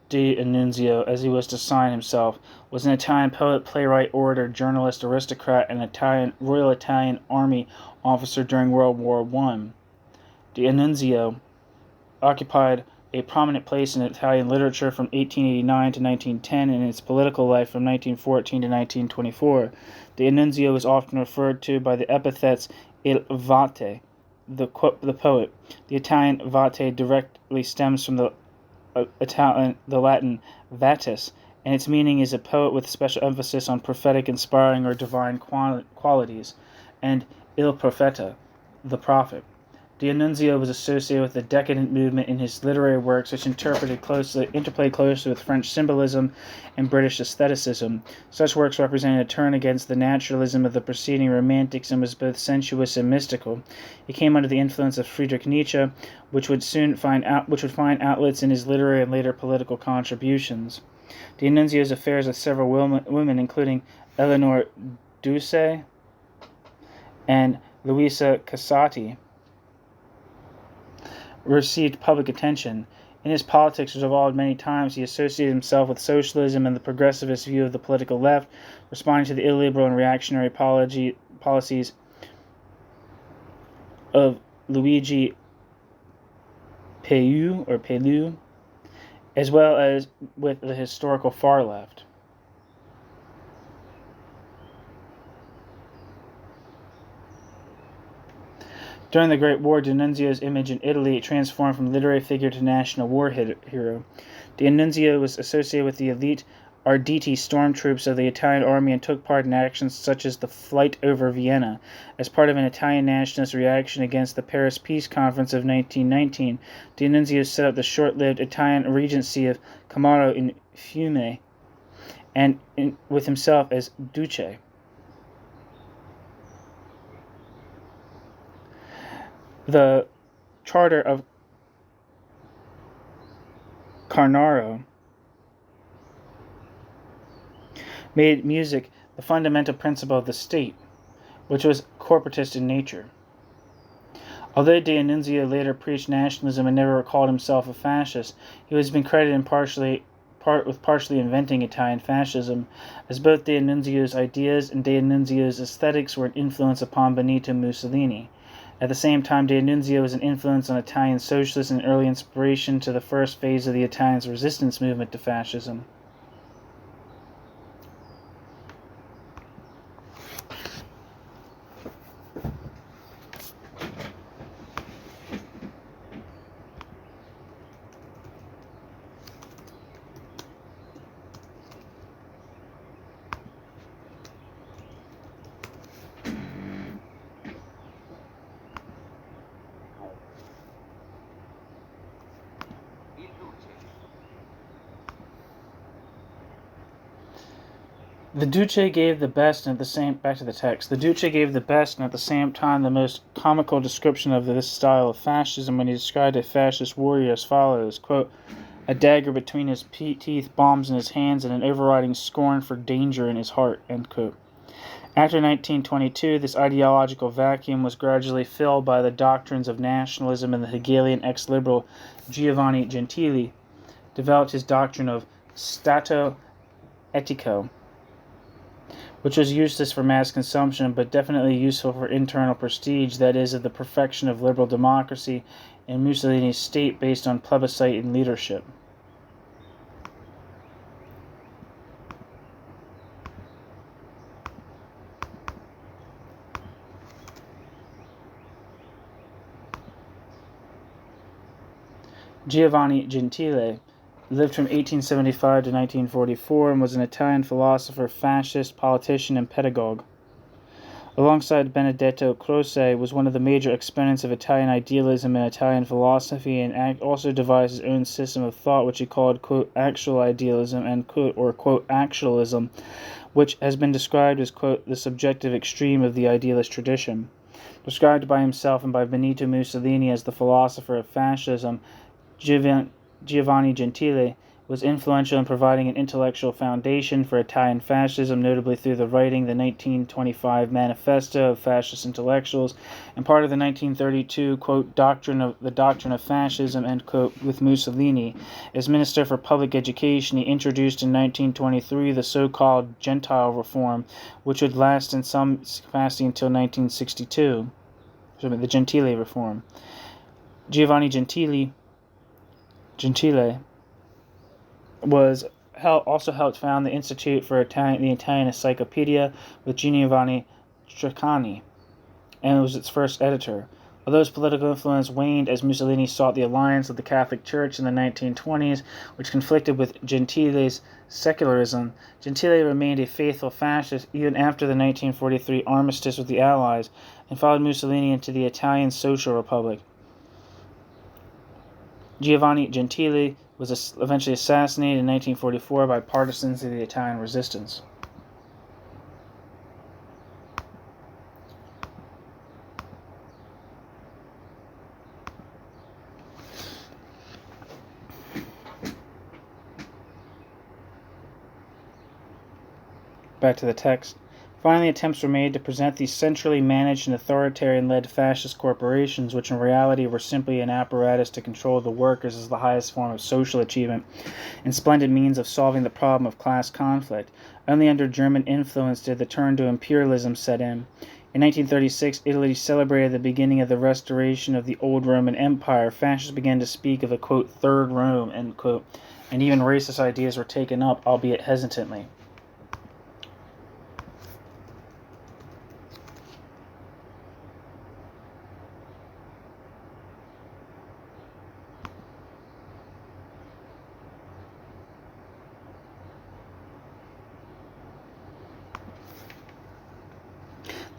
D'Annunzio as he was to sign himself, was an Italian poet, playwright, orator, journalist, aristocrat, and Royal Italian Army officer during World War I. D'Annunzio occupied a prominent place in Italian literature from 1889 to 1910 and in its political life from 1914 to 1924. D'Annunzio is often referred to by the epithets il vate, the poet. The Italian vate directly stems from the Latin vatus, and its meaning is a poet with special emphasis on prophetic, inspiring, or divine qualities, and il profeta, the prophet. D'Annunzio was associated with the decadent movement in his literary works, which interplayed closely with French symbolism and British aestheticism. Such works represented a turn against the naturalism of the preceding Romantics and was both sensuous and mystical. He came under the influence of Friedrich Nietzsche, which would find outlets in his literary and later political contributions. D'Annunzio's affairs with several women, including Eleanor Duse and Luisa Casati, received public attention. In his politics, which evolved many times, he associated himself with socialism and the progressivist view of the political left, responding to the illiberal and reactionary policies of Luigi Pelù, as well as with the historical far left. During the Great War, D'Annunzio's image in Italy transformed from literary figure to national war hero. D'Annunzio was associated with the elite Arditi stormtroops of the Italian army and took part in actions such as the flight over Vienna. As part of an Italian nationalist reaction against the Paris Peace Conference of 1919, D'Annunzio set up the short-lived Italian regency of Camaro in Fiume, and with himself as Duce. The Charter of Carnaro made music the fundamental principle of the state, which was corporatist in nature. Although D'Annunzio later preached nationalism and never called himself a fascist, he has been credited with partially inventing Italian fascism, as both D'Annunzio's ideas and D'Annunzio's aesthetics were an influence upon Benito Mussolini. At the same time, D'Annunzio was an influence on Italian socialists and an early inspiration to the first phase of the Italian resistance movement to fascism. The Duce gave the best and at the same time the most comical description of this style of fascism when he described a fascist warrior as follows, quote, a dagger between his teeth, bombs in his hands, and an overriding scorn for danger in his heart, end quote. After 1922, this ideological vacuum was gradually filled by the doctrines of nationalism, and the Hegelian ex-liberal Giovanni Gentili developed his doctrine of Stato Etico, which was useless for mass consumption, but definitely useful for internal prestige, that is, of the perfection of liberal democracy and Mussolini's state based on plebiscite and leadership. Giovanni Gentile lived from 1875 to 1944 and was an Italian philosopher, fascist, politician, and pedagogue. Alongside Benedetto Croce, was one of the major exponents of Italian idealism and Italian philosophy, and also devised his own system of thought, which he called, quote, actual idealism, and quote, actualism, which has been described as, quote, the subjective extreme of the idealist tradition. Described by himself and by Benito Mussolini as the philosopher of fascism, Giovanni Gentile was influential in providing an intellectual foundation for Italian fascism, notably through the writing the 1925 Manifesto of Fascist Intellectuals and part of the 1932, quote, doctrine of fascism, end quote, with Mussolini. As Minister for Public Education, he introduced in 1923 the so-called Gentile Reform, which would last in some capacity until 1962. The Gentile Reform. Giovanni Gentile Gentile also helped found the Institute for the Italian Encyclopedia with Giovanni Treccani, and was its first editor. Although his political influence waned as Mussolini sought the alliance with the Catholic Church in the 1920s, which conflicted with Gentile's secularism, Gentile remained a faithful fascist even after the 1943 armistice with the Allies and followed Mussolini into the Italian Social Republic. Giovanni Gentile was eventually assassinated in 1944 by partisans of the Italian resistance. Back to the text. Finally, attempts were made to present these centrally managed and authoritarian-led fascist corporations, which in reality were simply an apparatus to control the workers, as the highest form of social achievement and splendid means of solving the problem of class conflict. Only under German influence did the turn to imperialism set in. In 1936, Italy celebrated the beginning of the restoration of the old Roman Empire. Fascists began to speak of a, quote, Third Rome, end quote, and even racist ideas were taken up, albeit hesitantly.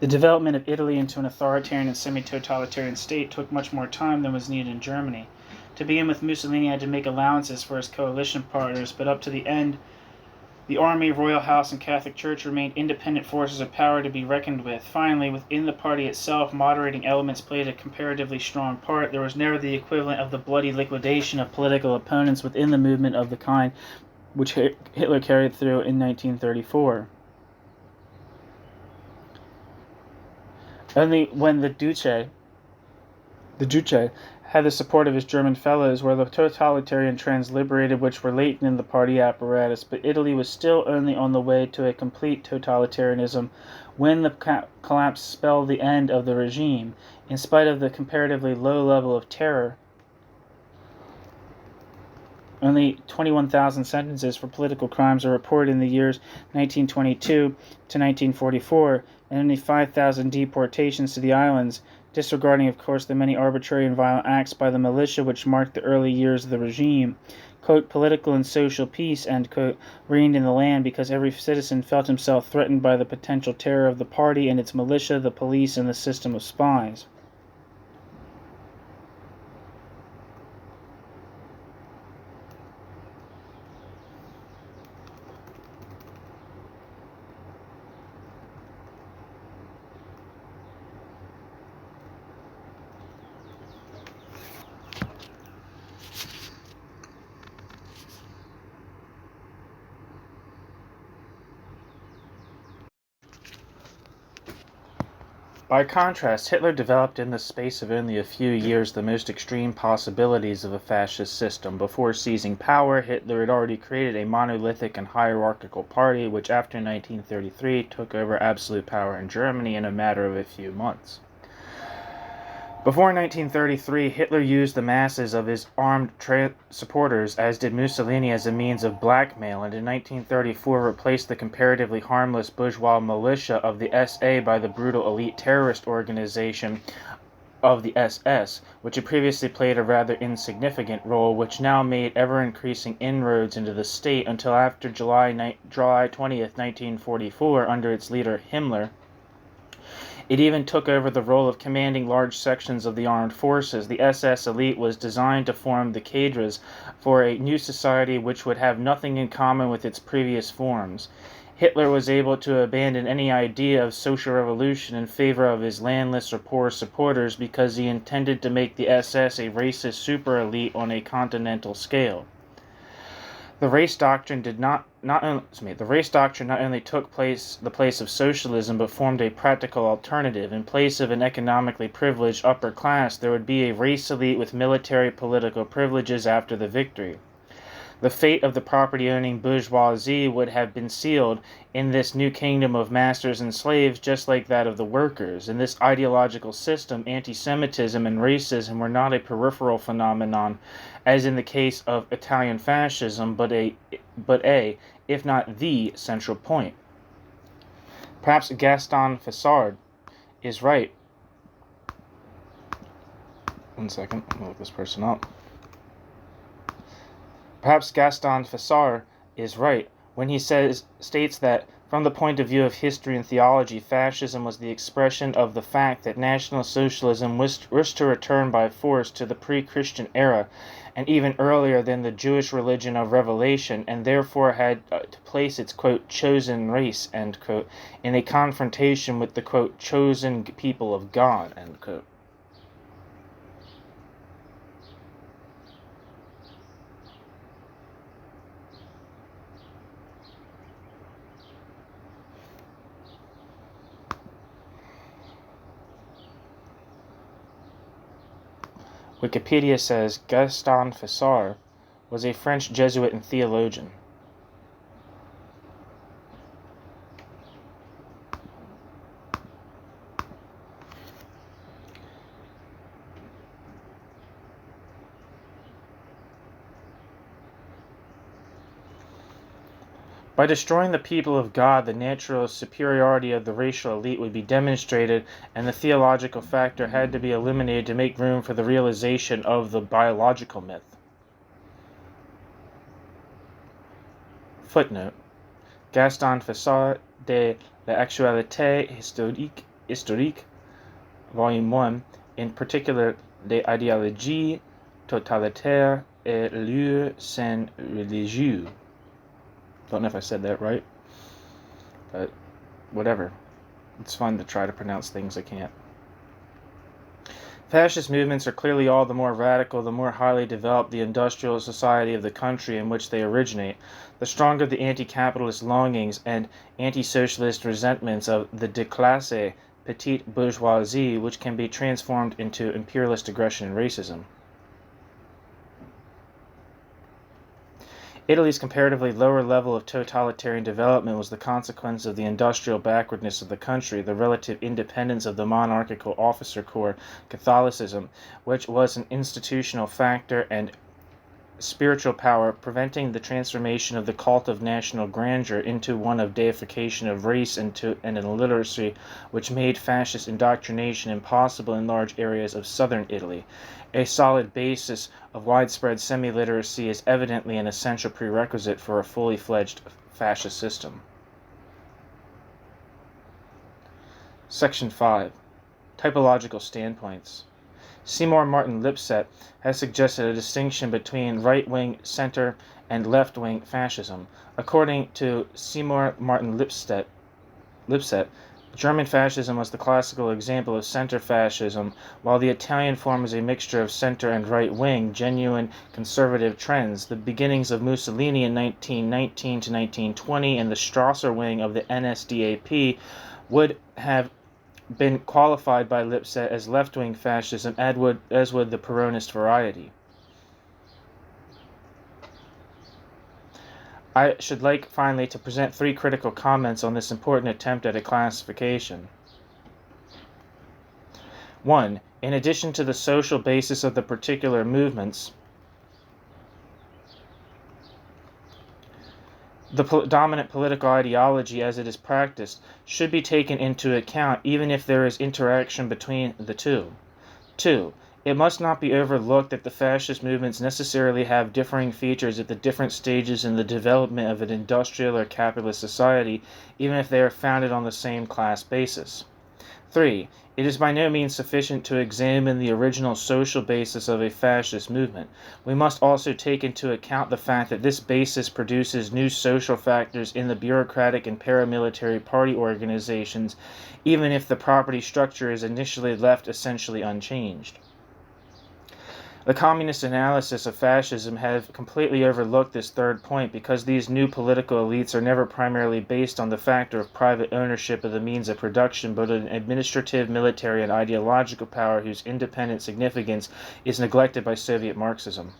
The development of Italy into an authoritarian and semi-totalitarian state took much more time than was needed in Germany. To begin with, Mussolini had to make allowances for his coalition partners, but up to the end, the army, royal house, and Catholic Church remained independent forces of power to be reckoned with. Finally, within the party itself, moderating elements played a comparatively strong part. There was never the equivalent of the bloody liquidation of political opponents within the movement of the kind which Hitler carried through in 1934. Only when the Duce had the support of his German fellows were the totalitarian trends liberated which were latent in the party apparatus, but Italy was still only on the way to a complete totalitarianism when the collapse spelled the end of the regime. In spite of the comparatively low level of terror, only 21,000 sentences for political crimes are reported in the years 1922 to 1944, and only 5,000 deportations to the islands, disregarding, of course, the many arbitrary and violent acts by the militia which marked the early years of the regime. Quote, political and social peace, end quote, reigned in the land because every citizen felt himself threatened by the potential terror of the party and its militia, the police, and the system of spies. By contrast, Hitler developed in the space of only a few years the most extreme possibilities of a fascist system. Before seizing power, Hitler had already created a monolithic and hierarchical party which after 1933 took over absolute power in Germany in a matter of a few months. Before 1933, Hitler used the masses of his armed supporters, as did Mussolini, as a means of blackmail, and in 1934 replaced the comparatively harmless bourgeois militia of the SA by the brutal elite terrorist organization of the SS, which had previously played a rather insignificant role, which now made ever-increasing inroads into the state until after July 20th, 1944, under its leader Himmler. It even took over the role of commanding large sections of the armed forces. The SS elite was designed to form the cadres for a new society which would have nothing in common with its previous forms. Hitler was able to abandon any idea of social revolution in favor of his landless or poor supporters because he intended to make the SS a racist super elite on a continental scale. The race doctrine not only took the place of socialism, but formed a practical alternative. In place of an economically privileged upper class, there would be a race elite with military political privileges after the victory. The fate of the property-owning bourgeoisie would have been sealed in this new kingdom of masters and slaves just like that of the workers. In this ideological system, anti-Semitism and racism were not a peripheral phenomenon, as in the case of Italian fascism, but a, if not the, central point. Perhaps Gaston Fetscher is right. One second, I'm going to look this person up. Perhaps Gaston Fetscher is right when he states that, from the point of view of history and theology, fascism was the expression of the fact that National Socialism wished to return by force to the pre-Christian era, and even earlier than the Jewish religion of revelation, and therefore had to place its, quote, chosen race, end quote, in a confrontation with the, quote, chosen people of God, end quote. Wikipedia says Gaston Fetscher was a French Jesuit and theologian. By destroying the people of God, the natural superiority of the racial elite would be demonstrated, and the theological factor had to be eliminated to make room for the realization of the biological myth. Footnote: Gaston Fetscher de l'Actualité historique, Volume 1, in particular, des idéologies totalitaires et leurs scènes religieuses. Don't know if I said that right, but whatever. It's fun to try to pronounce things I can't. Fascist movements are clearly all the more radical the more highly developed the industrial society of the country in which they originate, the stronger the anti-capitalist longings and anti-socialist resentments of the déclassée petite bourgeoisie, which can be transformed into imperialist aggression and racism. Italy's comparatively lower level of totalitarian development was the consequence of the industrial backwardness of the country, the relative independence of the monarchical officer corps, Catholicism, which was an institutional factor, and spiritual power, preventing the transformation of the cult of national grandeur into one of deification of race and an illiteracy which made fascist indoctrination impossible in large areas of southern Italy. A solid basis of widespread semi-literacy is evidently an essential prerequisite for a fully fledged fascist system. Section 5. Typological standpoints. Seymour Martin Lipset has suggested a distinction between right-wing, center, and left-wing fascism. According to Seymour Martin Lipset, German fascism was the classical example of center fascism, while the Italian form is a mixture of center and right-wing, genuine conservative trends. The beginnings of Mussolini in 1919 to 1920 and the Strasser wing of the NSDAP would have been qualified by Lipset as left-wing fascism, as would the Peronist variety. I should like, finally, to present 3 critical comments on this important attempt at a classification. 1. In addition to the social basis of the particular movements, the dominant political ideology as it is practiced should be taken into account even if there is interaction between the two. 2. It must not be overlooked that the fascist movements necessarily have differing features at the different stages in the development of an industrial or capitalist society, even if they are founded on the same class basis. 3. It is by no means sufficient to examine the original social basis of a fascist movement. We must also take into account the fact that this basis produces new social factors in the bureaucratic and paramilitary party organizations, even if the property structure is initially left essentially unchanged. The communist analysis of fascism have completely overlooked this third point because these new political elites are never primarily based on the factor of private ownership of the means of production, but an administrative, military, and ideological power whose independent significance is neglected by Soviet Marxism.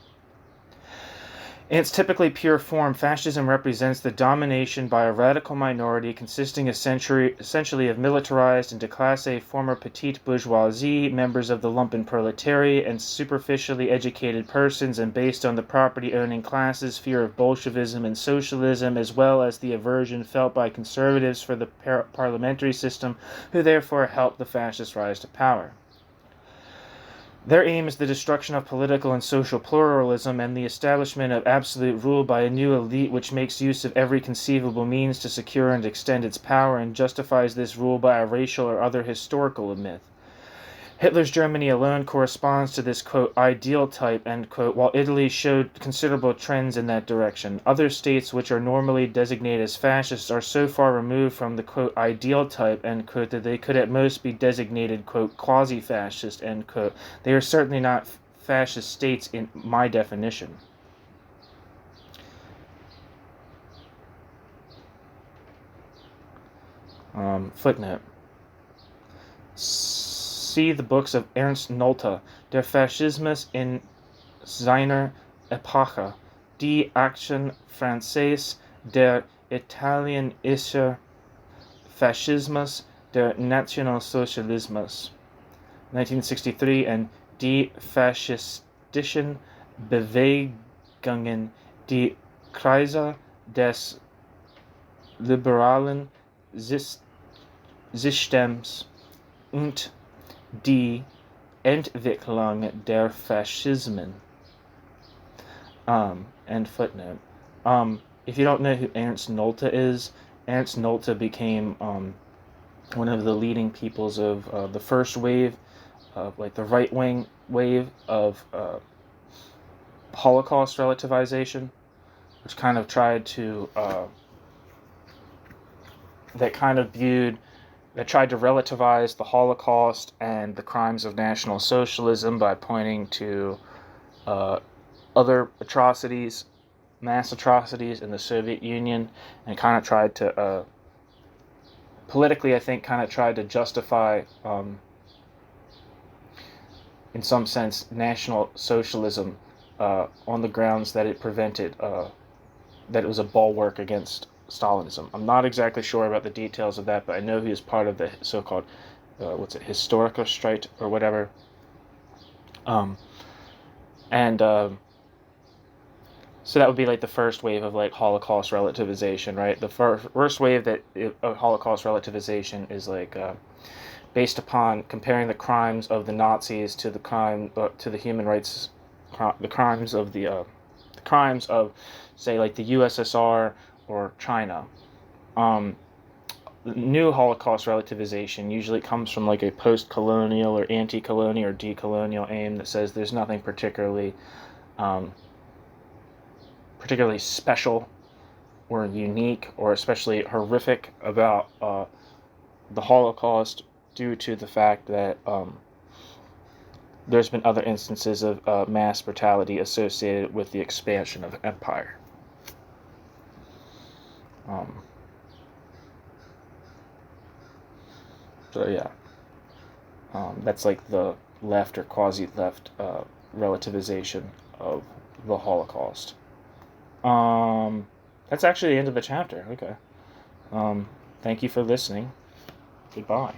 In its typically pure form, fascism represents the domination by a radical minority consisting essentially of militarized and de classe former petite bourgeoisie, members of the lumpen proletariat, and superficially educated persons, and based on the property-owning classes' fear of Bolshevism and socialism, as well as the aversion felt by conservatives for the parliamentary system, who therefore helped the fascists rise to power. Their aim is the destruction of political and social pluralism and the establishment of absolute rule by a new elite which makes use of every conceivable means to secure and extend its power and justifies this rule by a racial or other historical myth. Hitler's Germany alone corresponds to this, quote, ideal type, end quote, while Italy showed considerable trends in that direction. Other states which are normally designated as fascists are so far removed from the, quote, ideal type, end quote, that they could at most be designated, quote, quasi-fascist, end quote. They are certainly not fascist states in my definition. Footnote. See the books of Ernst Nolte, Der Faschismus in seiner Epoche, Die Action Française, der italienische Faschismus, der Nationalsozialismus, 1963, and Die faschistischen Bewegungen, die Kreise des liberalen Systems und die Entwicklung der Fascismen. End footnote. If you don't know who Ernst Nolte is, Ernst Nolte became one of the leading peoples of the first wave, like the right-wing wave of Holocaust relativization, which kind of tried to that tried to relativize the Holocaust and the crimes of National Socialism by pointing to other atrocities, mass atrocities in the Soviet Union, and kind of tried to, politically, I think, kind of tried to justify, in some sense, National Socialism on the grounds that it prevented, that it was a bulwark against Stalinism. I'm not exactly sure about the details of that, but I know he is part of the so-called, Historiker Streit or whatever. So that would be like the first wave of like Holocaust relativization, right? The first wave of Holocaust relativization is like based upon comparing the crimes of the Nazis to the human rights, the crimes of say like the USSR or China. The new Holocaust relativization usually comes from like a post-colonial or anti-colonial or decolonial aim that says there's nothing particularly special or unique or especially horrific about the Holocaust due to the fact that there's been other instances of mass brutality associated with the expansion of empire. So yeah, that's like the left or quasi-left relativization of the Holocaust. That's actually the end of the chapter. Okay. Thank you for listening. Goodbye.